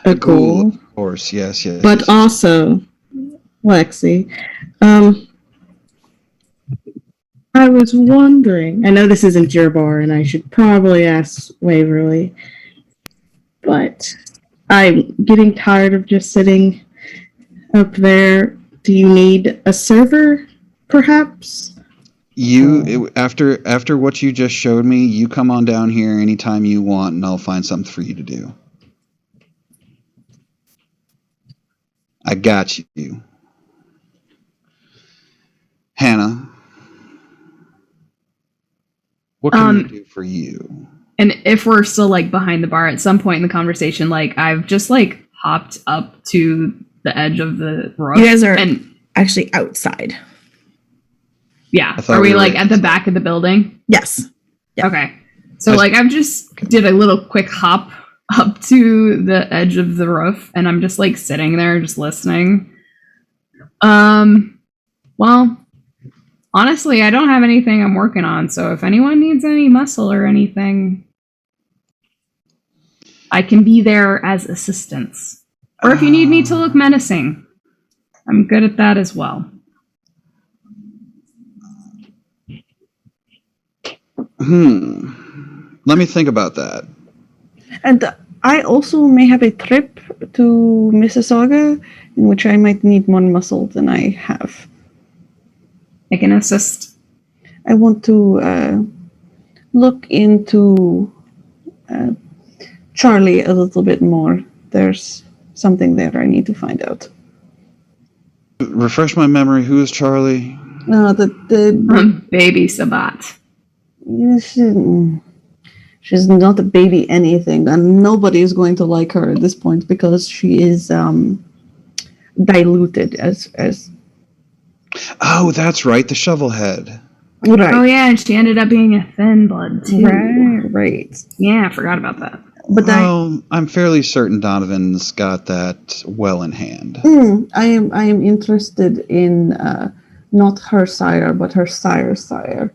a goal, Of course, yes. but also, Lexi, I was wondering. I know this isn't your bar, and I should probably ask Waverly, but I'm getting tired of just sitting up there. Do you need a server, perhaps? After what you just showed me, you come on down here anytime you want, and I'll find something for you to do. I got you. Hannah, what can we do for you? And if we're still like behind the bar at some point in the conversation, like I've just like hopped up to the edge of the roof. You guys are and actually outside. yeah. I thought Are we we were like at the back of the building? Yes. Yeah. Okay. So like I've just did a little quick hop up to the edge of the roof and I'm just like sitting there just listening. Well, honestly, I don't have anything I'm working on, so if anyone needs any muscle or anything, I can be there as assistance. Or if you need me to look menacing, I'm good at that as well. Let me think about that. And I also may have a trip to Mississauga in which I might need more muscle than I have. I can assist. I want to look into Charlie a little bit more. There's something there I need to find out. Refresh my memory. Who is Charlie? No, the Baby Sabat. she's not a baby anything, and nobody is going to like her at this point because she is diluted as Oh, that's right. The shovelhead. right. Oh yeah, and she ended up being a thin blood too. Right. Yeah, I forgot about that. But I'm fairly certain Donovan's got that well in hand. I am interested in not her sire, but her sire's sire,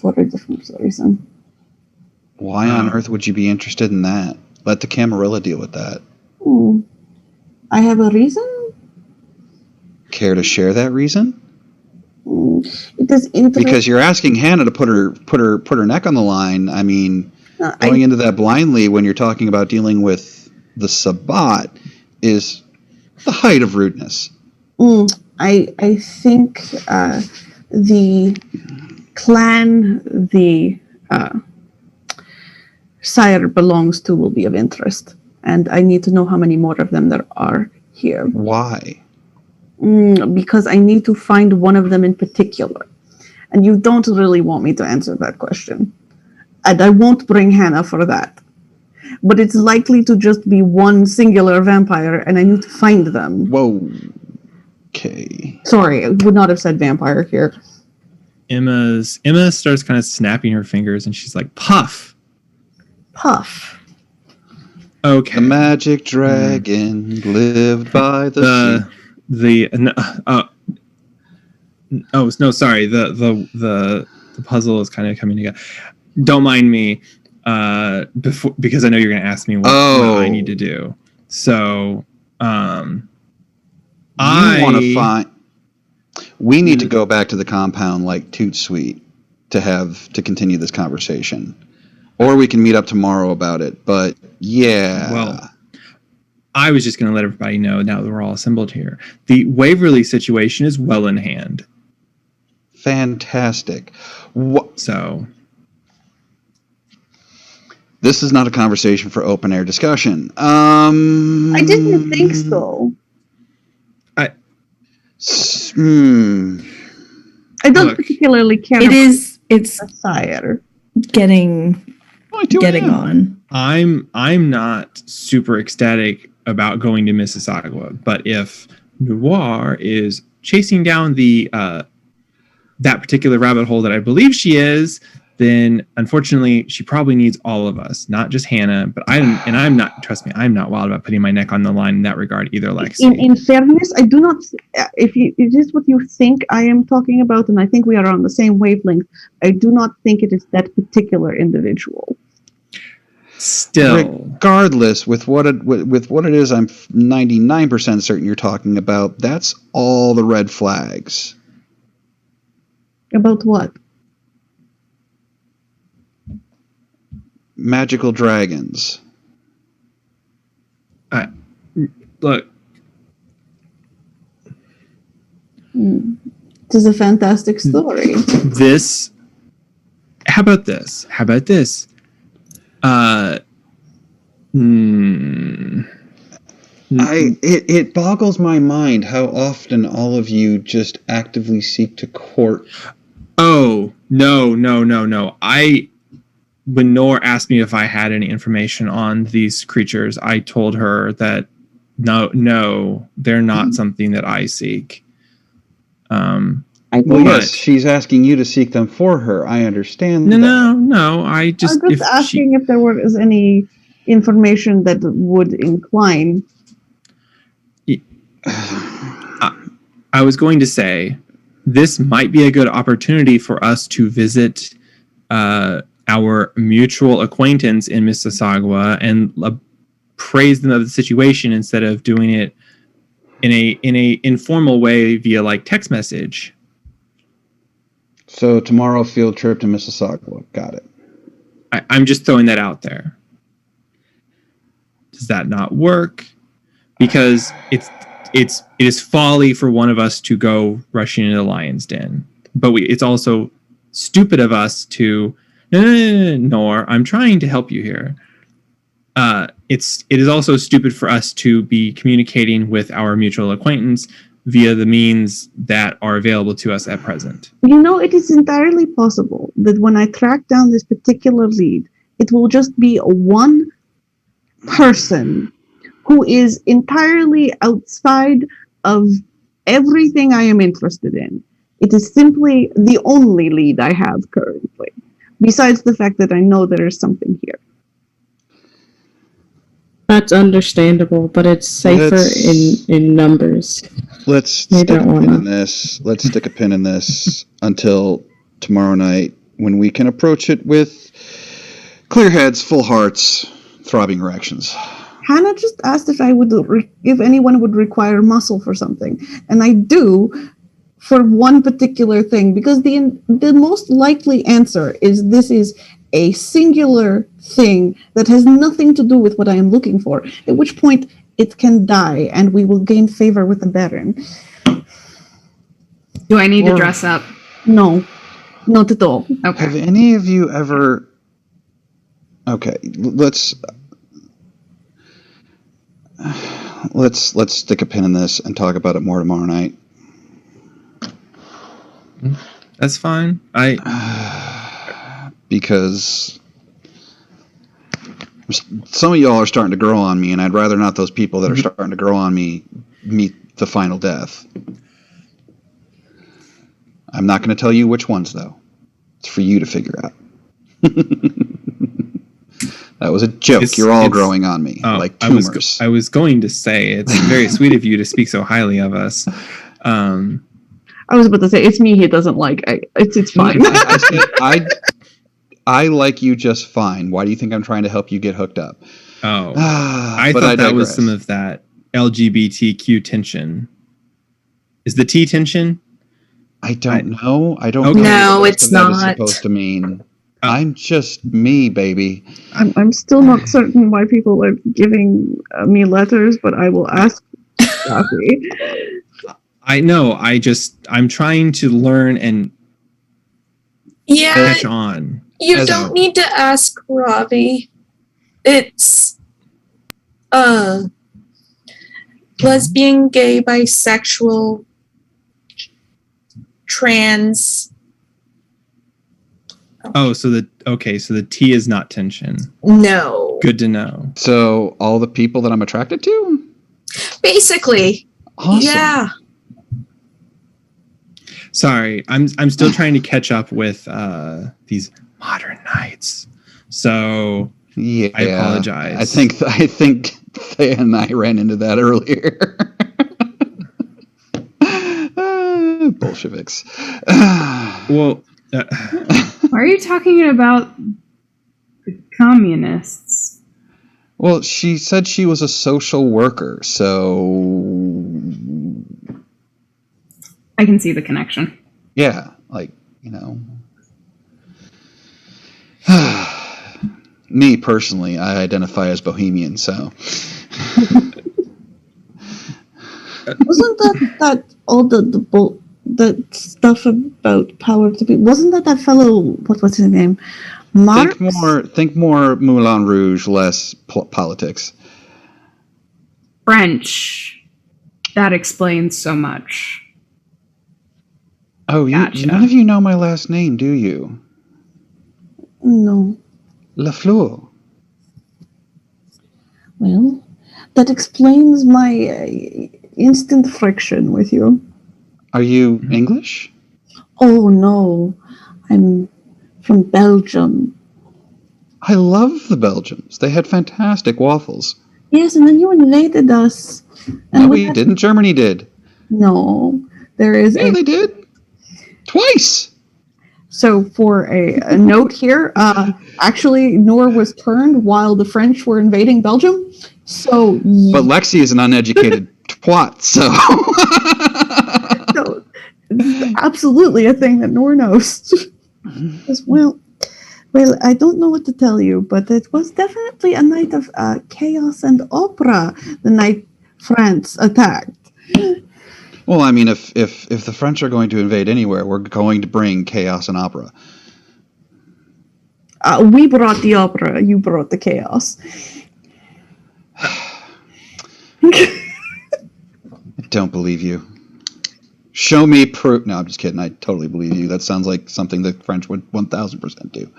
for a different reason. Why on earth would you be interested in that? Let the Camarilla deal with that. I have a reason. Care to share that reason? It is interesting Because you're asking Hannah to put her neck on the line. I mean, going into that blindly when you're talking about dealing with the Sabat is the height of rudeness. I think the clan the sire belongs to will be of interest, and I need to know how many more of them there are here. Why? Because I need to find one of them in particular, and you don't really want me to answer that question, and I won't bring Hannah for that. But it's likely to just be one singular vampire, and I need to find them. Whoa. Okay. Sorry, I would not have said vampire here. Emma starts kind of snapping her fingers, and she's like, "Puff." Puff. Okay. The magic dragon lived by the sea. Sorry. The puzzle is kind of coming together. Don't mind me, because I know you're going to ask me what I need to do. So, we need to go back to the compound like Toot Sweet to continue this conversation, or we can meet up tomorrow about it. But yeah. Well, I was just going to let everybody know now that we're all assembled here. The Waverly situation is well in hand. Fantastic. So this is not a conversation for open air discussion. I didn't think so. I don't particularly care. It's the sire getting on. I'm not super ecstatic about going to Mississauga, but if Noir is chasing down the that particular rabbit hole that I believe she is, then unfortunately she probably needs all of us, not just Hannah. But I'm not. Trust me, I'm not wild about putting my neck on the line in that regard either, Lexi. In fairness, I do not. If it is what you think I am talking about, and I think we are on the same wavelength, I do not think it is that particular individual. Still, regardless, with what it is, I'm 99% certain you're talking about. That's all the red flags. About what? magical dragons. Look, It is a fantastic story. this. How about this? It boggles my mind how often all of you just actively seek to court. Oh, no. When Nor asked me if I had any information on these creatures, I told her that no, they're not something that I seek. Yes, she's asking you to seek them for her. I understand. No. I'm just asking if there was any information that would incline. I was going to say this might be a good opportunity for us to visit our mutual acquaintance in Mississauga and praise them of the situation instead of doing it in a informal way via like text message. So tomorrow, field trip to Mississauga. Got it. I'm just throwing that out there. Does that not work? Because it is folly for one of us to go rushing into the lion's den, but it's also stupid of us to Nor, I'm trying to help you here. It is also stupid for us to be communicating with our mutual acquaintance via the means that are available to us at present. It is entirely possible that when I track down this particular lead, it will just be one person who is entirely outside of everything I am interested in. It is simply the only lead I have currently, besides the fact that I know there is something here. That's understandable, but it's safer in numbers. Let's stick a pin in this. Let's stick a pin in this until tomorrow night when we can approach it with clear heads, full hearts, throbbing erections. Hannah just asked if if anyone would require muscle for something, and I do for one particular thing, because the most likely answer is this is a singular thing that has nothing to do with what I am looking for, at which point it can die and we will gain favor with the Baron. Do I need to dress up? No, not at all. Okay. Have any of you ever... Okay, let's stick a pin in this and talk about it more tomorrow night. That's fine. Because some of y'all are starting to grow on me, and I'd rather not those people that are starting to grow on me meet the final death. I'm not going to tell you which ones, though. It's for you to figure out. That was a joke. You're all growing on me, like tumors. I was going to say, it's very sweet of you to speak so highly of us. I was about to say, it's me he doesn't like. It's fine. I like you just fine. Why do you think I'm trying to help you get hooked up? Oh, I thought that was some of that LGBTQ tension. Is the T tension? I don't know. I don't Okay. know. No, it's that not. is supposed to mean. I'm just me, baby. I'm still not certain why people are giving me letters, but I will ask Rafi. I know. I'm trying to learn and catch on. You don't need to ask Ravi. It's lesbian, gay, bisexual, trans. Oh, so the T is not tension. No. Good to know. So all the people that I'm attracted to? Basically. Awesome. Yeah. Sorry, I'm still trying to catch up with these modern knights. So yeah, I apologize. I think Thea and I ran into that earlier. Bolsheviks. Well, Why are you talking about the communists? Well, she said she was a social worker, so I can see the connection. yeah, like, you know. Me personally, I identify as Bohemian, so Wasn't that all the stuff about power to be? Wasn't that fellow? What was his name? Marx? think more Moulin Rouge, less politics. French. That explains so much. Oh, Gotcha. none of you know my last name, do you? No. Lafleur. Well, that explains my instant friction with you. Are you English? Oh no, I'm from Belgium. I love the Belgians. They had fantastic waffles. Yes, and then you invaded us. And No, we didn't. Germany did. No, there is Yeah, they did. Twice. So for a note here, actually, Noor was turned while the French were invading Belgium. So, But Lexi is an uneducated twat, so. so it's absolutely a thing that Noor knows. As well, I don't know what to tell you, but it was definitely a night of chaos and opera the night France attacked. Well, I mean, if the French are going to invade anywhere, we're going to bring chaos and opera. We brought the opera, you brought the chaos. I don't believe you. Show me proof. No, I'm just kidding. I totally believe you. That sounds like something the French would 1000% do.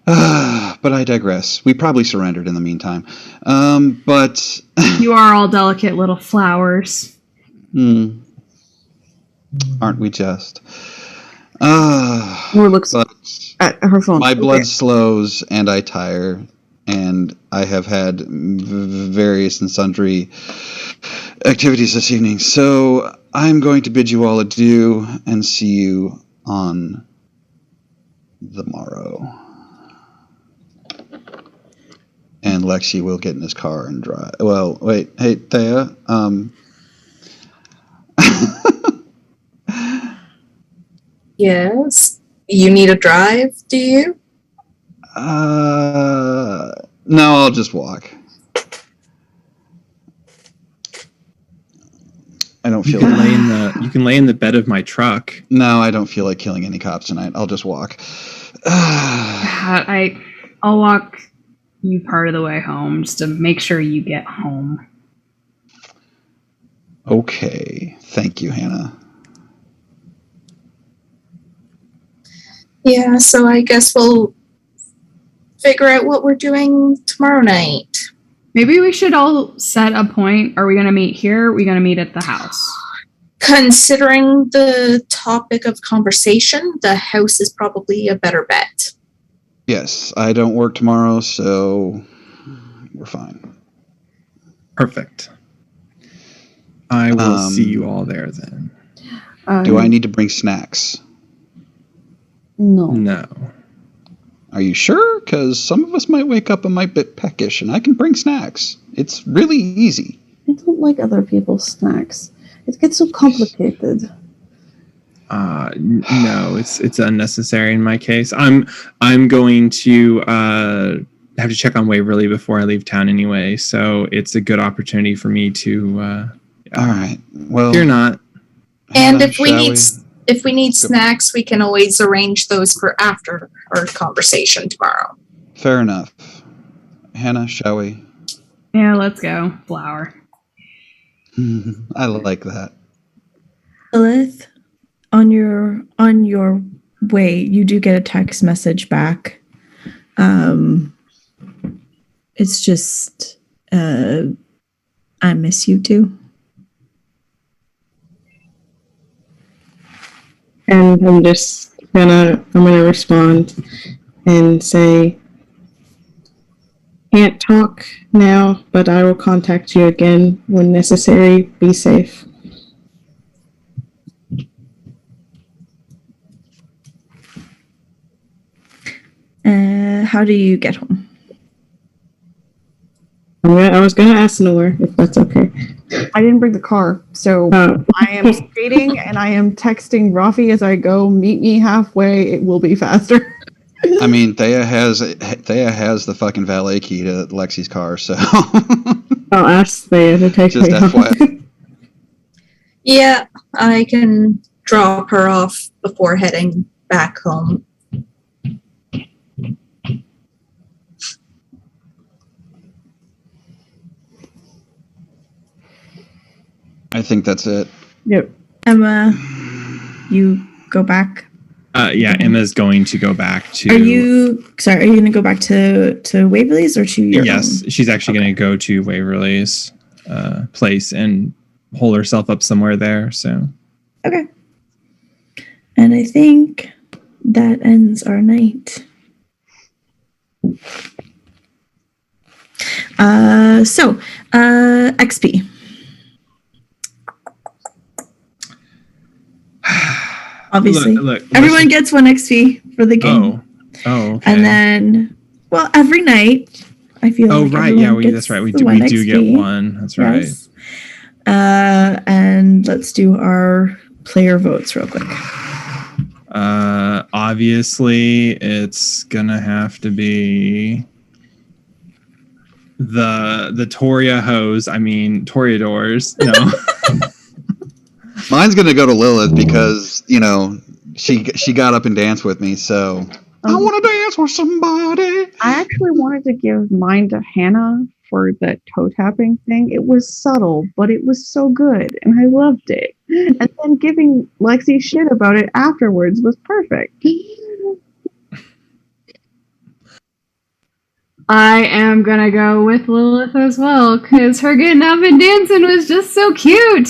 But I digress. We probably surrendered in the meantime. But You are all delicate little flowers. Aren't we just? Noor looks at her phone. My blood slows and I tire, and I have had various and sundry activities this evening. So I'm going to bid you all adieu and see you on the morrow. And Lexi will get in his car and drive. Well, wait. Hey, Thea. Yes. You need a drive, do you? No, I'll just walk. I don't feel like You can lay in the bed of my truck. No, I don't feel like killing any cops tonight. I'll just walk. I'll walk you part of the way home just to make sure you get home. Okay. Thank you, Hannah. Yeah, so I guess we'll figure out what we're doing tomorrow night. Maybe we should all set a point. Are we going to meet here? Or are we going to meet at the house? Considering the topic of conversation, the house is probably a better bet. Yes, I don't work tomorrow, so we're fine. Perfect. I will see you all there then. Do I need to bring snacks? No. No. Are you sure? Because some of us might wake up a bit peckish, and I can bring snacks. It's really easy. I don't like other people's snacks. It gets so complicated. No, it's unnecessary in my case. I'm going to have to check on Waverly before I leave town anyway, so it's a good opportunity for me to. All right. Well, you're not. And Hannah, if we need snacks, we can always arrange those for after our conversation tomorrow. Fair enough. Hannah, shall we? Yeah, let's go. Flower. I like that. Lilith, on your way, you do get a text message back. It's just I miss you too. And I'm gonna respond and say, can't talk now, but I will contact you again when necessary. Be safe. How do you get home? I was gonna ask Noor if that's okay. I didn't bring the car, so I am skating and I am texting Rafi as I go. Meet me halfway. It will be faster. I mean, Thea has the fucking valet key to Lexi's car, so I'll ask Thea to take just me home. FYI. Yeah, I can drop her off before heading back home. I think that's it. Yep. Emma, you go back. Yeah, Emma's going to go back to. Are you going to go back to Waverly's or to your Yes, home? she's actually going to go to Waverly's place and hold herself up somewhere there. So. Okay. And I think that ends our night. XP. Obviously. Look, everyone gets 1 XP for the game. Oh, okay. And then, well, every night, I feel like right. everyone Yeah, gets that's right. We the do 1 get XP. 1. That's right. Yes. And let's do our player votes real quick. Obviously, it's gonna have to be the Toria hose. I mean, Toreadors. No. Mine's gonna go to Lilith because she got up and danced with me, so I want to dance with somebody. I actually wanted to give mine to Hannah for the toe tapping thing. It was subtle, but it was so good, and I loved it. And then giving Lexi shit about it afterwards was perfect. I am gonna go with Lilith as well, because her getting up and dancing was just so cute.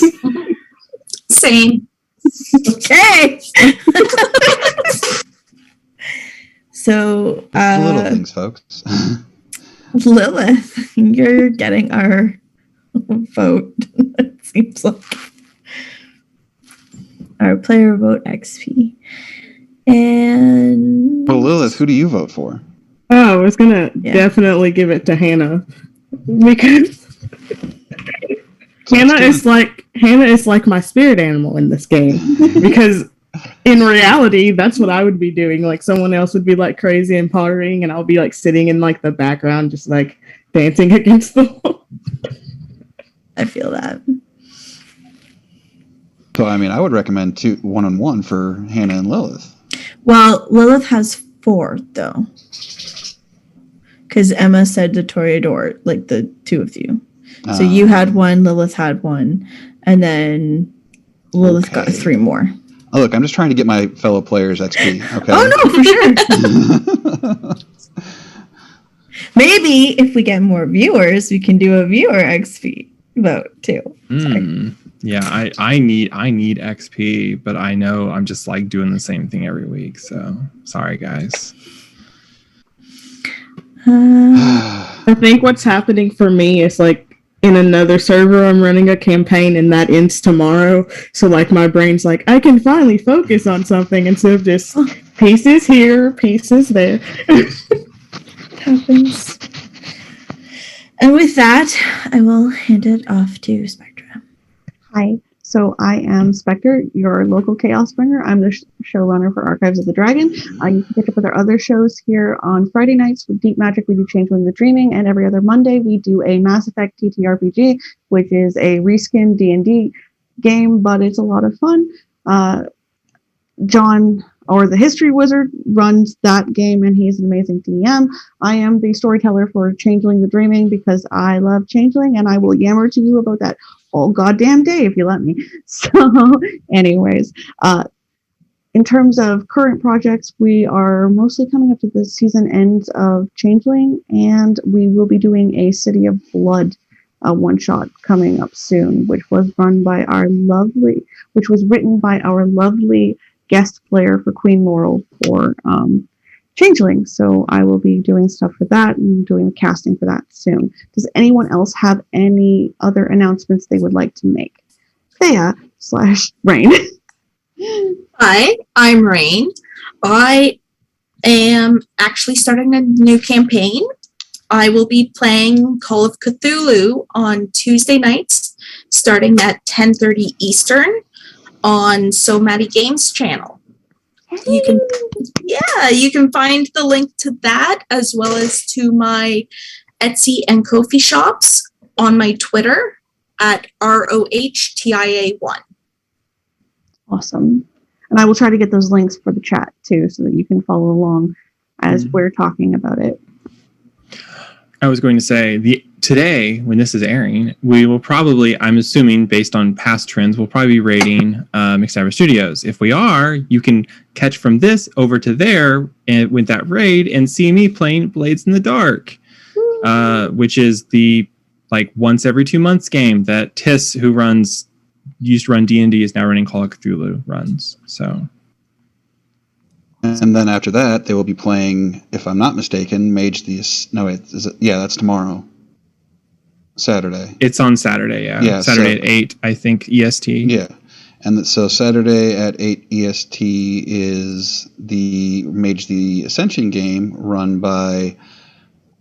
Same. Okay. So, Little things, folks. Lilith, you're getting our vote. It seems like our player vote XP. And Well, Lilith, who do you vote for? Oh, I was gonna definitely give it to Hannah because Hannah is like my spirit animal in this game. Because in reality, that's what I would be doing. Like someone else would be like crazy and pottering, and I'll be like sitting in like the background, just like dancing against the wall. I feel that. So, I mean, I would recommend 1-on-1 for Hannah and Lilith. Well, Lilith has 4 though, because Emma said the Toreador, like the 2 of you. So you had 1, Lilith had 1, and then Lilith got 3 more. Oh, look, I'm just trying to get my fellow players XP. Okay. Oh no, for sure. Maybe if we get more viewers, we can do a viewer XP vote too. Yeah, I need XP, but I know I'm just like doing the same thing every week. So sorry, guys. I think what's happening for me is like in another server, I'm running a campaign and that ends tomorrow. So like my brain's like, I can finally focus on something instead of just pieces here, pieces there. Happens. And with that, I will hand it off to Spectra. Hi. So I am Spectre, your local Chaos Bringer. I'm the showrunner for Archives of the Dragon. You can catch up with our other shows here on Friday nights with Deep Magic. We do Changeling the Dreaming, and every other Monday we do a Mass Effect TTRPG, which is a reskin D&D game, but it's a lot of fun. John, or the History Wizard, runs that game, and he's an amazing DM. I am the storyteller for Changeling the Dreaming because I love Changeling, and I will yammer to you about that all goddamn day if you let me. So anyways, in terms of current projects, we are mostly coming up to the season ends of Changeling, and we will be doing a City of Blood one-shot coming up soon, which was written by our lovely guest player for Queen Laurel for Changeling. So I will be doing stuff for that and doing the casting for that soon. Does anyone else have any other announcements they would like to make? Thea/Rain. Hi, I'm Rain. I am actually starting a new campaign. I will be playing Call of Cthulhu on Tuesday nights, starting at 10:30 Eastern on So Maddie Games channel. you can find the link to that as well as to my Etsy and Ko-fi shops on my Twitter at ROHTIA1. Awesome. And I will try to get those links for the chat too, so that you can follow along as we're talking about it. I was going to say today, when this is airing, we will probably, I'm assuming based on past trends, we'll probably be rating McStabber Studios. If we are, you can catch from this over to there and with that raid and see me playing Blades in the Dark, which is the like once every 2 months game that Tiss, who used to run D&D, is now running Call of Cthulhu runs. So. And then after that, they will be playing, if I'm not mistaken, that's tomorrow. Saturday. It's on Saturday, yeah. Yeah, Saturday at 8, I think, EST. Yeah. And so Saturday at 8 EST is the Mage the Ascension game run by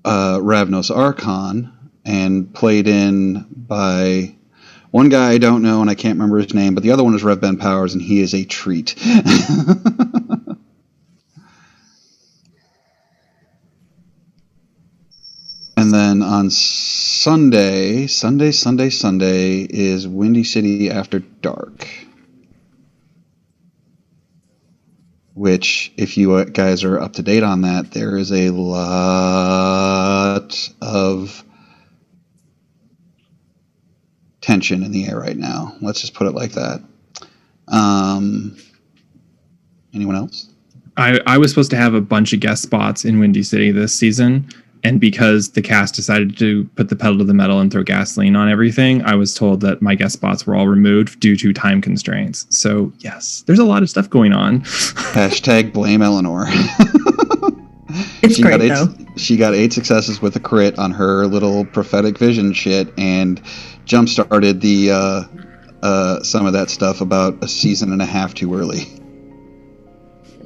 Ravnos Archon and played in by one guy I don't know and I can't remember his name, but the other one is Rev Ben Powers and he is a treat. And then on Sunday is Windy City After Dark. Which, if you guys are up to date on that, there is a lot of tension in the air right now. Let's just put it like that. Anyone else? I was supposed to have a bunch of guest spots in Windy City this season. And because the cast decided to put the pedal to the metal and throw gasoline on everything, I was told that my guest spots were all removed due to time constraints. So, yes, there's a lot of stuff going on. Hashtag blame Eleanor. It's great, though. She got 8 successes with a crit on her little prophetic vision shit and jump-started the some of that stuff about a season and a half too early.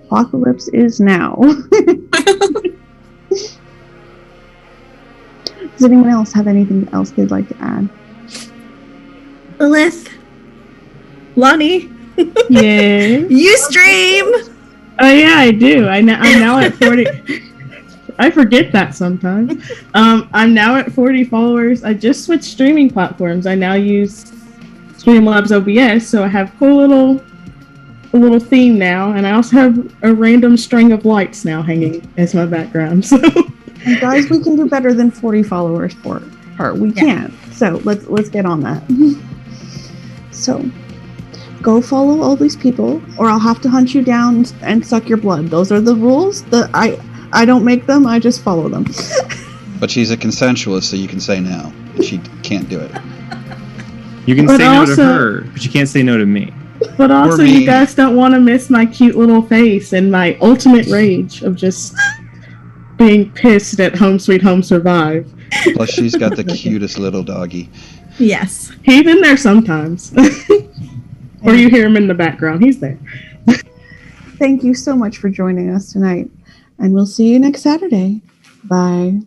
Apocalypse is now. Does anyone else have anything else they'd like to add? Lilith, Lonnie, Yeah. you stream. Oh yeah, I do. I'm now at 40. I forget that sometimes. I'm now at 40 followers. I just switched streaming platforms. I now use Streamlabs OBS, so I have a little theme now, and I also have a random string of lights now hanging as my background. So. And guys, we can do better than 40 followers for her. We can. So let's get on that. So go follow all these people, or I'll have to hunt you down and suck your blood. Those are the rules. I don't make them. I just follow them. But she's a consensualist, so you can say no. She can't do it. You can say no to her, but you can't say no to me. But also, you guys don't want to miss my cute little face and my ultimate rage of just being pissed at Home Sweet Home Survive. Plus, she's got the cutest little doggy. Yes. He's in there sometimes. Or you hear him in the background. He's there. Thank you so much for joining us tonight. And we'll see you next Saturday. Bye.